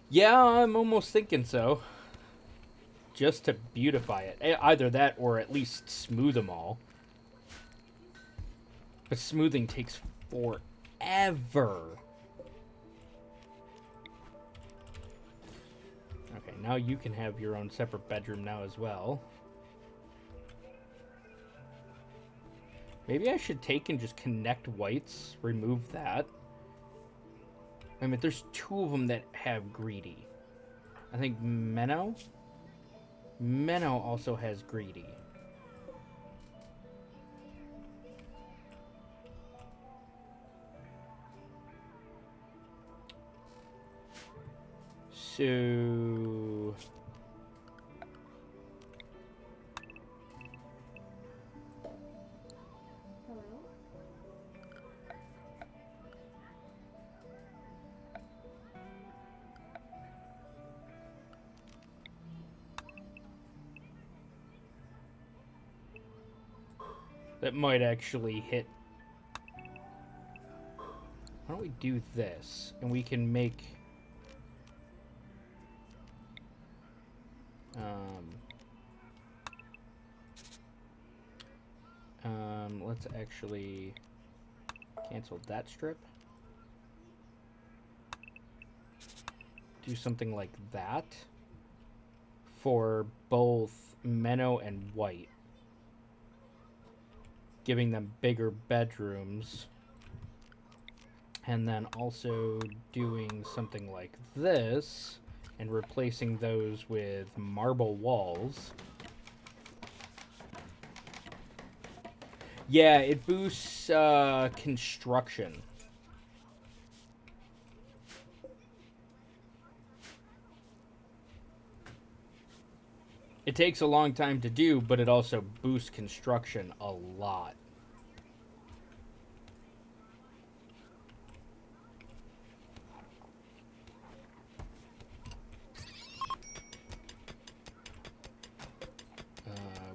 Speaker 1: Yeah, I'm almost thinking so. Just to beautify it. Either that or at least smooth them all. But smoothing takes forever. Okay, now you can have your own separate bedroom now as well. Maybe I should take and just connect whites, remove that. I mean, there's two of them that have greedy. I think Menno also has greedy. So
Speaker 2: Hello?
Speaker 1: that might actually hit. Why don't we do this? And we can make... let's actually cancel that strip. Do something like that for both Menno and White, giving them bigger bedrooms, and then also doing something like this and replacing those with marble walls. Yeah, it boosts construction. It takes a long time to do, but it also boosts construction a lot.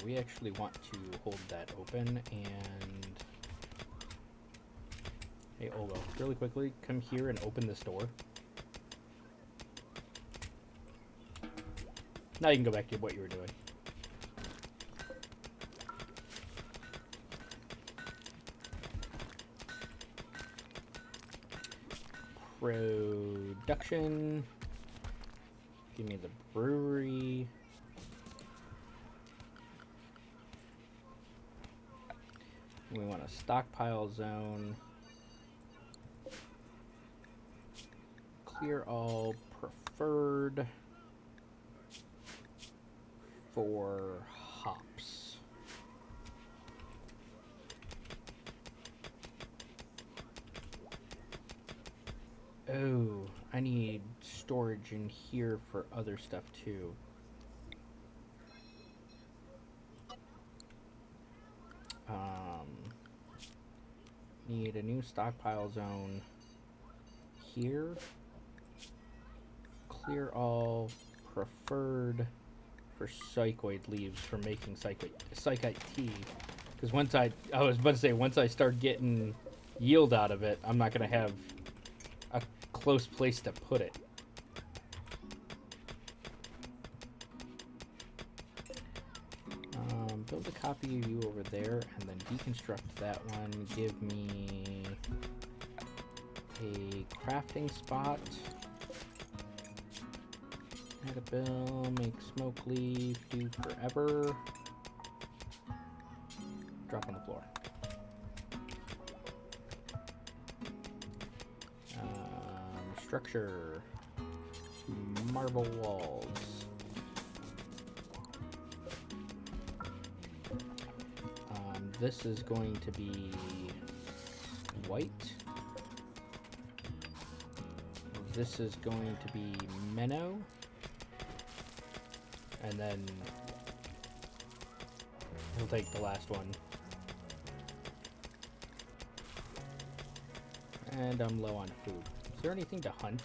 Speaker 1: We actually want to hold that open, and hey Olga, really quickly, come here and open this door. Now you can go back to what you were doing. Production. Give me the brewery. We want a stockpile zone. Clear all preferred for hops. Oh, I need storage in here for other stuff too. Need a new stockpile zone here. Clear all preferred for psychoid leaves for making psychite tea. Because once I was about to say, once I start getting yield out of it, I'm not going to have a close place to put it. Build a copy of you over there, and then deconstruct that one. Give me a crafting spot. Add a bill, make smoke leaf, do forever. Drop on the floor. Structure. Marble walls. This is going to be white. This is going to be Menno. And then we'll take the last one. And I'm low on food. Is there anything to hunt?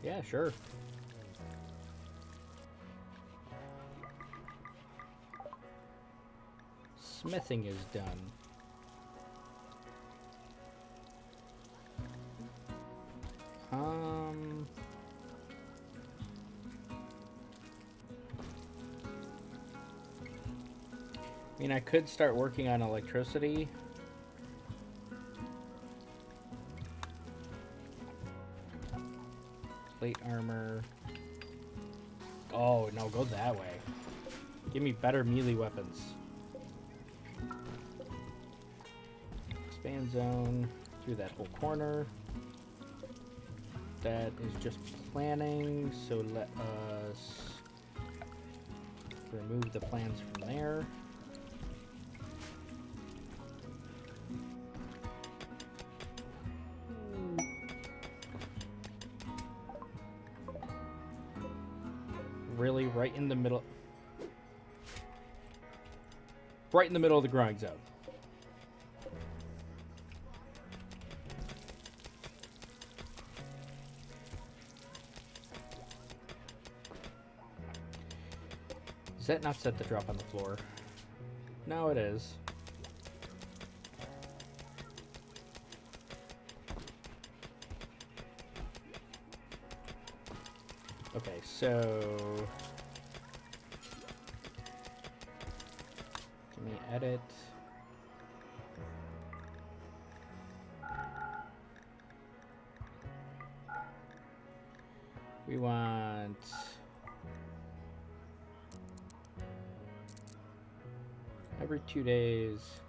Speaker 1: Yeah, sure. Smithing is done. I mean, I could start working on electricity. Plate armor. Oh, no, go that way. Give me better melee weapons. Expand zone through that whole corner. That is just planning, so let us remove the plans from there. really right in the middle. Right in the middle of the growing zone. Is that not set to drop on the floor? No, it is. Okay, so... Can we edit? We want... Every 2 days,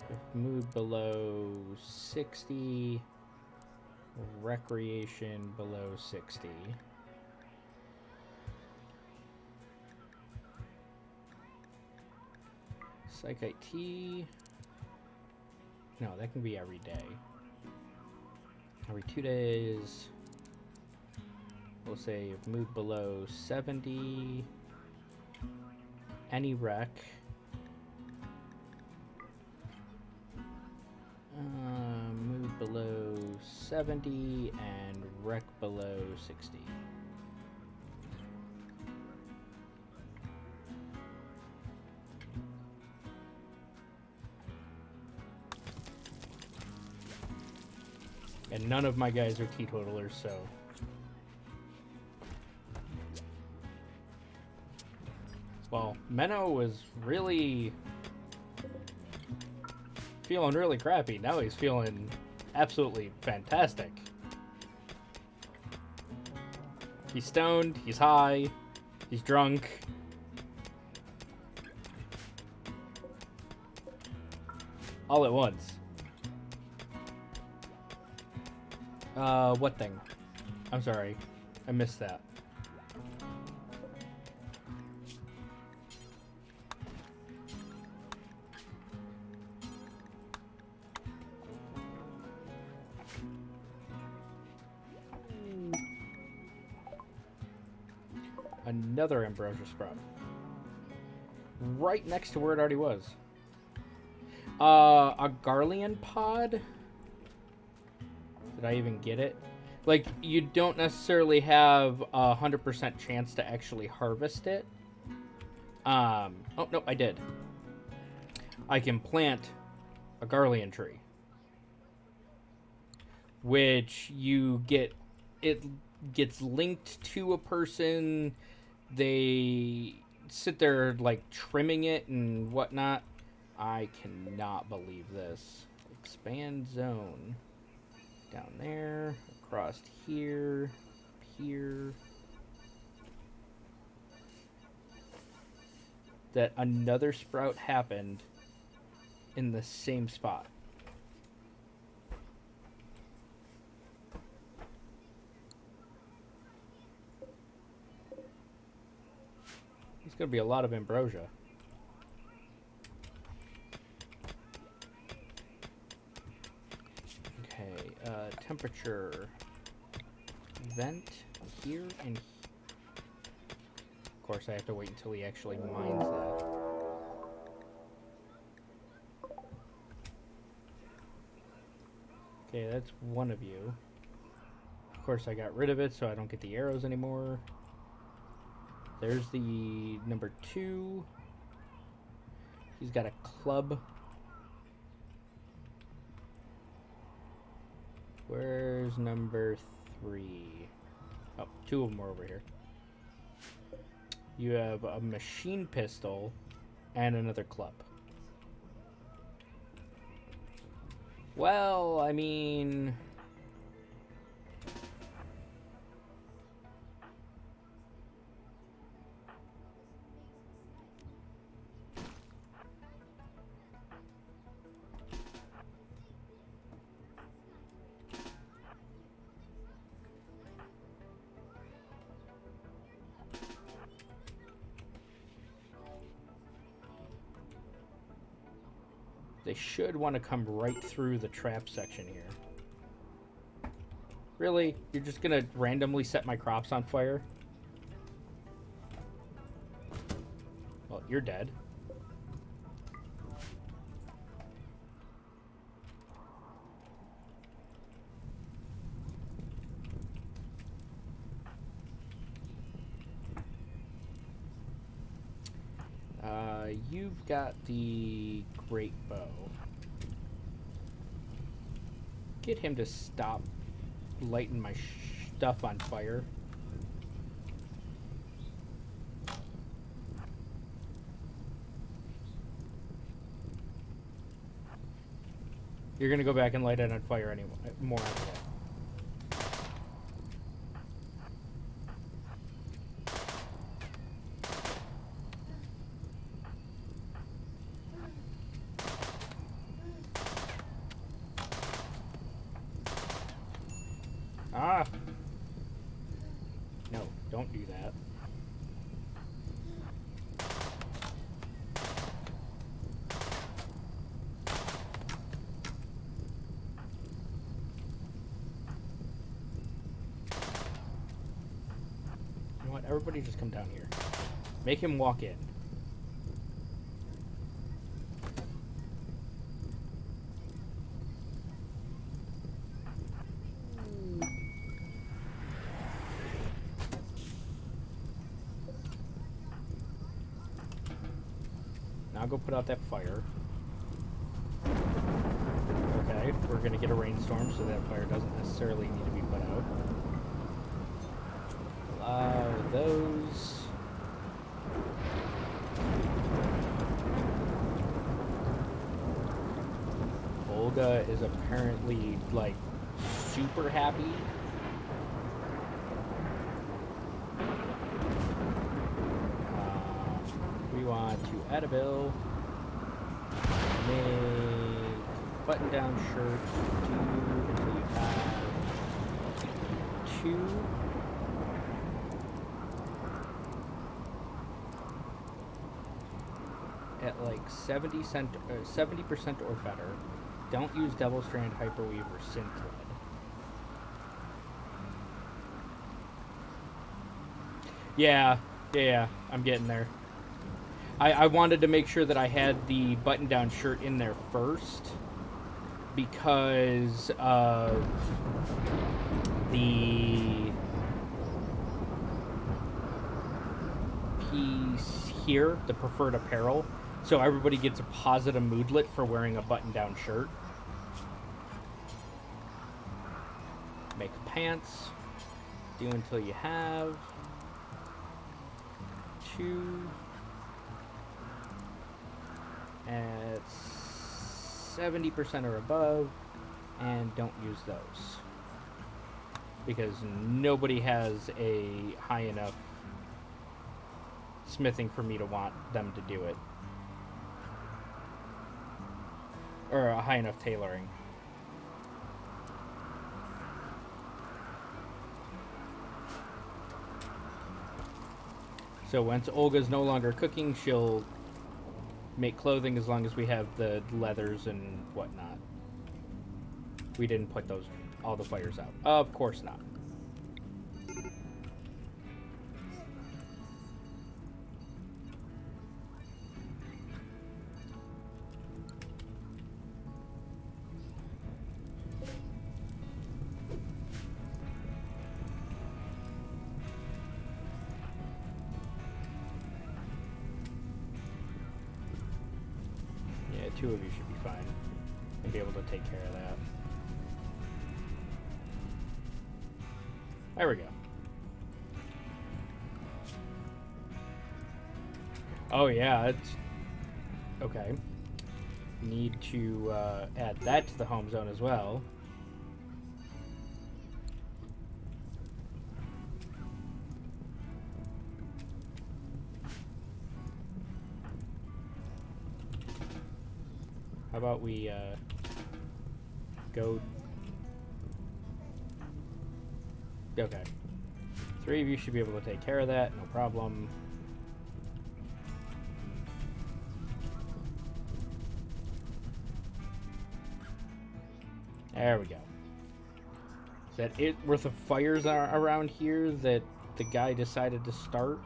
Speaker 1: if mood below 60, recreation below 60. Psych IT. No, that can be every day. Every 2 days. We'll say if mood below 70. Any rec. Mood below 70 and rec below 60. And none of my guys are teetotalers, so... Well, Menno was really... feeling really crappy. Now he's feeling absolutely fantastic. He's stoned, he's high, he's drunk. All at once. What thing? I'm sorry. I missed that. Another ambrosia sprout. Right next to where it already was. A Garlean pod? Did I even get it? Like, you don't necessarily have 100% chance to actually harvest it. Oh, no, I did. I can plant a Garlean tree. Which you get... It gets linked to a person. They sit there, like, trimming it and whatnot. I cannot believe this. Expand zone. Down there, across here, here. That another sprout happened in the same spot. It's going to be a lot of ambrosia. Temperature vent here and of course I have to wait until he actually mines that. Okay, that's one of you. Of course I got rid of it so I don't get the arrows anymore. There's the number 2. He's got a club. Where's number 3? Oh, 2 of them are over here. You have a machine pistol and another club. Well, I mean... They should want to come right through the trap section here. Really? You're just gonna randomly set my crops on fire? You're dead. You've got the great bow. Get him to stop lighting my stuff on fire. You're gonna go back and light it on fire anymore. More anyway. Ah! No, don't do that. You know what? Everybody just come down here. Make him walk in. Now go put out that fire. Okay, we're gonna get a rainstorm, so that fire doesn't necessarily need to be put out. Allow those. Olga is apparently, like, super happy. We want to add a bill. Make button-down shirt. Do until you have 2. At like 70% or better. Don't use Devil Strand, Hyperweave, or Synth Thread. Yeah, I'm getting there. I wanted to make sure that I had the button-down shirt in there first because of the piece here, the preferred apparel. So everybody gets a positive moodlet for wearing a button-down shirt. Make pants. Do until you have 2. At 70% or above, and don't use those because nobody has a high enough smithing for me to want them to do it, or a high enough tailoring. So once Olga's no longer cooking, she'll make clothing as long as we have the leathers and whatnot. We didn't put all the fires out. Of course not. Yeah, 2 of you should be fine and be able to take care of that. There we go. Oh yeah, it's okay. Need to add that to the home zone as well. How about we go... Okay. 3 of you should be able to take care of that, no problem. There we go. Is that it worth of fires around here that the guy decided to start?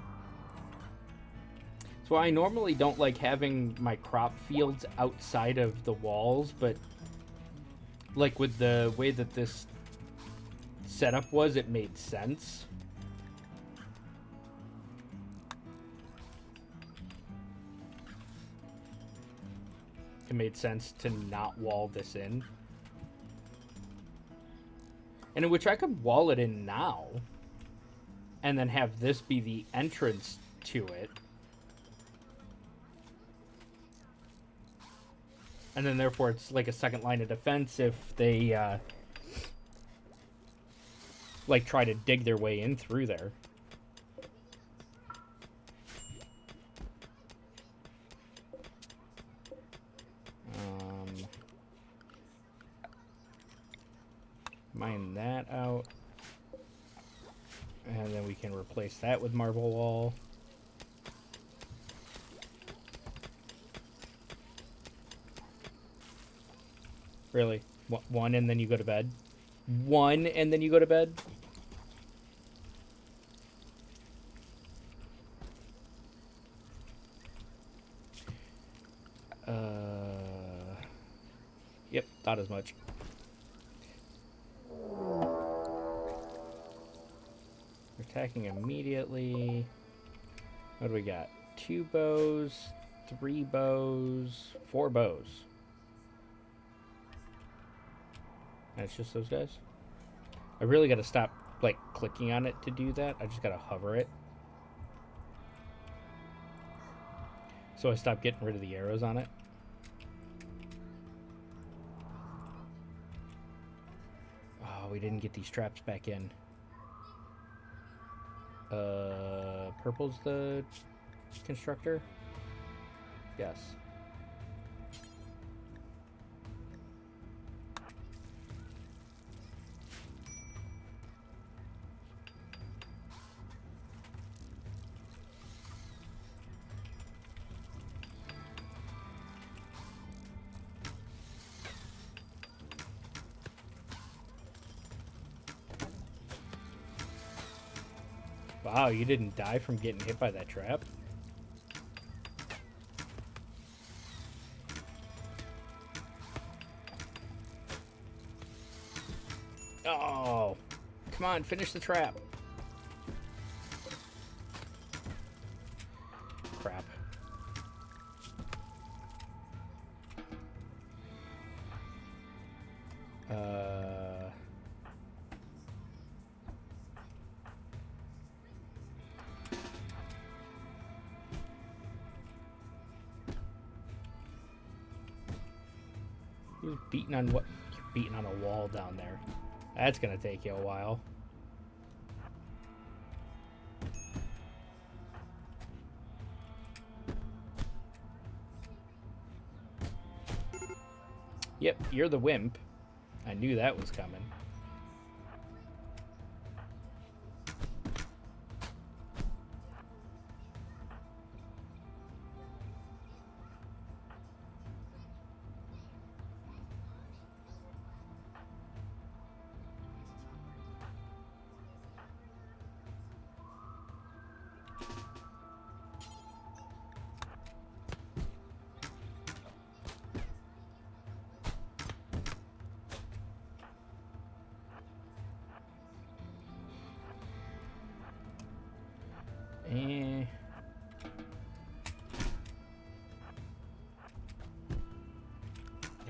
Speaker 1: It's So I normally don't like having my crop fields outside of the walls, but like with the way that this setup was, it made sense. It made sense to not wall this in. And in which I could wall it in now and then have this be the entrance to it. And then therefore it's like a second line of defense if they like try to dig their way in through there. Mine that out. And then we can replace that with marble wall. Really? One and then you go to bed? One and then you go to bed? Yep, thought as much. Attacking immediately. What do we got? 2 bows, 3 bows, 4 bows. And it's just those guys? I really gotta stop, like, clicking on it to do that. I just gotta hover it. So I stop getting rid of the arrows on it. Oh, we didn't get these traps back in. Purple's the constructor? Yes. Wow, you didn't die from getting hit by that trap? Oh, come on, finish the trap. Crap. Who's beating on what? You're beating on a wall down there. That's gonna take you a while. Yep, you're the wimp. I knew that was coming.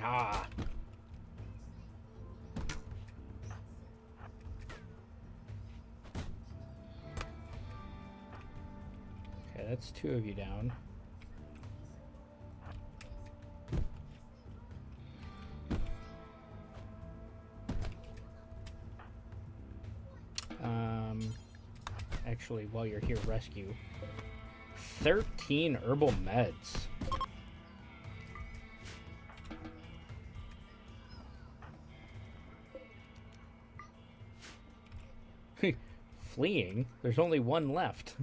Speaker 1: Ah. Okay, that's 2 of you down. Actually, while you're here, rescue. 13 herbal meds. Fleeing? There's only one left.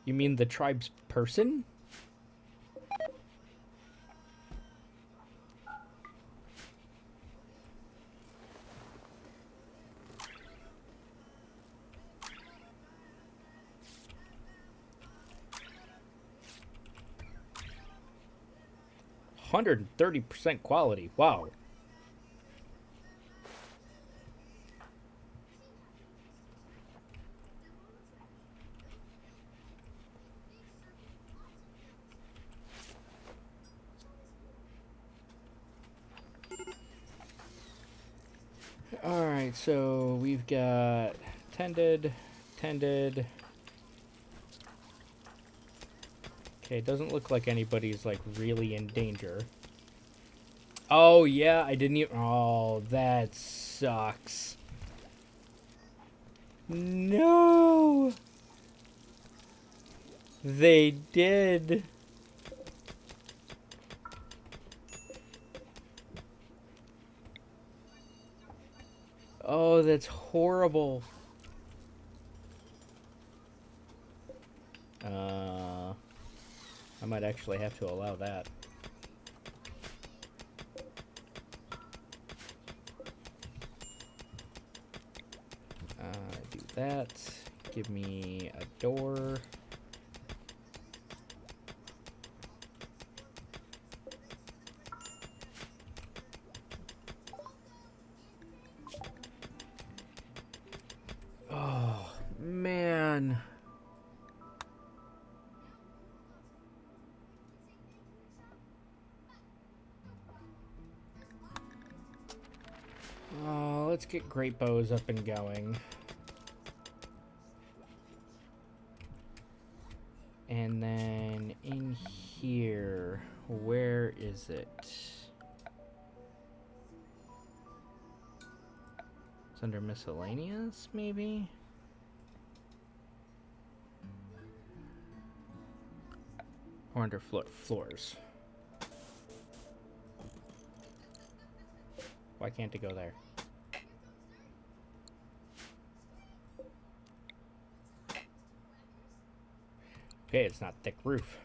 Speaker 1: You mean the tribe's person? 130% quality. Wow. Alright, so we've got tended. Okay, it doesn't look like anybody's like really in danger. Oh yeah, I didn't even. Oh, that sucks. No! They did. Oh, that's horrible. I might actually have to allow that. Do that. Give me a door. Oh, man. Oh, let's get great bows up and going. And then in here, where is it? It's under miscellaneous, maybe? Or under floors. Why can't it go there? Okay, it's not thick roof.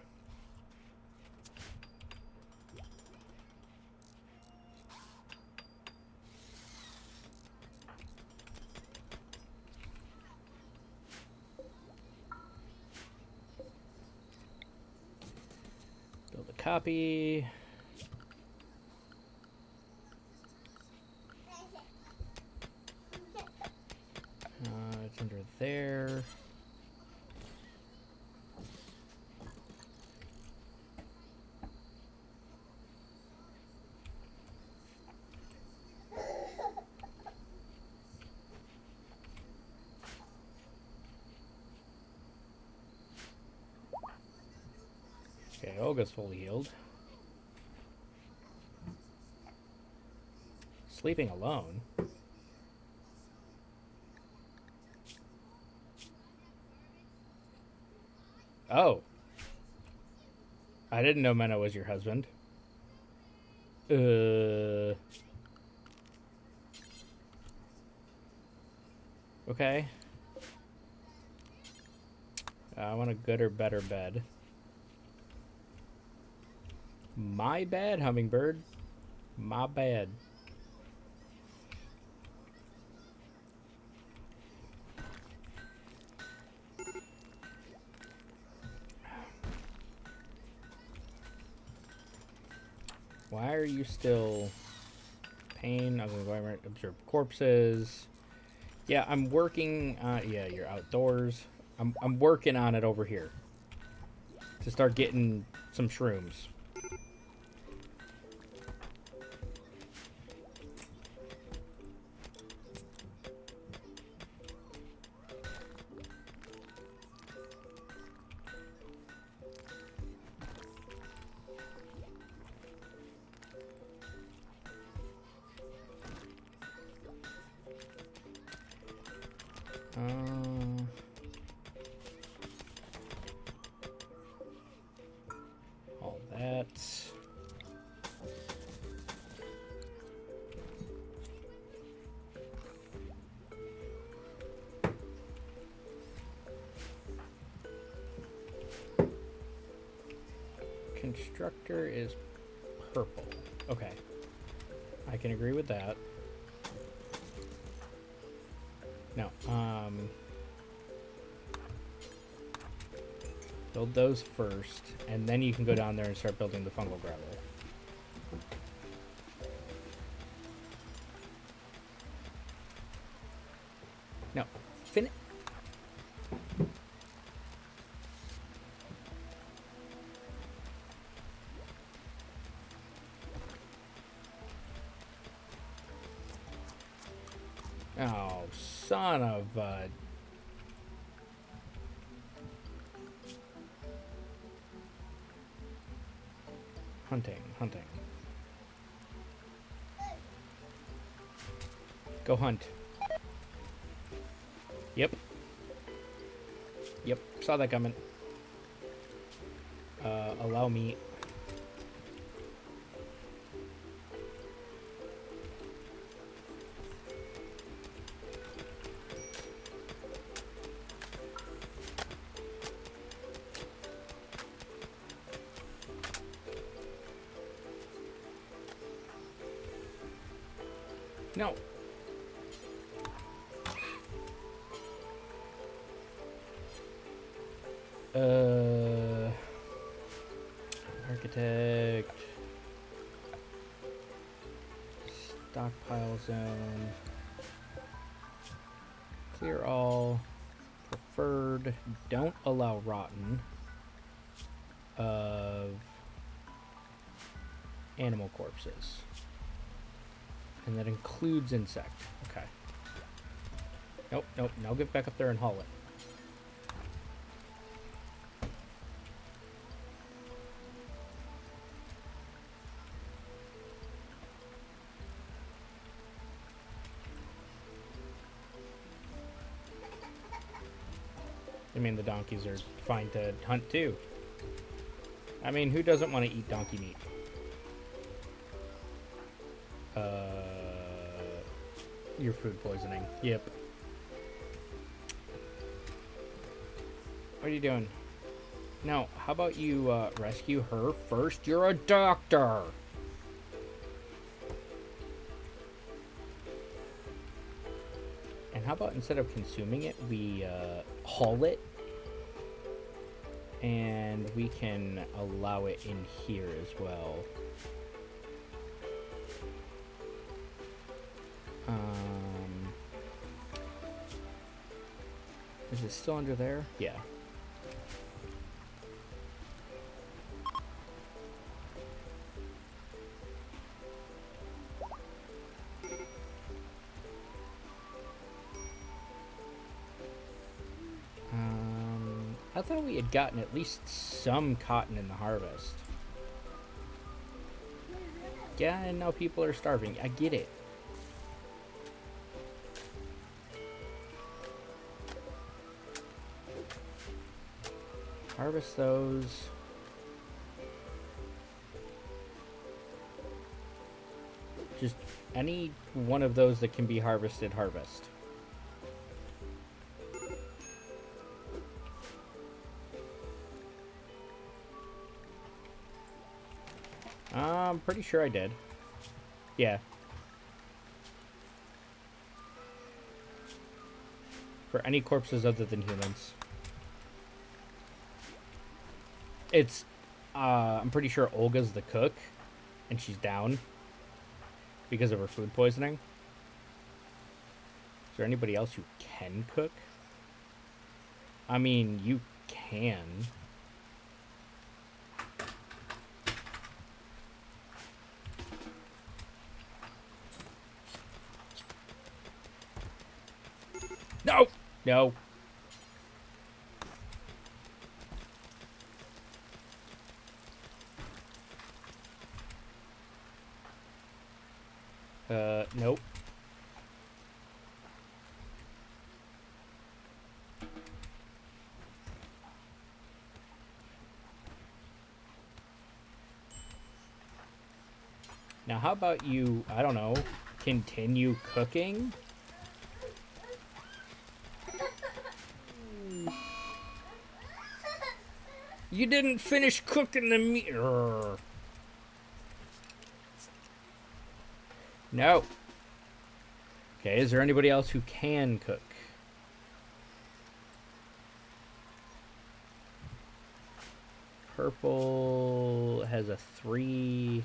Speaker 1: Build a copy. It's under there. Okay, Olga's fully healed. Sleeping alone? Oh. I didn't know Menno was your husband. Okay. I want a good or better bed. My bad, hummingbird. My bad. Why are you still pain? I'm going to observe corpses. Yeah, I'm working. Yeah, you're outdoors. I'm working on it over here to start getting some shrooms. All that. Constructor is purple. Okay. I can agree with that. No. Build those first, and then you can go down there and start building the fungal gravel. son of a... Hunting, hunting. Go hunt. Yep. Yep, saw that coming. Allow me. No. Architect. Stockpile zone. Clear all. Preferred. Don't allow rotten of animal corpses. And that includes insect. Okay. Nope, nope. Now get back up there and haul it. I mean, the donkeys are fine to hunt too. I mean, who doesn't want to eat donkey meat? Your food poisoning. Yep. What are you doing? No, how about you rescue her first? You're a doctor! And how about instead of consuming it, we haul it? And we can allow it in here as well. Is it still under there? Yeah. I thought we had gotten at least some cotton in the harvest. Yeah, and now people are starving. I get it. Harvest those. Just any one of those that can be harvested, harvest. I'm pretty sure I did. Yeah. For any corpses other than humans. It's, I'm pretty sure Olga's the cook, and she's down because of her food poisoning. Is there anybody else who can cook? I mean, you can. No! No. Nope. Now, how about you, I don't know, continue cooking? You didn't finish cooking the meat. No. Okay, is there anybody else who can cook? Purple has a 3.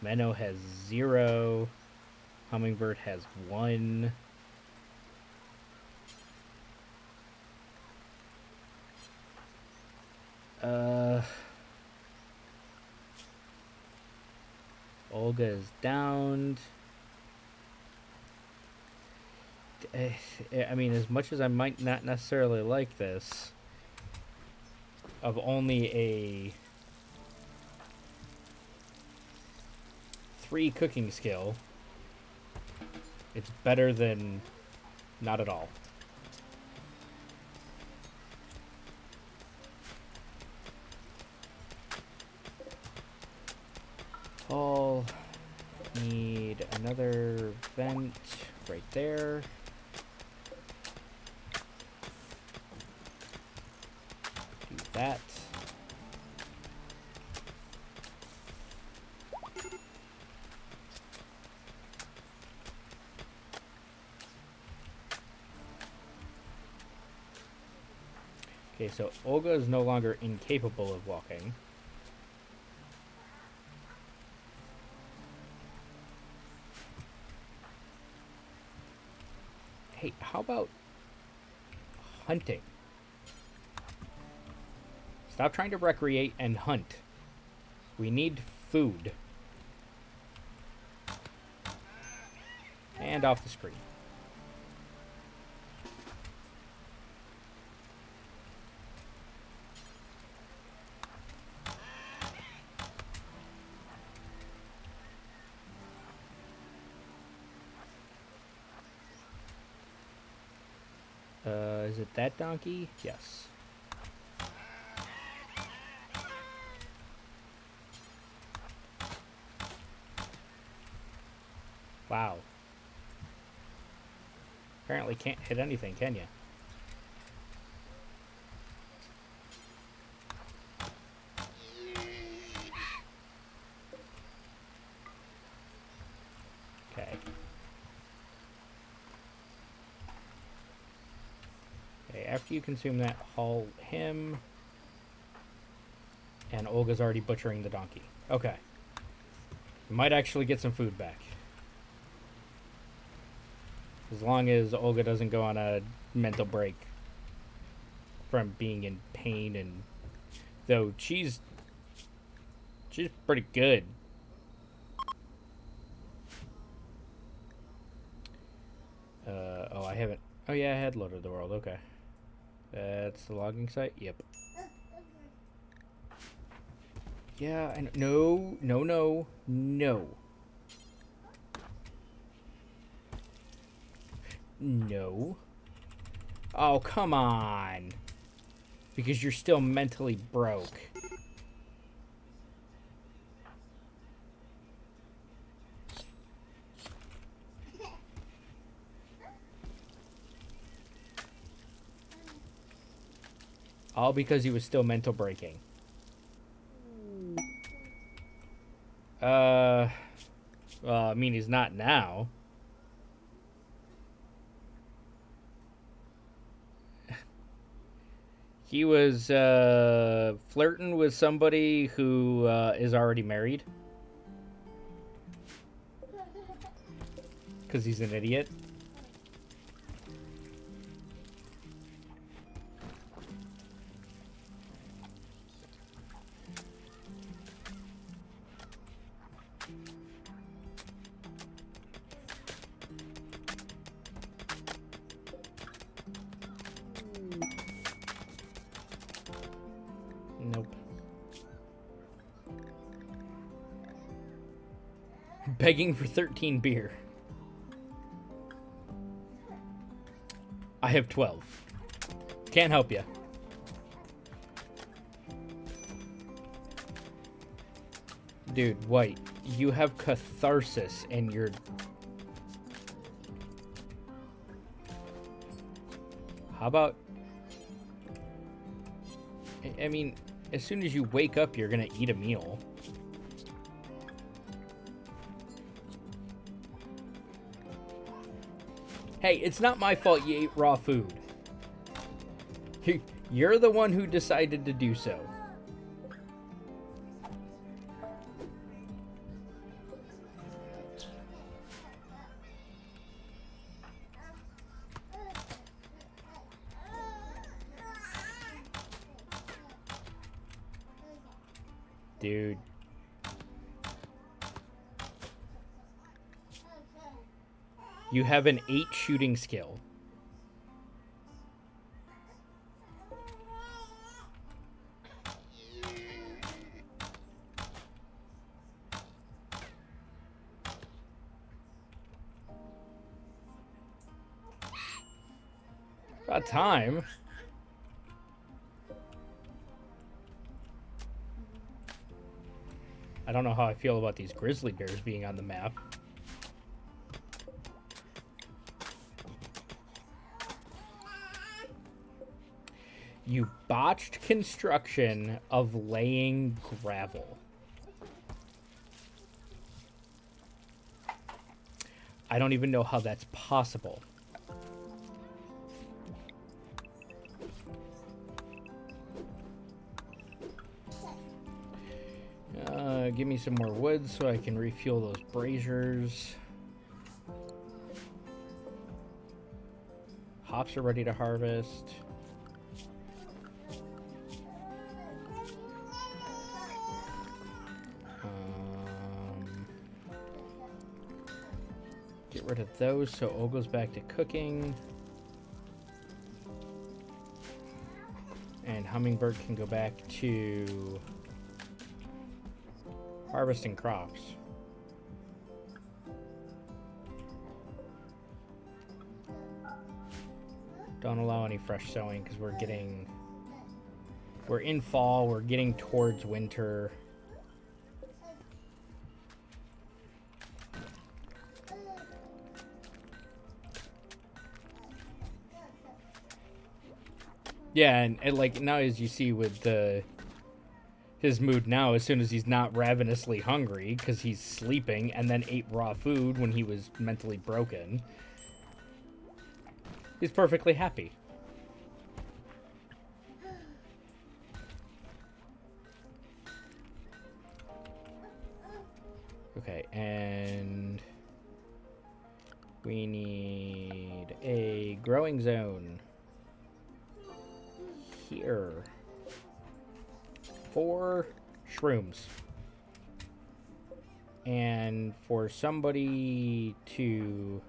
Speaker 1: Menno has 0. Hummingbird has 1. Olga is downed. I mean, as much as I might not necessarily like this, of only a 3 cooking skill, it's better than not at all. I'll need another vent right there. Do that. Okay, so Olga is no longer incapable of walking. Hey, how about hunting? Stop trying to recreate and hunt. We need food. And off the screen. Is it that donkey? Yes. Wow. Apparently can't hit anything, can you? Okay. Okay, after you consume that, haul him. And Olga's already butchering the donkey. Okay. We might actually get some food back. As long as Olga doesn't go on a mental break from being in pain, and though she's pretty good. Oh, I haven't. Oh yeah, I had loaded the world. Okay, that's the logging site. Yep. Yeah, I know. No. No. Oh, come on. Because you're still mentally broke. All because he was still mental breaking. Well, I mean, he's not now. He was flirting with somebody who is already married. Because he's an idiot. Nope. Begging for 13 beer. I have 12. Can't help you. Dude, White, you have catharsis and you're... How about... I mean, as soon as you wake up, you're gonna eat a meal. Hey, it's not my fault you ate raw food. You're the one who decided to do so. Dude. You have an 8 shooting skill. About time. I don't know how I feel about these grizzly bears being on the map. You botched construction of laying gravel. I don't even know how that's possible. Give me some more wood so I can refuel those braziers. Hops are ready to harvest. Get rid of those so O goes back to cooking. And Hummingbird can go back to harvesting crops. Don't allow any fresh sowing because we're in fall, we're getting towards winter. Yeah, and like now as you see with his mood now, as soon as he's not ravenously hungry because he's sleeping and then ate raw food when he was mentally broken, he's perfectly happy. Okay, and we need a growing zone here. 4 shrooms. And for somebody to...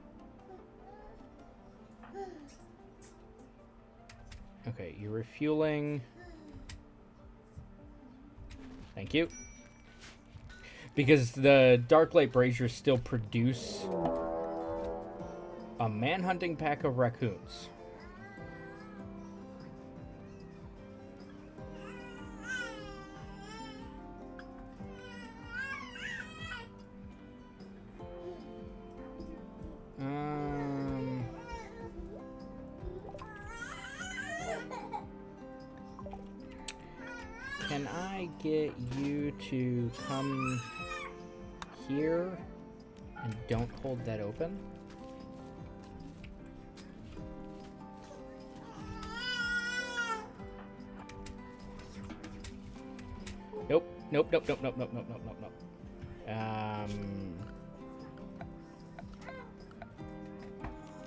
Speaker 1: Okay, you're refueling. Thank you. Because the Darklight Braziers still produce a manhunting pack of raccoons. Can I get you to come here and don't hold that open? Nope. Nope, nope, nope, nope, nope, nope, nope, nope, nope.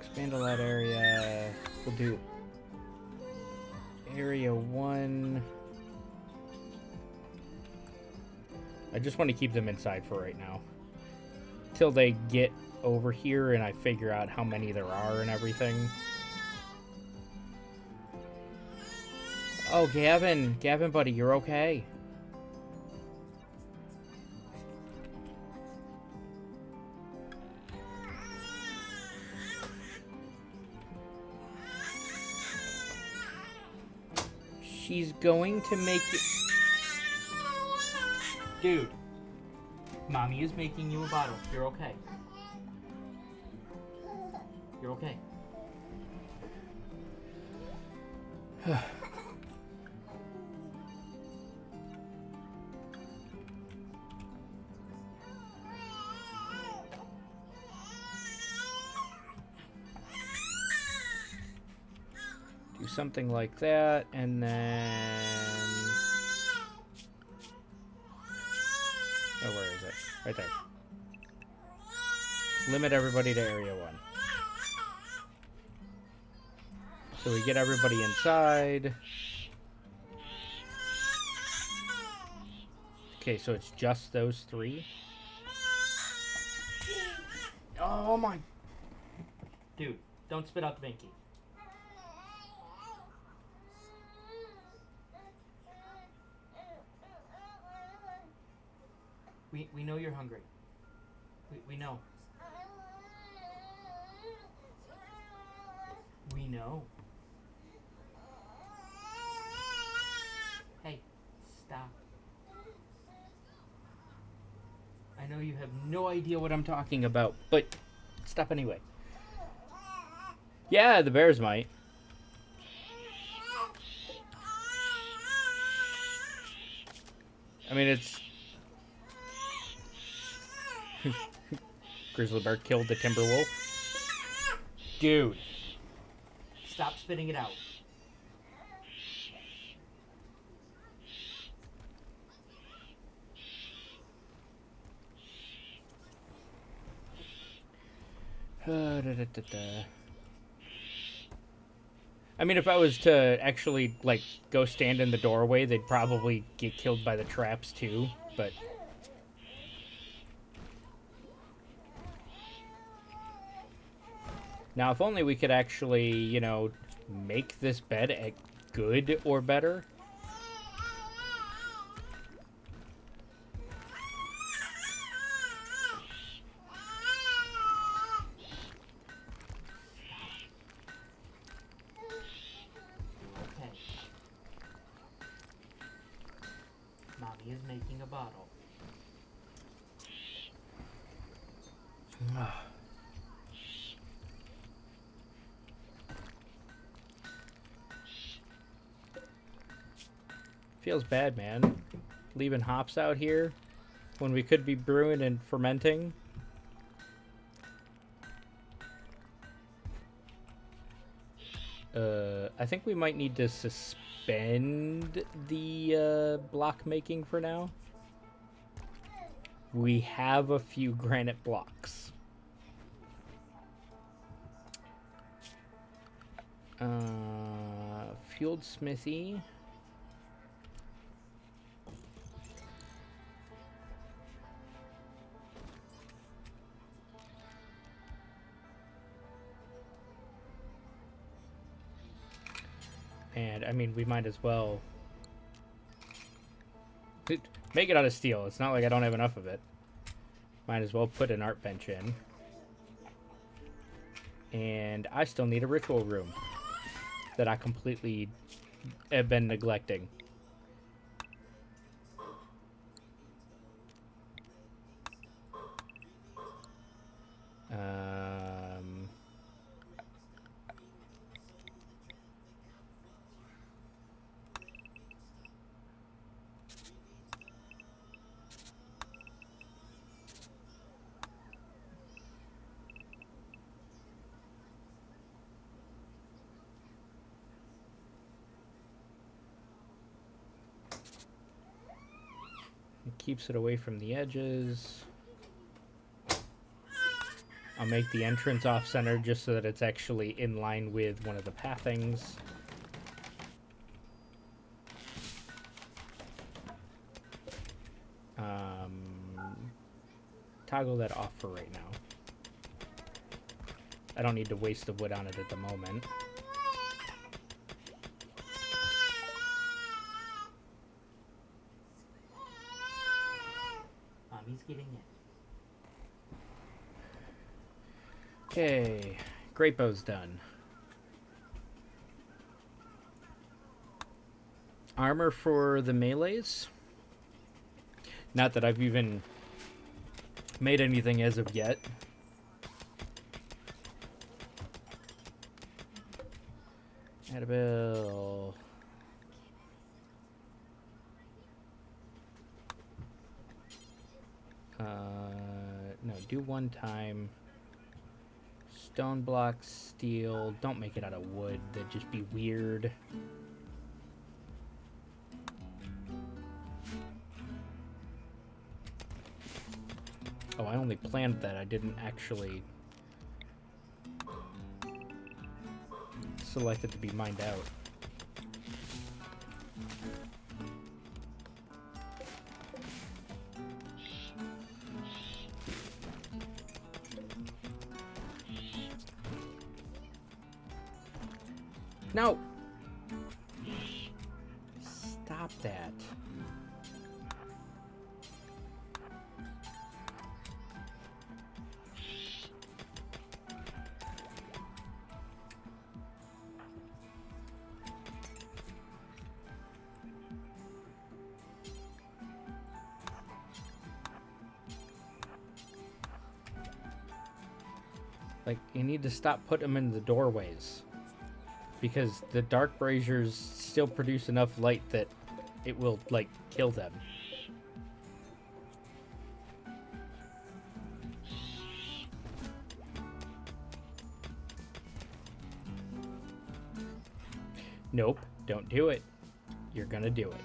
Speaker 1: Expand all that area. We'll do area 1. I just want to keep them inside for right now. Till they get over here and I figure out how many there are and everything. Oh, Gavin. Gavin, buddy, you're okay. She's going to make it... Dude, Mommy is making you a bottle. You're okay. You're okay. Do something like that, and then... Oh, where is it? Right there. Limit everybody to area 1. So we get everybody inside. Okay, so it's just those 3. Oh my... Dude, don't spit out the binky. We know you're hungry. We know. We know. Hey, stop. I know you have no idea what I'm talking about, but stop anyway. Yeah, the bears might. I mean, it's... Grizzly bear killed the timber wolf. Dude. Stop spitting it out. I mean, if I was to actually, like, go stand in the doorway, they'd probably get killed by the traps, too, but... Now, if only we could actually, you know, make this bed good or better. Okay. Mommy is making a bottle. Feels bad, man. Leaving hops out here when we could be brewing and fermenting. I think we might need to suspend the block making for now. We have a few granite blocks. Fueled smithy. And, I mean, we might as well... Make it out of steel. It's not like I don't have enough of it. Might as well put an art bench in. And I still need a ritual room that I completely have been neglecting. It keeps it away from the edges. I'll make the entrance off-center just so that it's actually in line with one of the pathings. Toggle that off for right now. I don't need to waste the wood on it at the moment. Mommy's getting it. Okay, great bow's done. Armor for the melees. Not that I've even made anything as of yet. Annabelle. No, do one time. Stone block, steel. Don't make it out of wood. That'd just be weird. Oh, I only planned that. I didn't actually select it to be mined out. No! Stop that. Like, you need to stop putting them in the doorways. Because the dark braziers still produce enough light that it will, like, kill them. Nope, don't do it. You're gonna do it.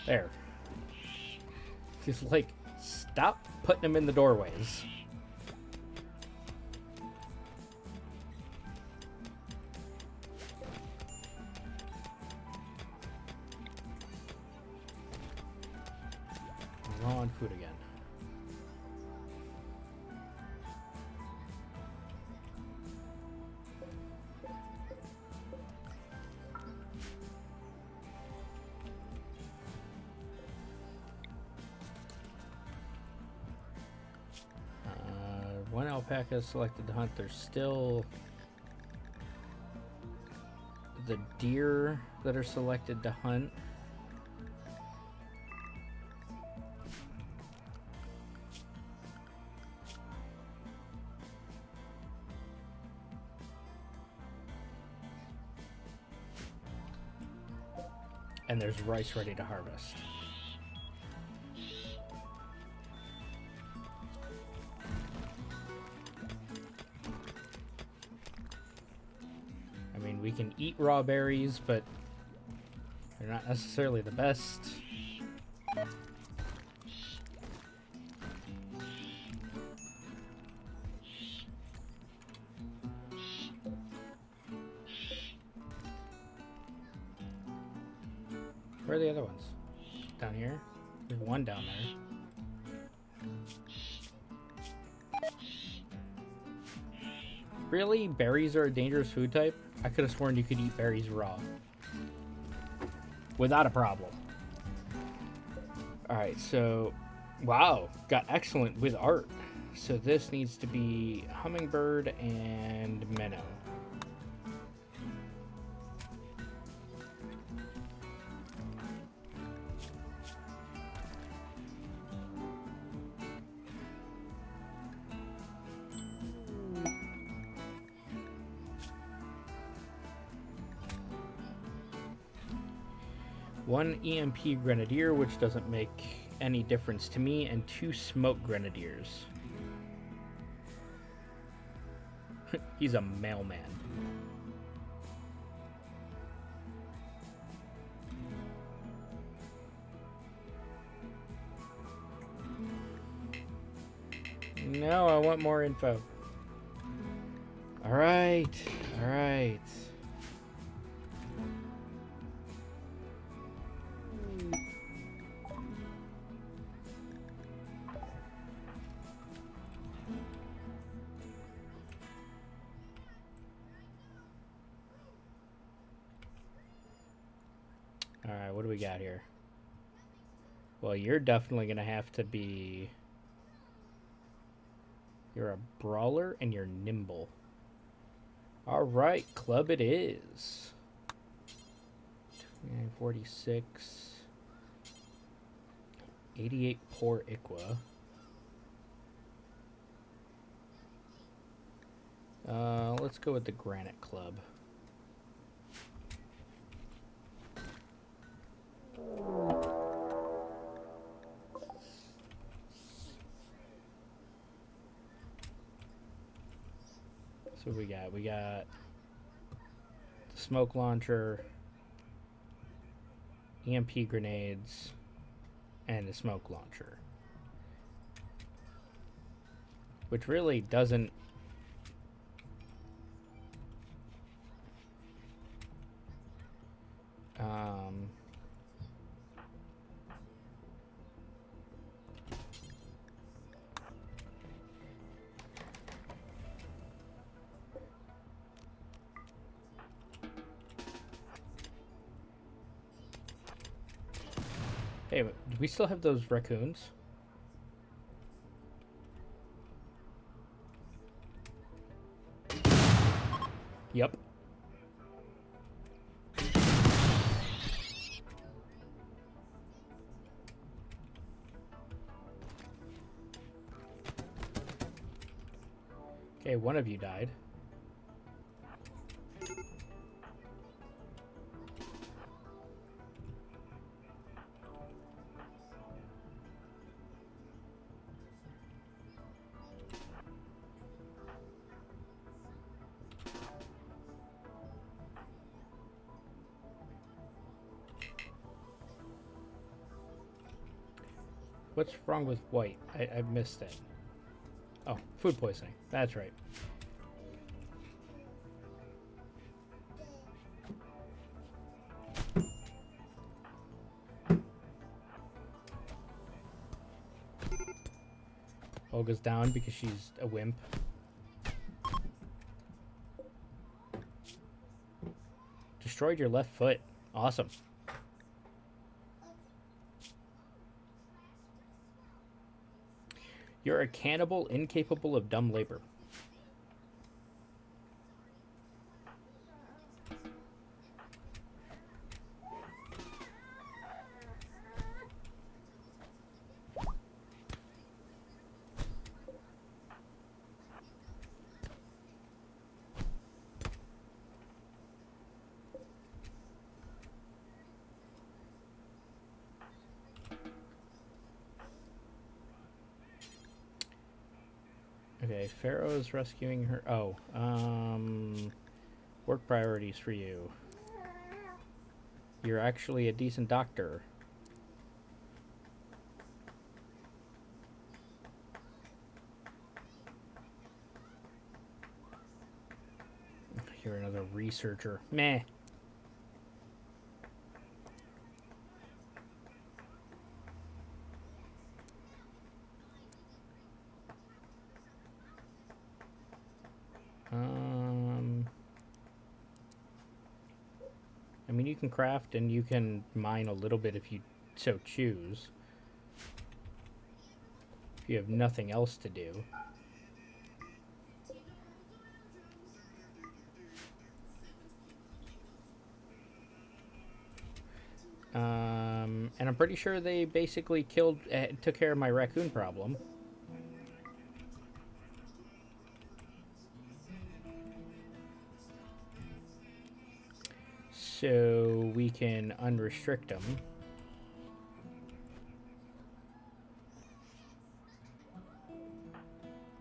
Speaker 1: There. Just like, stop putting them in the doorways. I'm low on food again. One alpaca is selected to hunt. There's still the deer that are selected to hunt. And there's rice ready to harvest. I mean, we can eat raw berries, but they're not necessarily the best. Where are the other ones? Down here? There's one down there. Really? Berries are a dangerous food type? I could have sworn you could eat berries raw. Without a problem. Alright, so... Wow, got excellent with art. So this needs to be hummingbird and minnow. One EMP grenadier, which doesn't make any difference to me, and 2 smoke grenadiers. He's a mailman. No, I want more info. Alright, alright. Alright, what do we got here? Well, you're definitely going to have to be... You're a brawler and you're nimble. Alright, club it is. 46. 88 poor Iqua. Let's go with the Granite Club. So we got the smoke launcher, EMP grenades, and a smoke launcher. Which really doesn't... Hey, do we still have those raccoons? Yep. Okay, one of you died. What's wrong with white? I missed it. Oh, food poisoning. That's right. Olga's down because she's a wimp. Destroyed your left foot. Awesome. You're a cannibal incapable of dumb labor. Okay, Pharaoh's rescuing her. Oh, work priorities for you. You're actually a decent doctor. You're another researcher. Meh. I mean, you can craft and you can mine a little bit if you so choose. If you have nothing else to do. And I'm pretty sure they basically took care of my raccoon problem. So we can unrestrict them.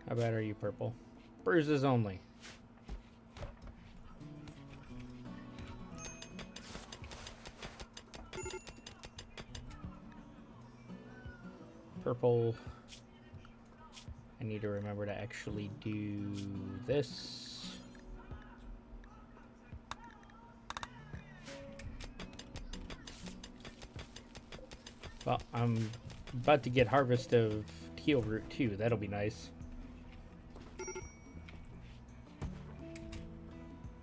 Speaker 1: How bad are you, Purple? Bruises only. Purple. I need to remember to actually do this. Well, I'm about to get harvest of teal root too. That'll be nice.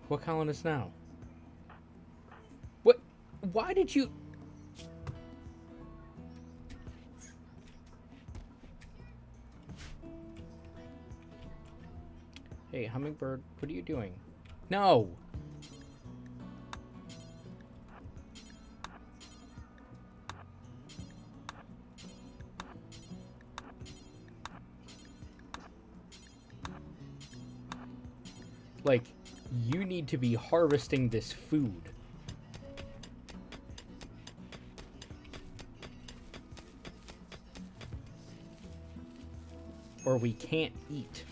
Speaker 1: What colonist now? What? Why did you... Hey, Hummingbird, what are you doing? No! Like, you need to be harvesting this food. Or we can't eat.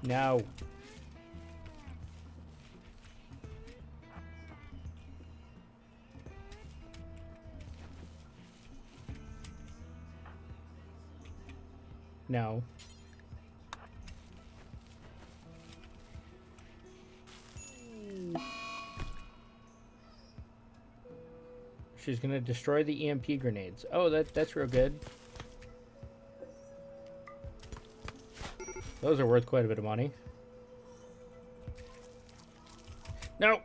Speaker 1: No. No. She's gonna destroy the EMP grenades. Oh, that's real good. Those are worth quite a bit of money. No!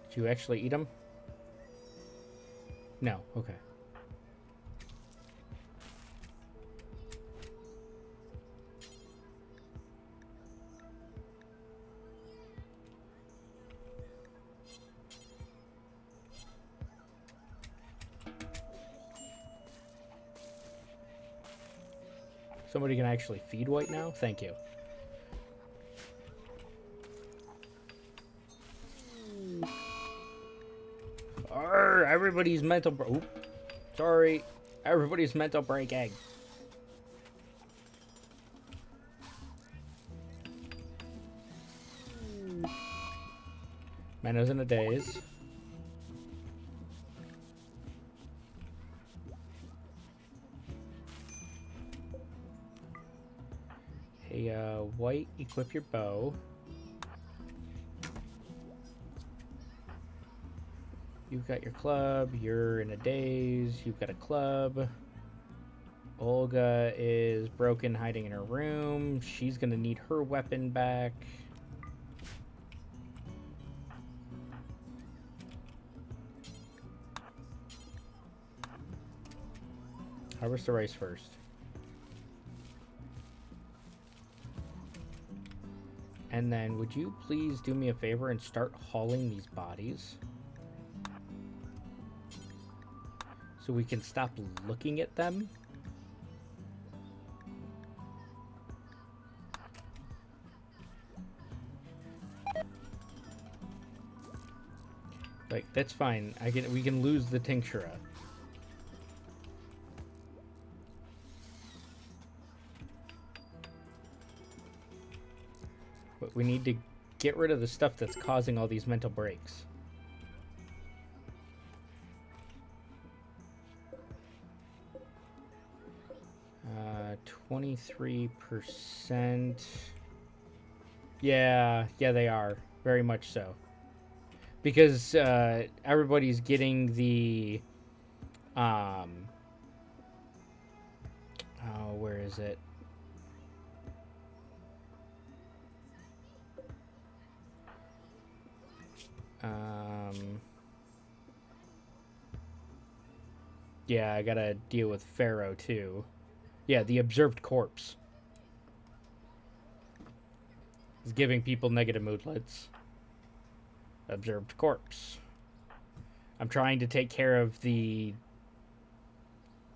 Speaker 1: Did you actually eat them? No, okay. Somebody can actually feed White now? Thank you. Arr, everybody's mental sorry. Everybody's mental breaking. Menno's in a daze. Hey, White, equip your bow. You've got your club. You're in a daze. You've got a club. Olga is broken, hiding in her room. She's gonna need her weapon back. Harvest the rice first. And then, would you please do me a favor and start hauling these bodies? So we can stop looking at them? Like, that's fine. We can lose the Chinchilla. But we need to get rid of the stuff that's causing all these mental breaks. Uh, 23%. Yeah, they are. Very much so. Because everybody's getting the oh, where is it? Yeah, I gotta deal with Pharaoh too. Yeah, the observed corpse is giving people negative moodlets. Observed corpse. I'm trying to take care of the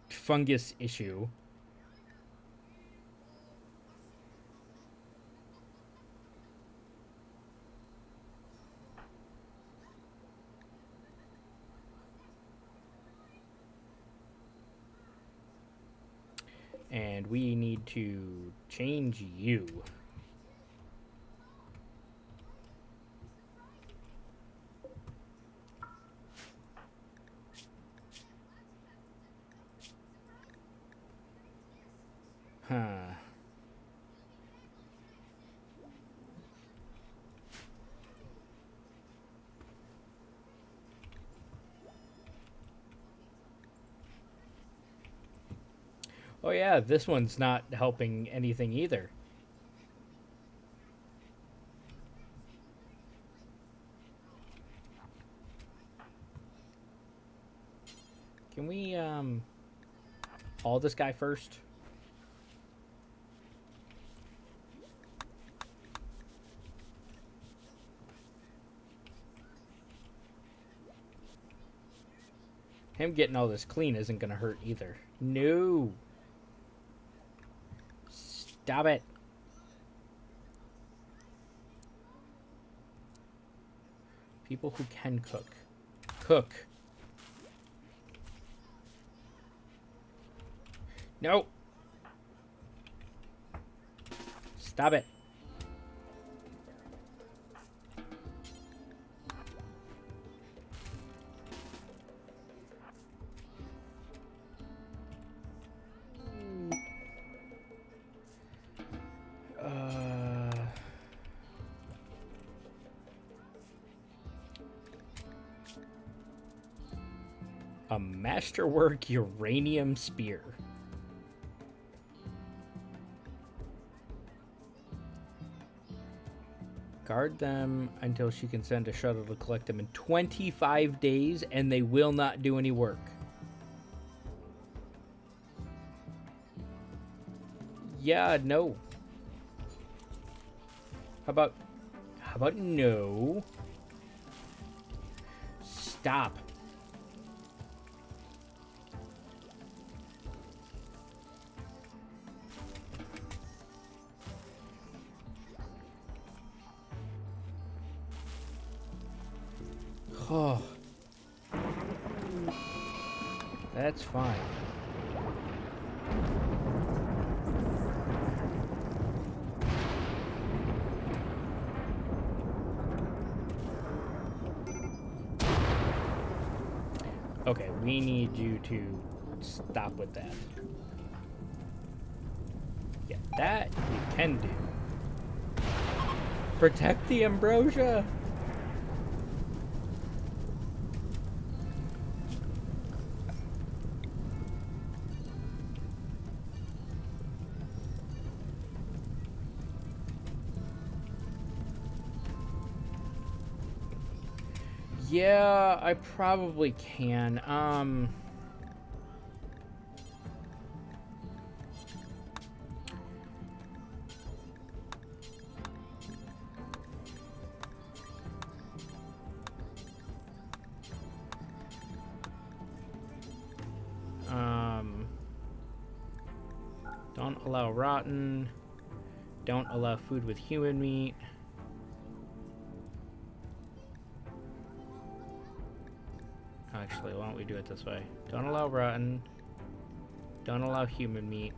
Speaker 1: fungus issue. And we need to change you. Huh. Oh yeah, this one's not helping anything either. Can we haul this guy first? Him getting all this clean isn't gonna hurt either. No. Stop it. People who can cook. Cook. No. Stop it. A masterwork uranium spear. Guard them until she can send a shuttle to collect them in 25 days, and they will not do any work. Yeah, no. How about no? Stop. Oh. That's fine. Okay, we need you to stop with that. Yeah, that you can do. Protect the ambrosia! Yeah, I probably can. Don't allow rotten. Don't allow food with human meat. Actually, why don't we do it this way? Don't allow rotten. Don't allow human meat.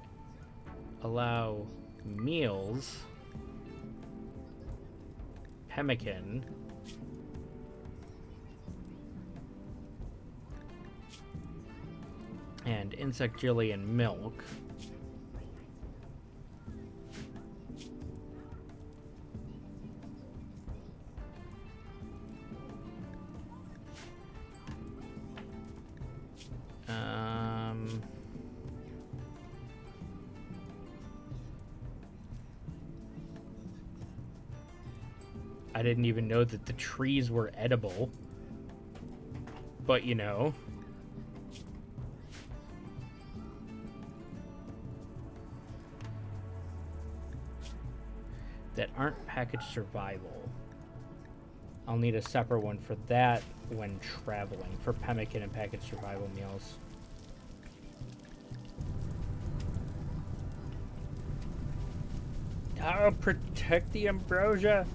Speaker 1: Allow meals. Pemmican. And insect jelly and milk. I didn't even know that the trees were edible. But, you know. That aren't packaged survival. I'll need a separate one for that when traveling, for pemmican and packaged survival meals. I'll protect the ambrosia.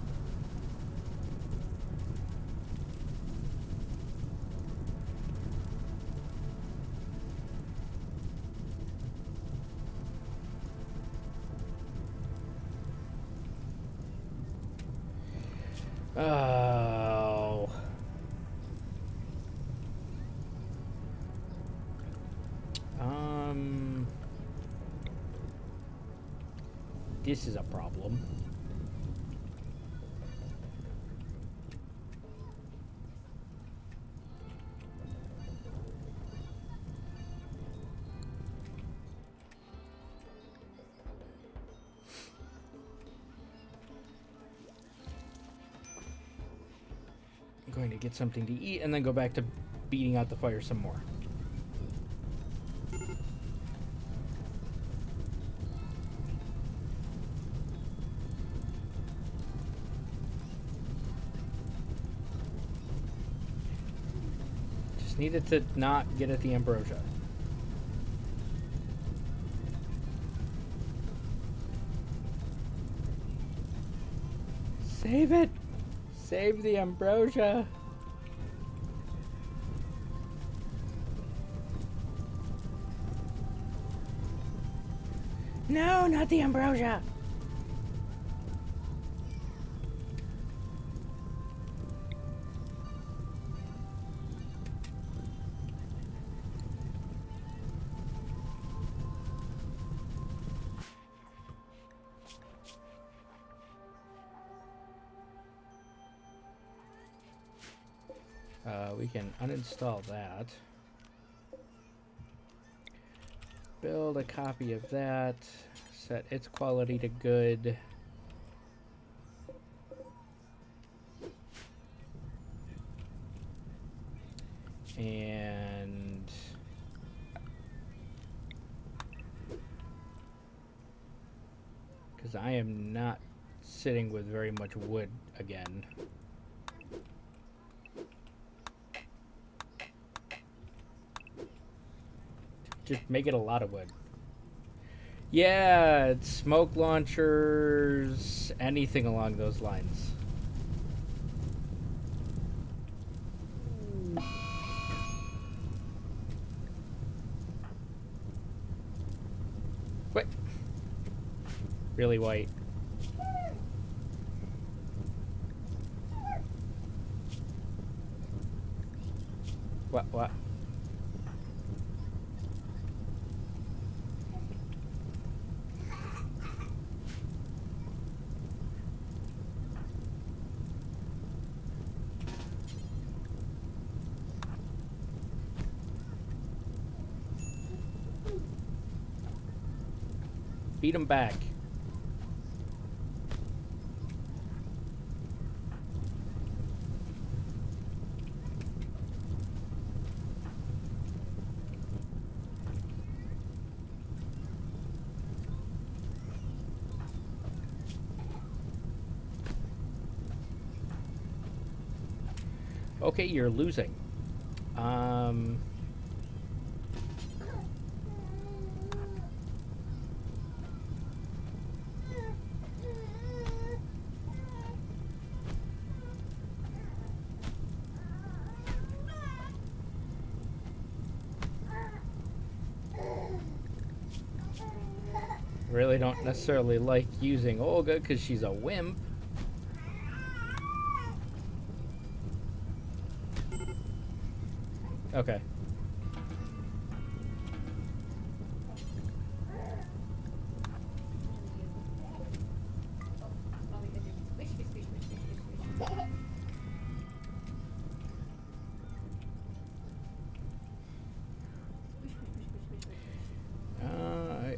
Speaker 1: Oh. This is a problem. I'm going to get something to eat and then go back to beating out the fire some more. Just needed to not get at the ambrosia. Save it! Save the ambrosia! No, not the ambrosia! We can uninstall that. Build a copy of that. Set its quality to good. And because I am not sitting with very much wood again. Just make it a lot of wood. Yeah, it's smoke launchers, anything along those lines. What? Really white. What? Beat him back. Okay, you're losing. Really don't necessarily like using Olga because she's a wimp. Okay.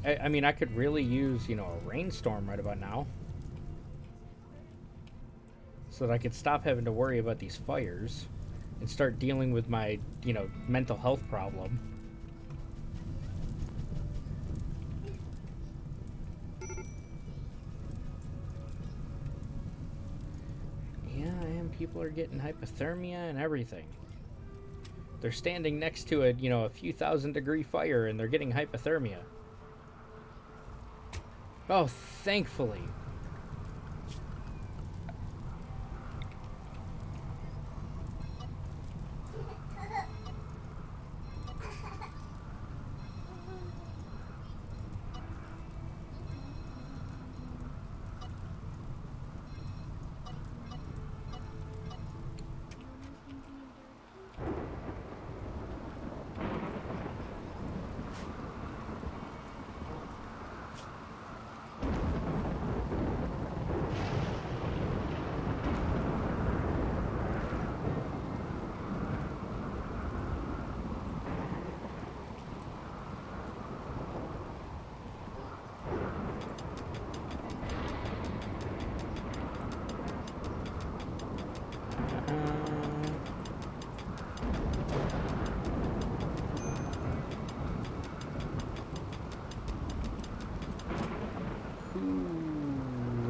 Speaker 1: I mean, I could really use, you know, a rainstorm right about now. So that I could stop having to worry about these fires and start dealing with my, you know, mental health problem. Yeah, and people are getting hypothermia and everything. They're standing next to a, you know, a few thousand-degree fire and they're getting hypothermia. Oh, thankfully.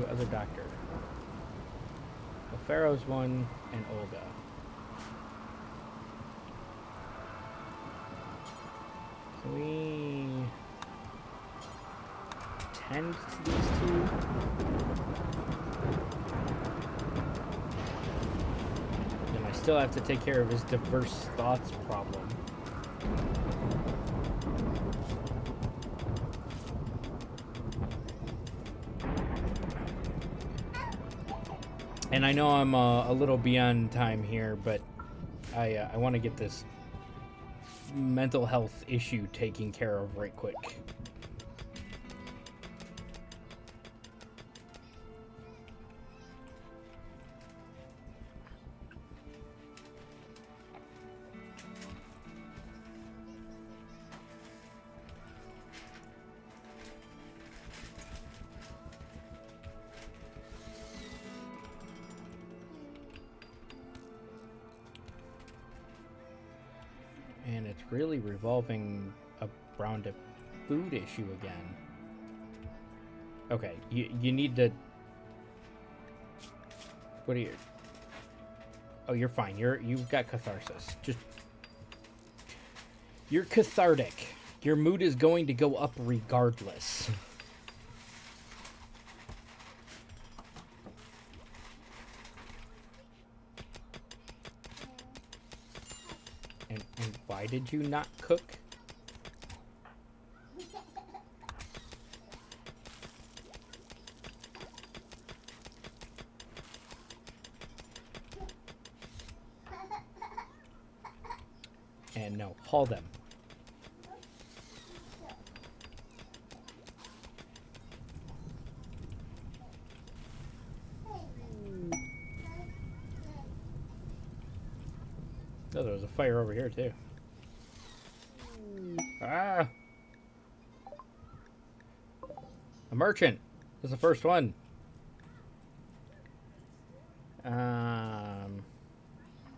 Speaker 1: Other doctor. The Pharaoh's one and Olga. Can we tend to these two? And I still have to take care of his diverse thoughts problem. And I know I'm a little beyond time here, but I want to get this mental health issue taken care of right quick. really revolving around a food issue again. Okay, you need to... What are you... Oh, you're fine. You've got catharsis. Just... You're cathartic. Your mood is going to go up regardless. And why did you not cook? And no, haul them. Oh, there was a fire over here too. Ah! A merchant is the first one.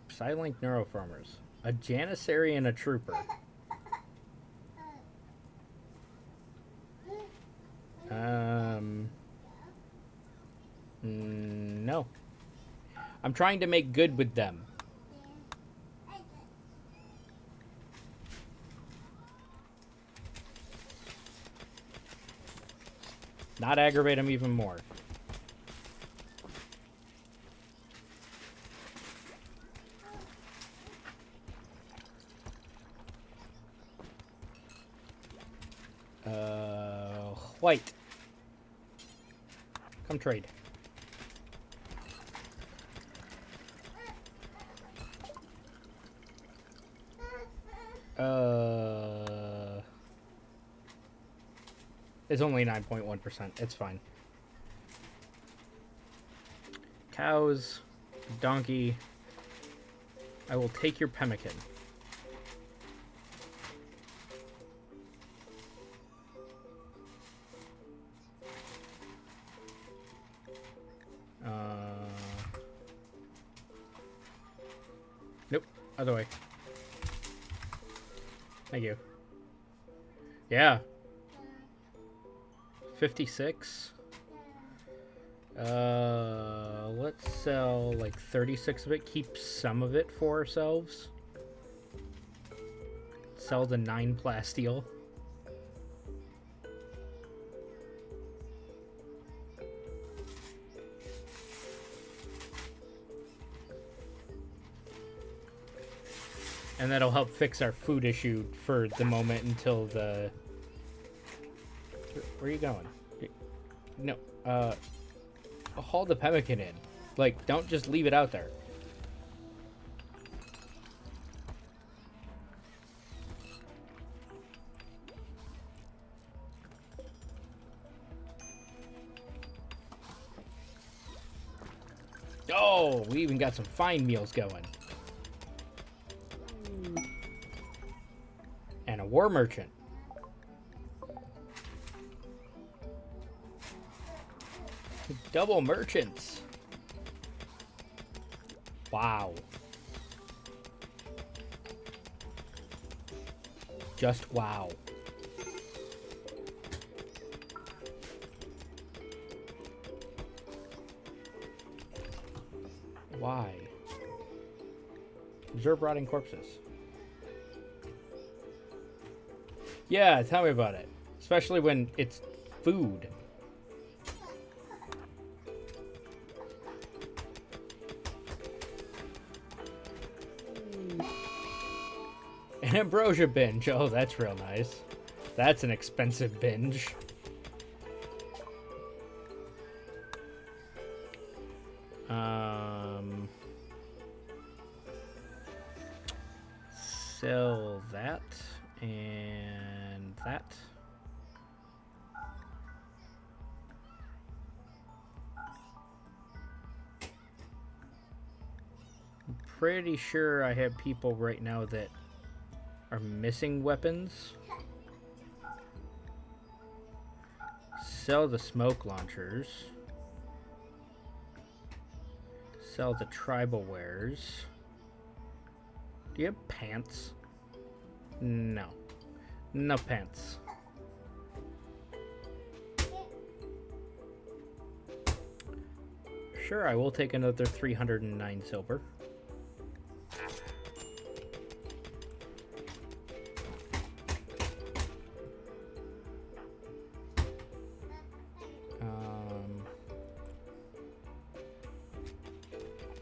Speaker 1: Silent neuroformers. A janissary and a trooper. No. I'm trying to make good with them. Not aggravate them even more. White. Come trade. It's only 9.1%. It's fine. Cows, donkey. I will take your pemmican. Nope. Other way. Thank you. Yeah. 56. Let's sell like 36 of it. Keep some of it for ourselves. Sell the 9 plasteel. And that'll help fix our food issue for the moment until the... Where are you going? No, haul the pemmican in. Like, don't just leave it out there. Oh, we even got some fine meals going. And a war merchant. Double merchants. Wow. Just wow. Why? Observe rotting corpses. Yeah, tell me about it. Especially when it's food. An ambrosia binge. Oh, that's real nice. That's an expensive binge. Sell that and that. I'm pretty sure I have people right now that are missing weapons. Sell the smoke launchers. Sell the tribal wares. Do you have pants? No. No pants. Sure, I will take another 309 silver.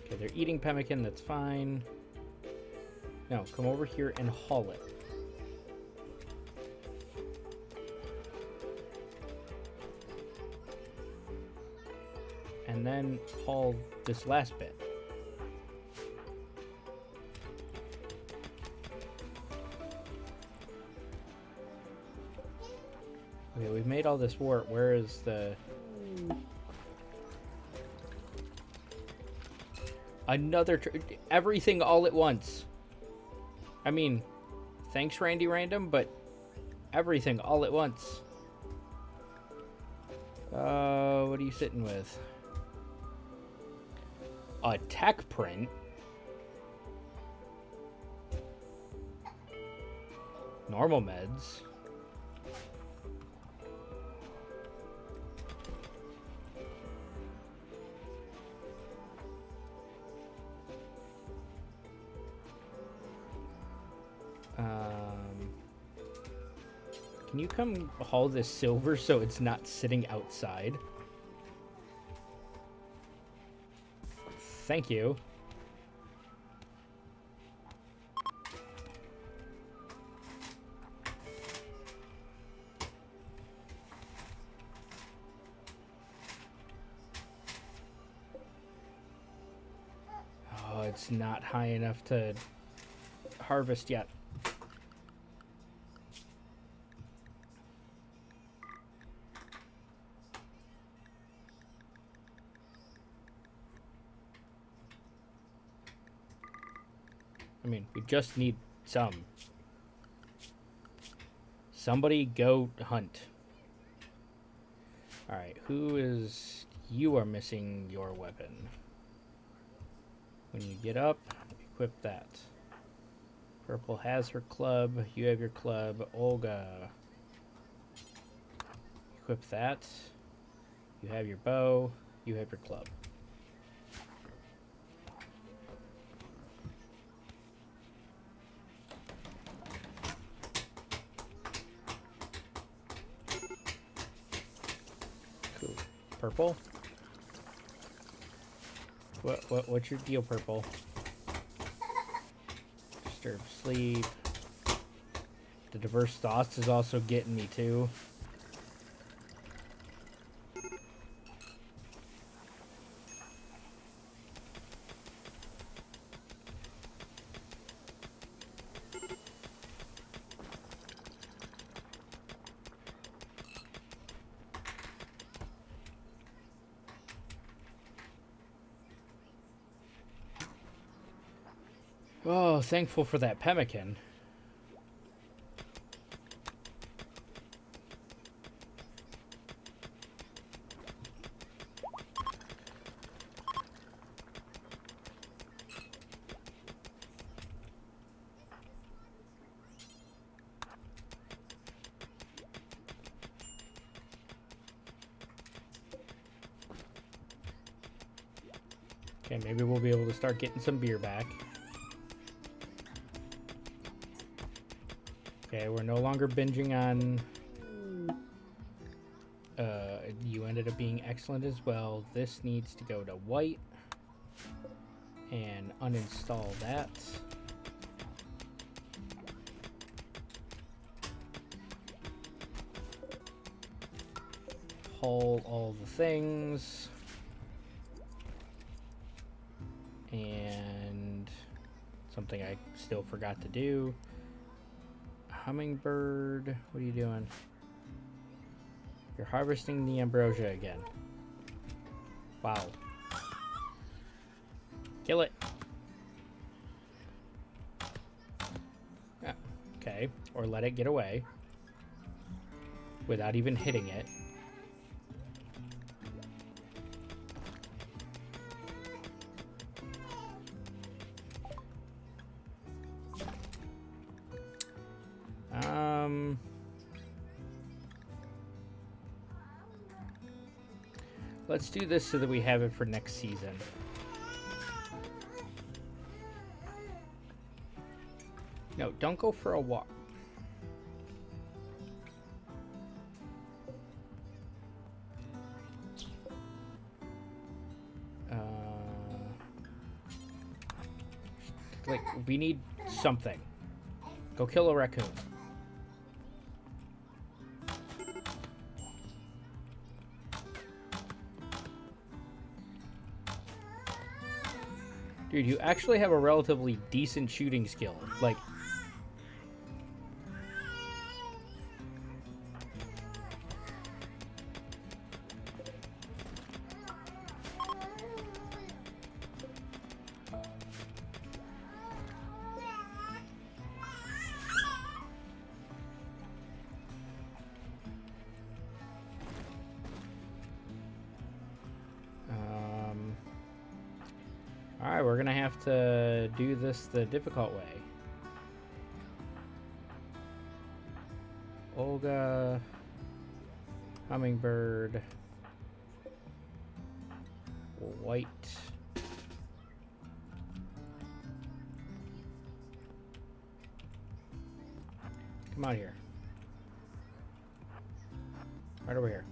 Speaker 1: Okay, they're eating pemmican, that's fine. No, come over here and haul it. And then haul this last bit. Okay, we've made all this wart. Where is the... Another... Everything all at once. I mean, thanks, Randy Random, but everything all at once. What are you sitting with? A tech print? Normal meds? Can you come haul this silver so it's not sitting outside? Thank you. Oh, it's not high enough to harvest yet. I mean, we just need some. Somebody go hunt. Alright, who is... You are missing your weapon. When you get up, equip that. Purple has her club. You have your club. Olga. Equip that. You have your bow. You have your club. Cool. Purple? What's your deal, Purple? Disturb sleep. The diverse thoughts is also getting me too. Oh, thankful for that pemmican. Okay, maybe we'll be able to start getting some beer back. Okay, we're no longer binging on... you ended up being excellent as well. This needs to go to white. And uninstall that. Haul all the things. And something I still forgot to do. Hummingbird, what are you doing? You're harvesting the ambrosia again. Wow. Kill it. Ah, okay, or let it get away without even hitting it. Let's do this so that we have it for next season. No, don't go for a walk. Like, we need something. Go kill a raccoon. Dude, you actually have a relatively decent shooting skill. Like, alright, we're gonna have to do this the difficult way. Olga, Hummingbird, White. Come out here. Right over here.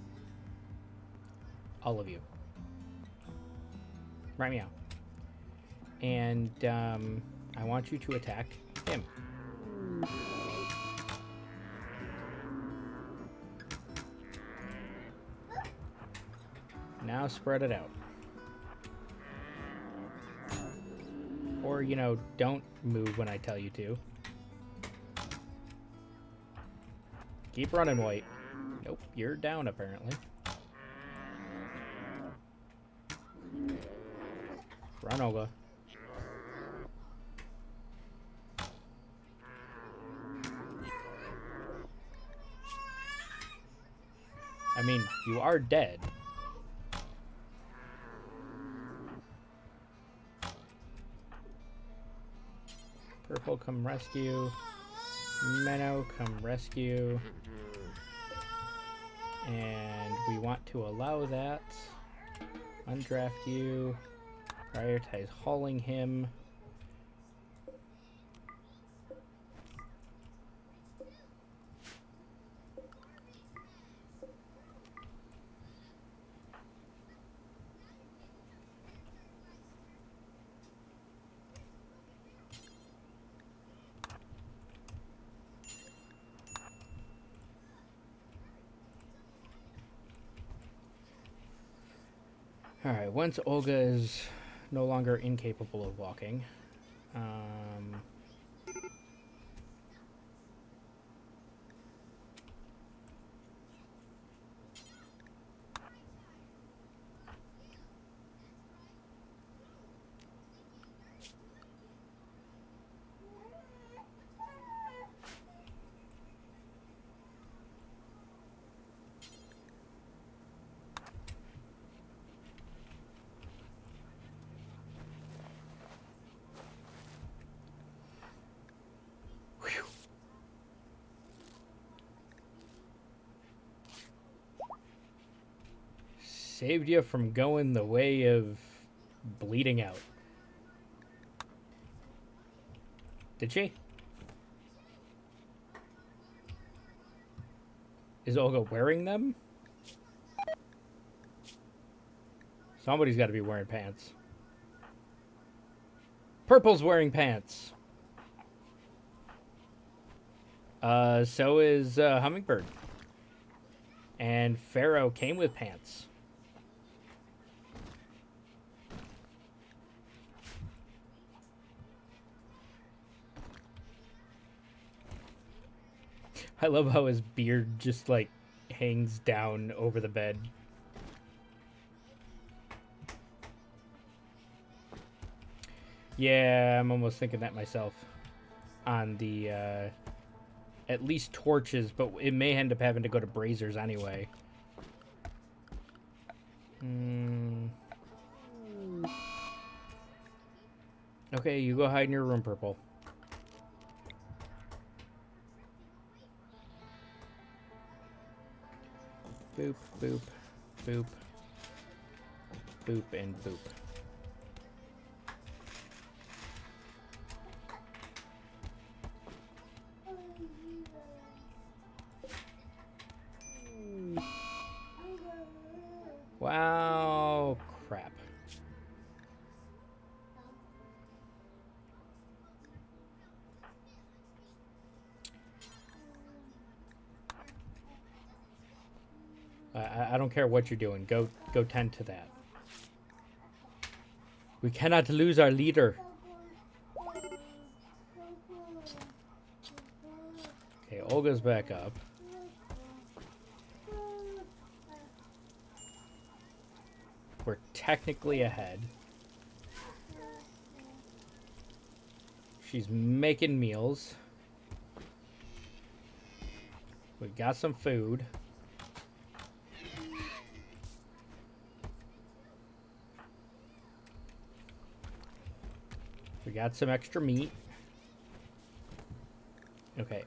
Speaker 1: All of you. Right meow. And I want you to attack him. Now spread it out. Or, you know, don't move when I tell you to. Keep running, White. Nope, you're down apparently. Run, Olga. I mean, you are dead. Purple, come rescue. Menno, come rescue. And we want to allow that. Undraft you. Prioritize hauling him. Alright, once Olga is no longer incapable of walking, saved you from going the way of bleeding out. Did she? Is Olga wearing them? Somebody's got to be wearing pants. Purple's wearing pants. So is Hummingbird. And Pharaoh came with pants. I love how his beard just, like, hangs down over the bed. Yeah, I'm almost thinking that myself. On the, at least torches, but it may end up having to go to braziers anyway. Okay, you go hide in your room, Purple. Boop, boop, boop. Boop and boop. Wow, crap. I don't care what you're doing. Go tend to that. We cannot lose our leader. Okay, Olga's back up. We're technically ahead. She's making meals. We got some food. We got some extra meat. Okay,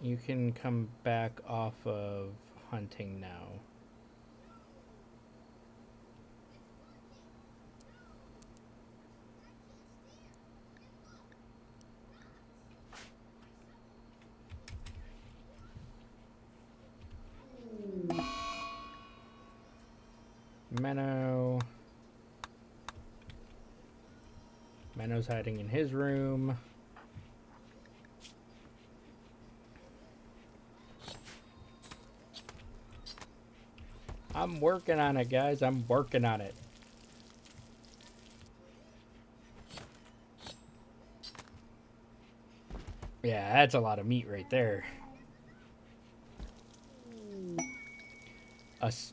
Speaker 1: you can come back off of hunting now. Menno's hiding in his room. I'm working on it, guys. I'm working on it. Yeah, that's a lot of meat right there. Us,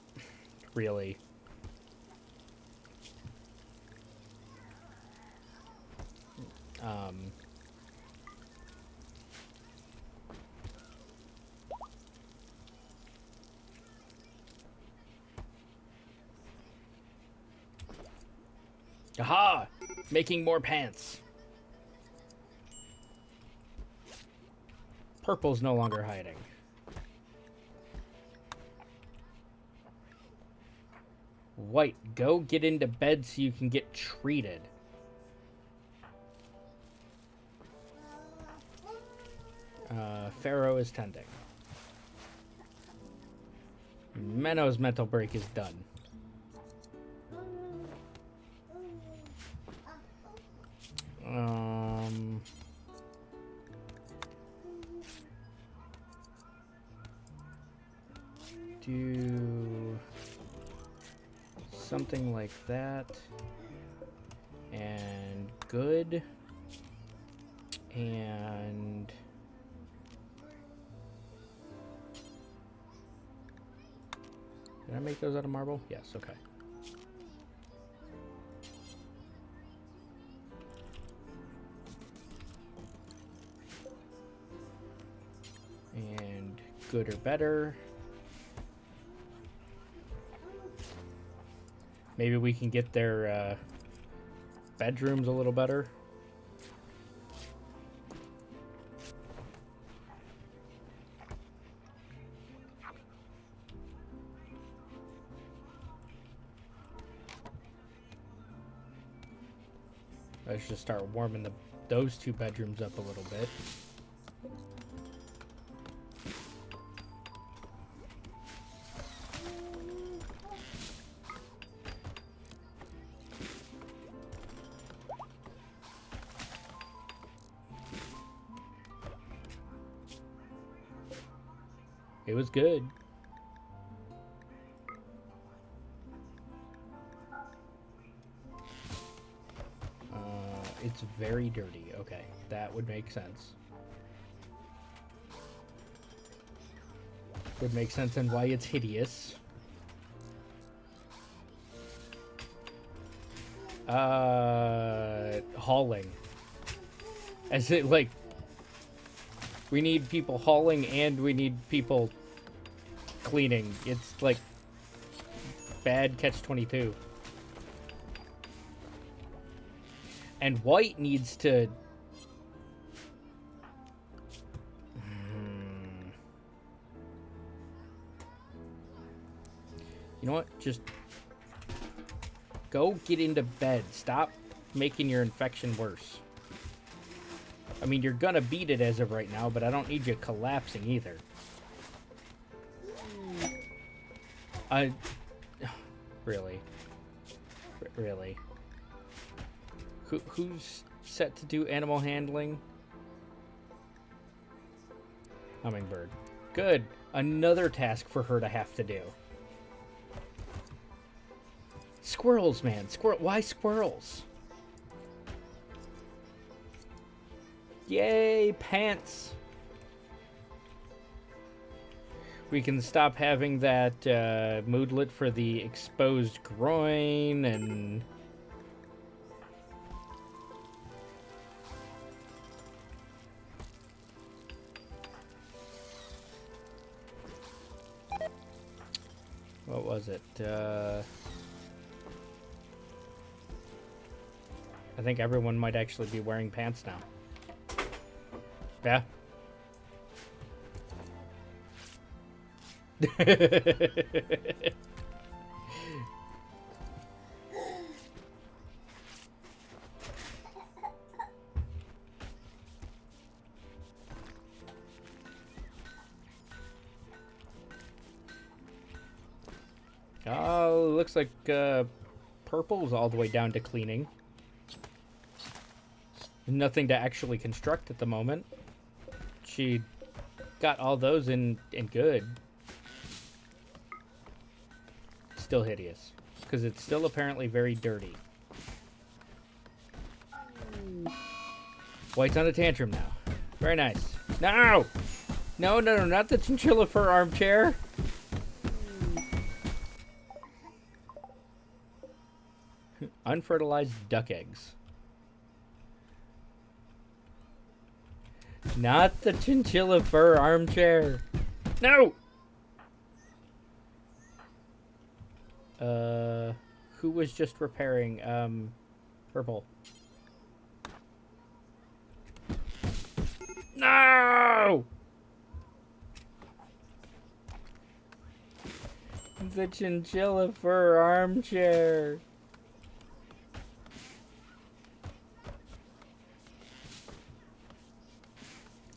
Speaker 1: really. Aha! Making more pants. Purple's no longer hiding. White, go get into bed so you can get treated. Pharaoh is tending. Menno's mental break is done. Do something like that. And good. And did I make those out of marble? Yes, okay. And good or better. Maybe we can get their bedrooms a little better. Let's just start warming those two bedrooms up a little bit. It was good. It's very dirty. Okay, that would make sense. Would make sense and why it's hideous. Hauling. As it like, we need people hauling and we need people cleaning. It's like bad catch-22. And White needs to... You know what? Just go get into bed. Stop making your infection worse. I mean, you're gonna beat it as of right now, but I don't need you collapsing either. Really? Really? Who's set to do animal handling? Hummingbird. Good. Another task for her to have to do. Squirrels, man. Why squirrels? Yay, pants. We can stop having that moodlet for the exposed groin and... What was it? I think everyone might actually be wearing pants now. Yeah. Oh, looks like purple's all the way down to cleaning. Nothing to actually construct at the moment. She got all those in good. Still hideous. Because it's still apparently very dirty. White's on a tantrum now. Very nice. No! No, no, no, not the chinchilla fur armchair. Unfertilized duck eggs. Not the chinchilla fur armchair. No! Who was just repairing, purple? No! The chinchilla fur armchair.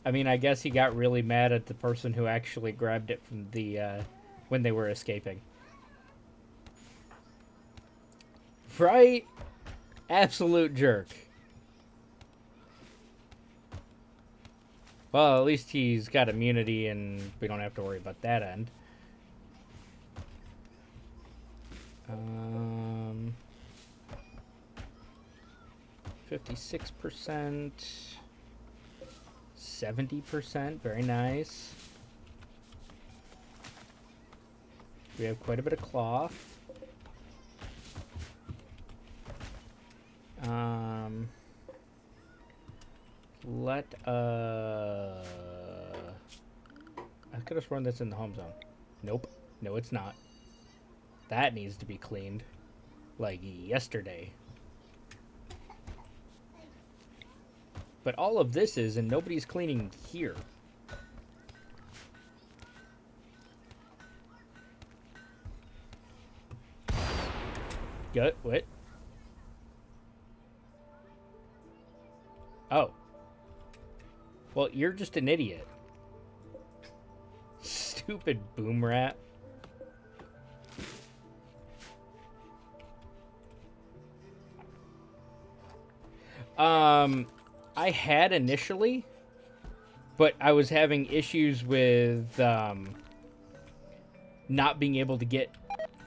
Speaker 1: I mean, I guess he got really mad at the person who actually grabbed it from the, when they were escaping. Right? Absolute jerk. Well, at least he's got immunity and we don't have to worry about that end. 56%. 70%, very nice. We have quite a bit of cloth. I could have sworn that's in the home zone. Nope. No, it's not. That needs to be cleaned. Like yesterday. But all of this is, and nobody's cleaning here. What? Oh. Well, you're just an idiot. Stupid boom rat. I had initially, but I was having issues with not being able to get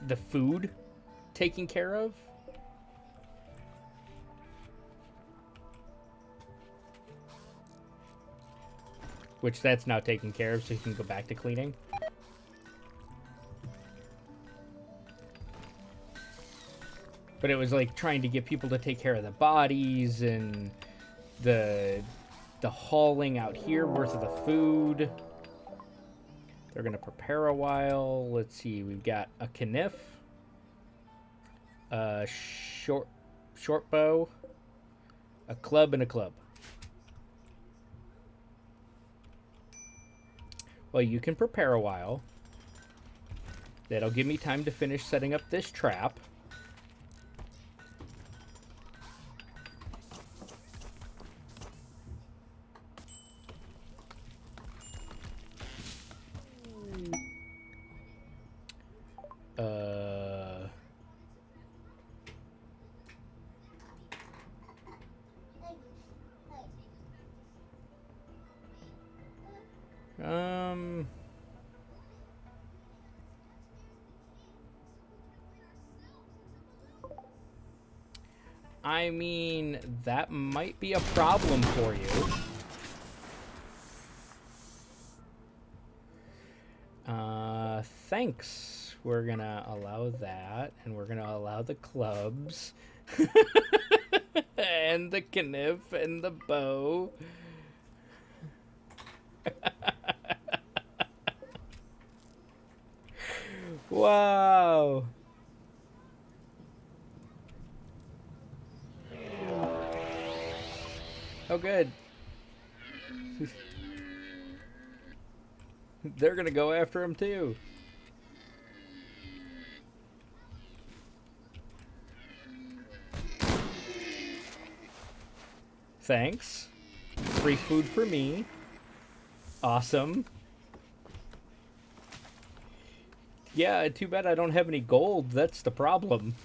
Speaker 1: the food taken care of. Which that's now taken care of, so you can go back to cleaning. But it was like trying to get people to take care of the bodies and the hauling out here worth of the food. They're gonna prepare a while. Let's see, we've got a kniff, a short bow, a club, and a club. Well, you can prepare a while. That'll give me time to finish setting up this trap. Um... I mean, that might be a problem for you. Thanks. We're gonna allow that, and we're gonna allow the clubs. And the kniff and the bow. Wow. Oh, good. They're gonna go after him too. Thanks. Free food for me. Awesome. Yeah, too bad I don't have any gold. That's the problem.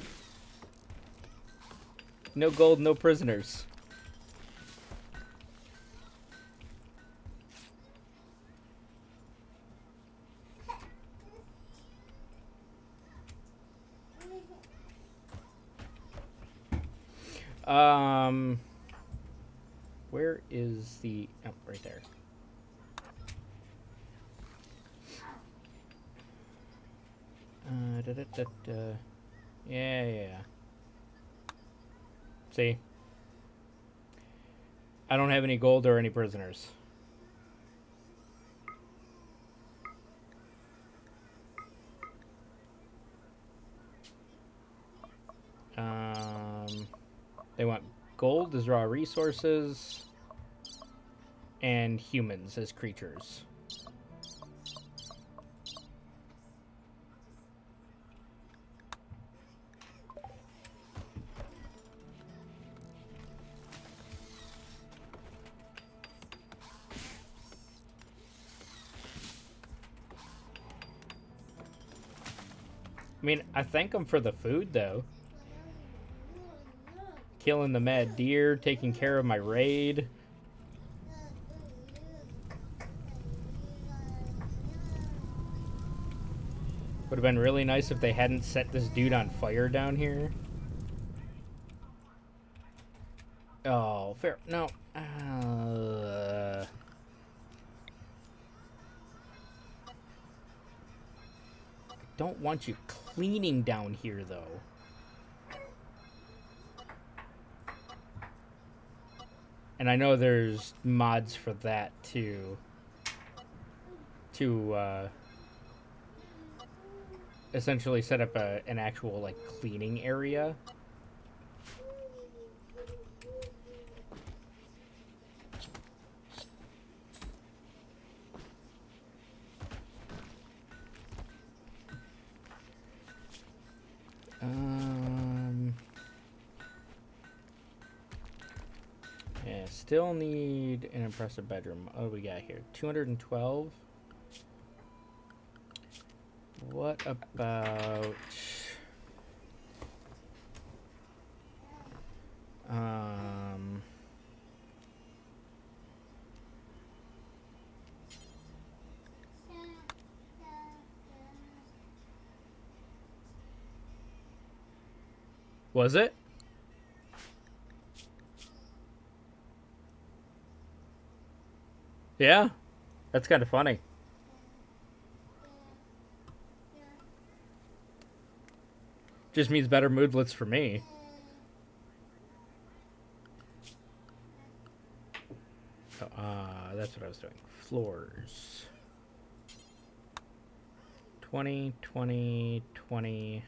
Speaker 1: No gold, no prisoners. Where is the... Oh, right there. Yeah. See? I don't have any gold or any prisoners. They want gold as raw resources and humans as creatures. I mean, I thank them for the food, though. Killing the mad deer, taking care of my raid. Would have been really nice if they hadn't set this dude on fire down here. Oh, fair. No. Don't want you cleaning down here, though. And I know there's mods for that, too. To, essentially set up an actual, like, cleaning area. Yeah, still need an impressive bedroom. What do we got here? 212. What about... Was it? Yeah, that's kind of funny. Just means better moodlets for me. So, that's what I was doing. Floors. 20, 20, 20.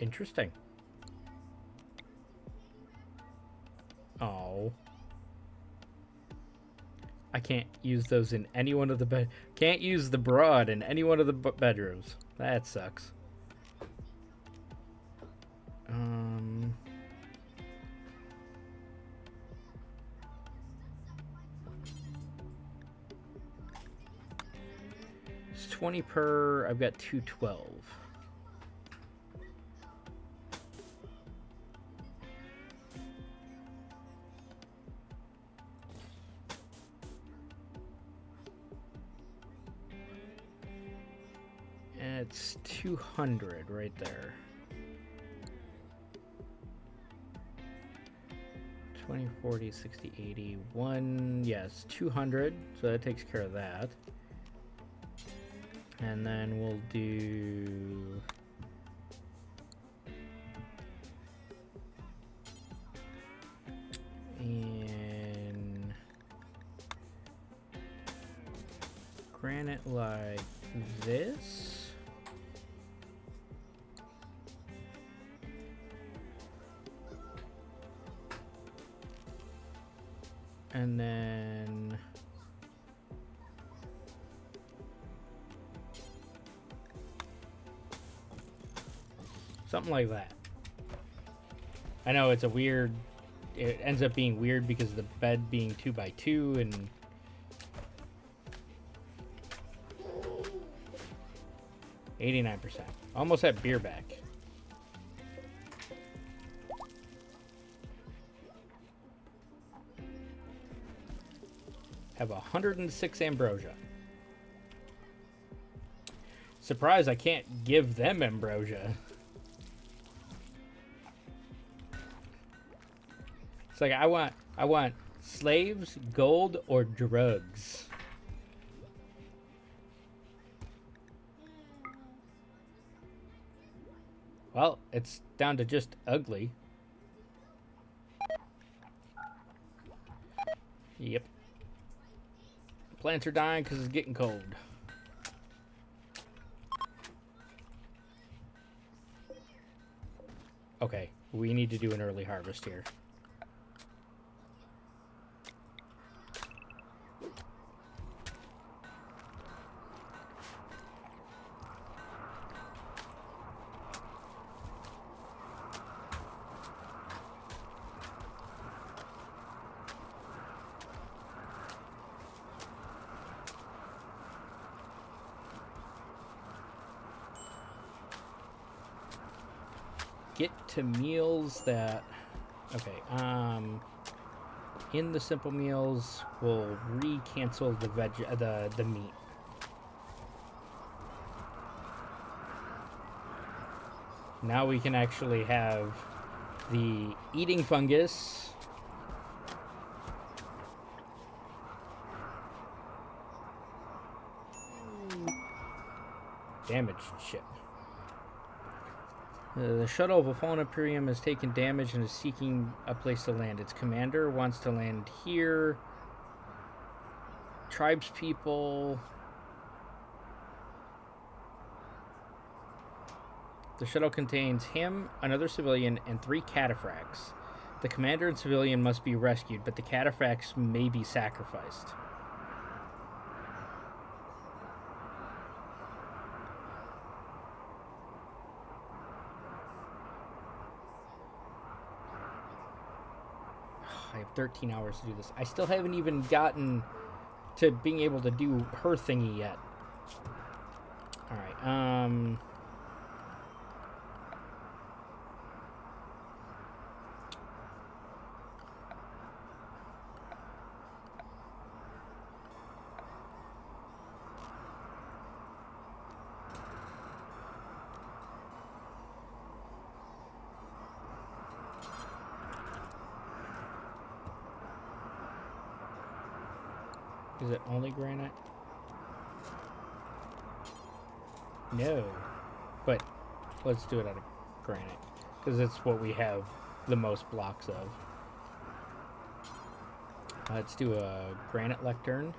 Speaker 1: Interesting. Oh. I can't use those in any one of the bed. Can't use the broad in any one of the bedrooms. That sucks. It's 20 per. I've got 212. It's 200 right there. 20, 40, 60, 80, 1, yes, 200, so that takes care of that. And then we'll do... in granite like this. And then something like that. I know it's a weird, it ends up being weird because of the bed being 2x2 and $89%. Almost at beer back. Have 106 ambrosia. Surprised I can't give them ambrosia. It's like I want slaves, gold, or drugs. Well, it's down to just ugly. Yep. Plants are dying because it's getting cold. Okay, we need to do an early harvest here. Get to meals that, okay, in the simple meals, we'll re-cancel the the meat. Now we can actually have the eating fungus. Damaged ship. The shuttle of a fallen Imperium has taken damage and is seeking a place to land. Its commander wants to land here. Tribespeople. The shuttle contains him, another civilian, and 3 cataphracts. The commander and civilian must be rescued, but the cataphracts may be sacrificed. I have 13 hours to do this. I still haven't even gotten to being able to do her thingy yet. Alright, is it only granite? No. But let's do it out of granite. Because it's what we have the most blocks of. Let's do a granite lectern.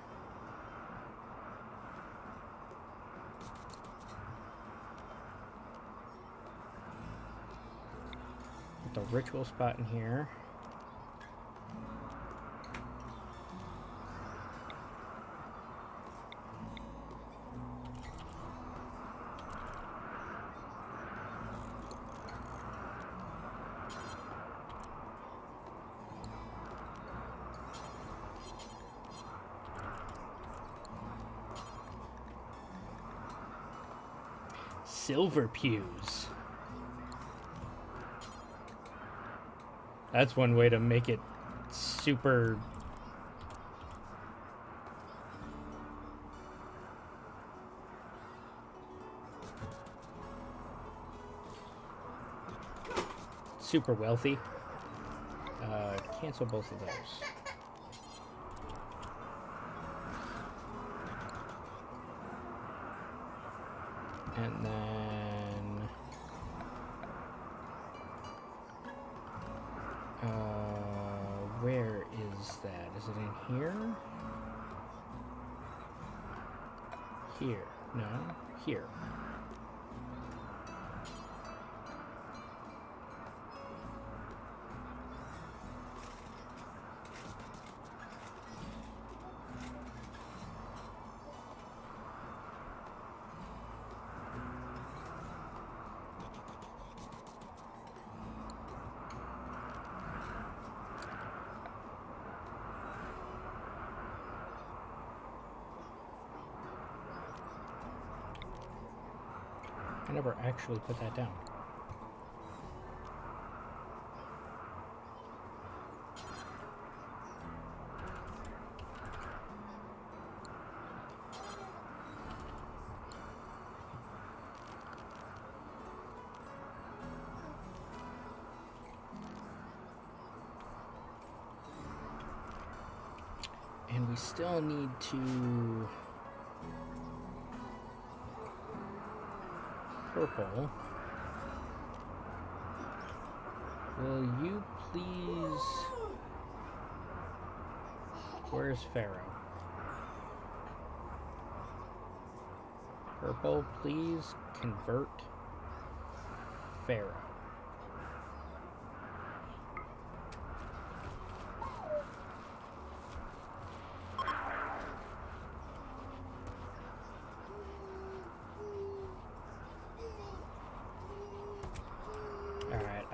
Speaker 1: got the ritual spot in here. Silver pews. That's one way to make it super... super wealthy. Cancel both of those. And then... where is that? Is it in here? Here. No? Here. I never actually put that down. And we still need to... Purple. Will you please... Where's Pharaoh? Purple, please convert Pharaoh.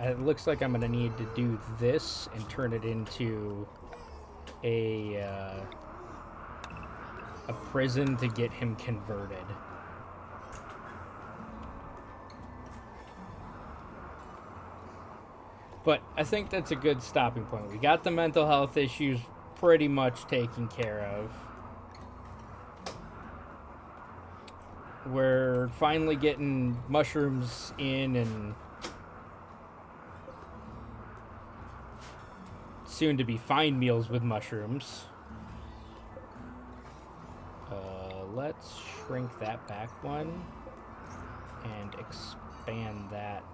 Speaker 1: It looks like I'm going to need to do this and turn it into a prison to get him converted. But I think that's a good stopping point. We got the mental health issues pretty much taken care of. We're finally getting mushrooms in and soon to be fine meals with mushrooms. Let's shrink that back one and expand that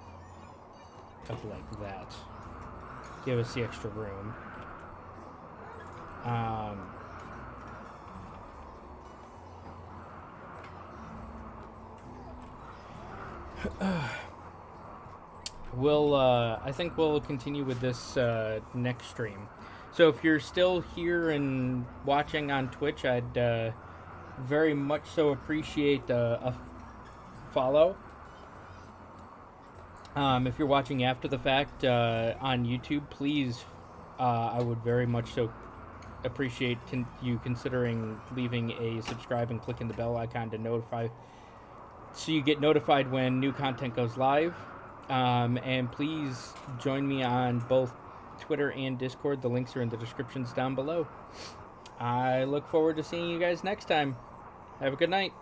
Speaker 1: up like that. Give us the extra room. I think we'll continue with this next stream. So if you're still here and watching on Twitch, I'd very much so appreciate a follow. If you're watching after the fact on YouTube, please, I would very much so appreciate you considering leaving a subscribe and clicking the bell icon to notify, so you get notified when new content goes live. And please join me on both Twitter and Discord. The links are in the descriptions down below. I look forward to seeing you guys next time. Have a good night.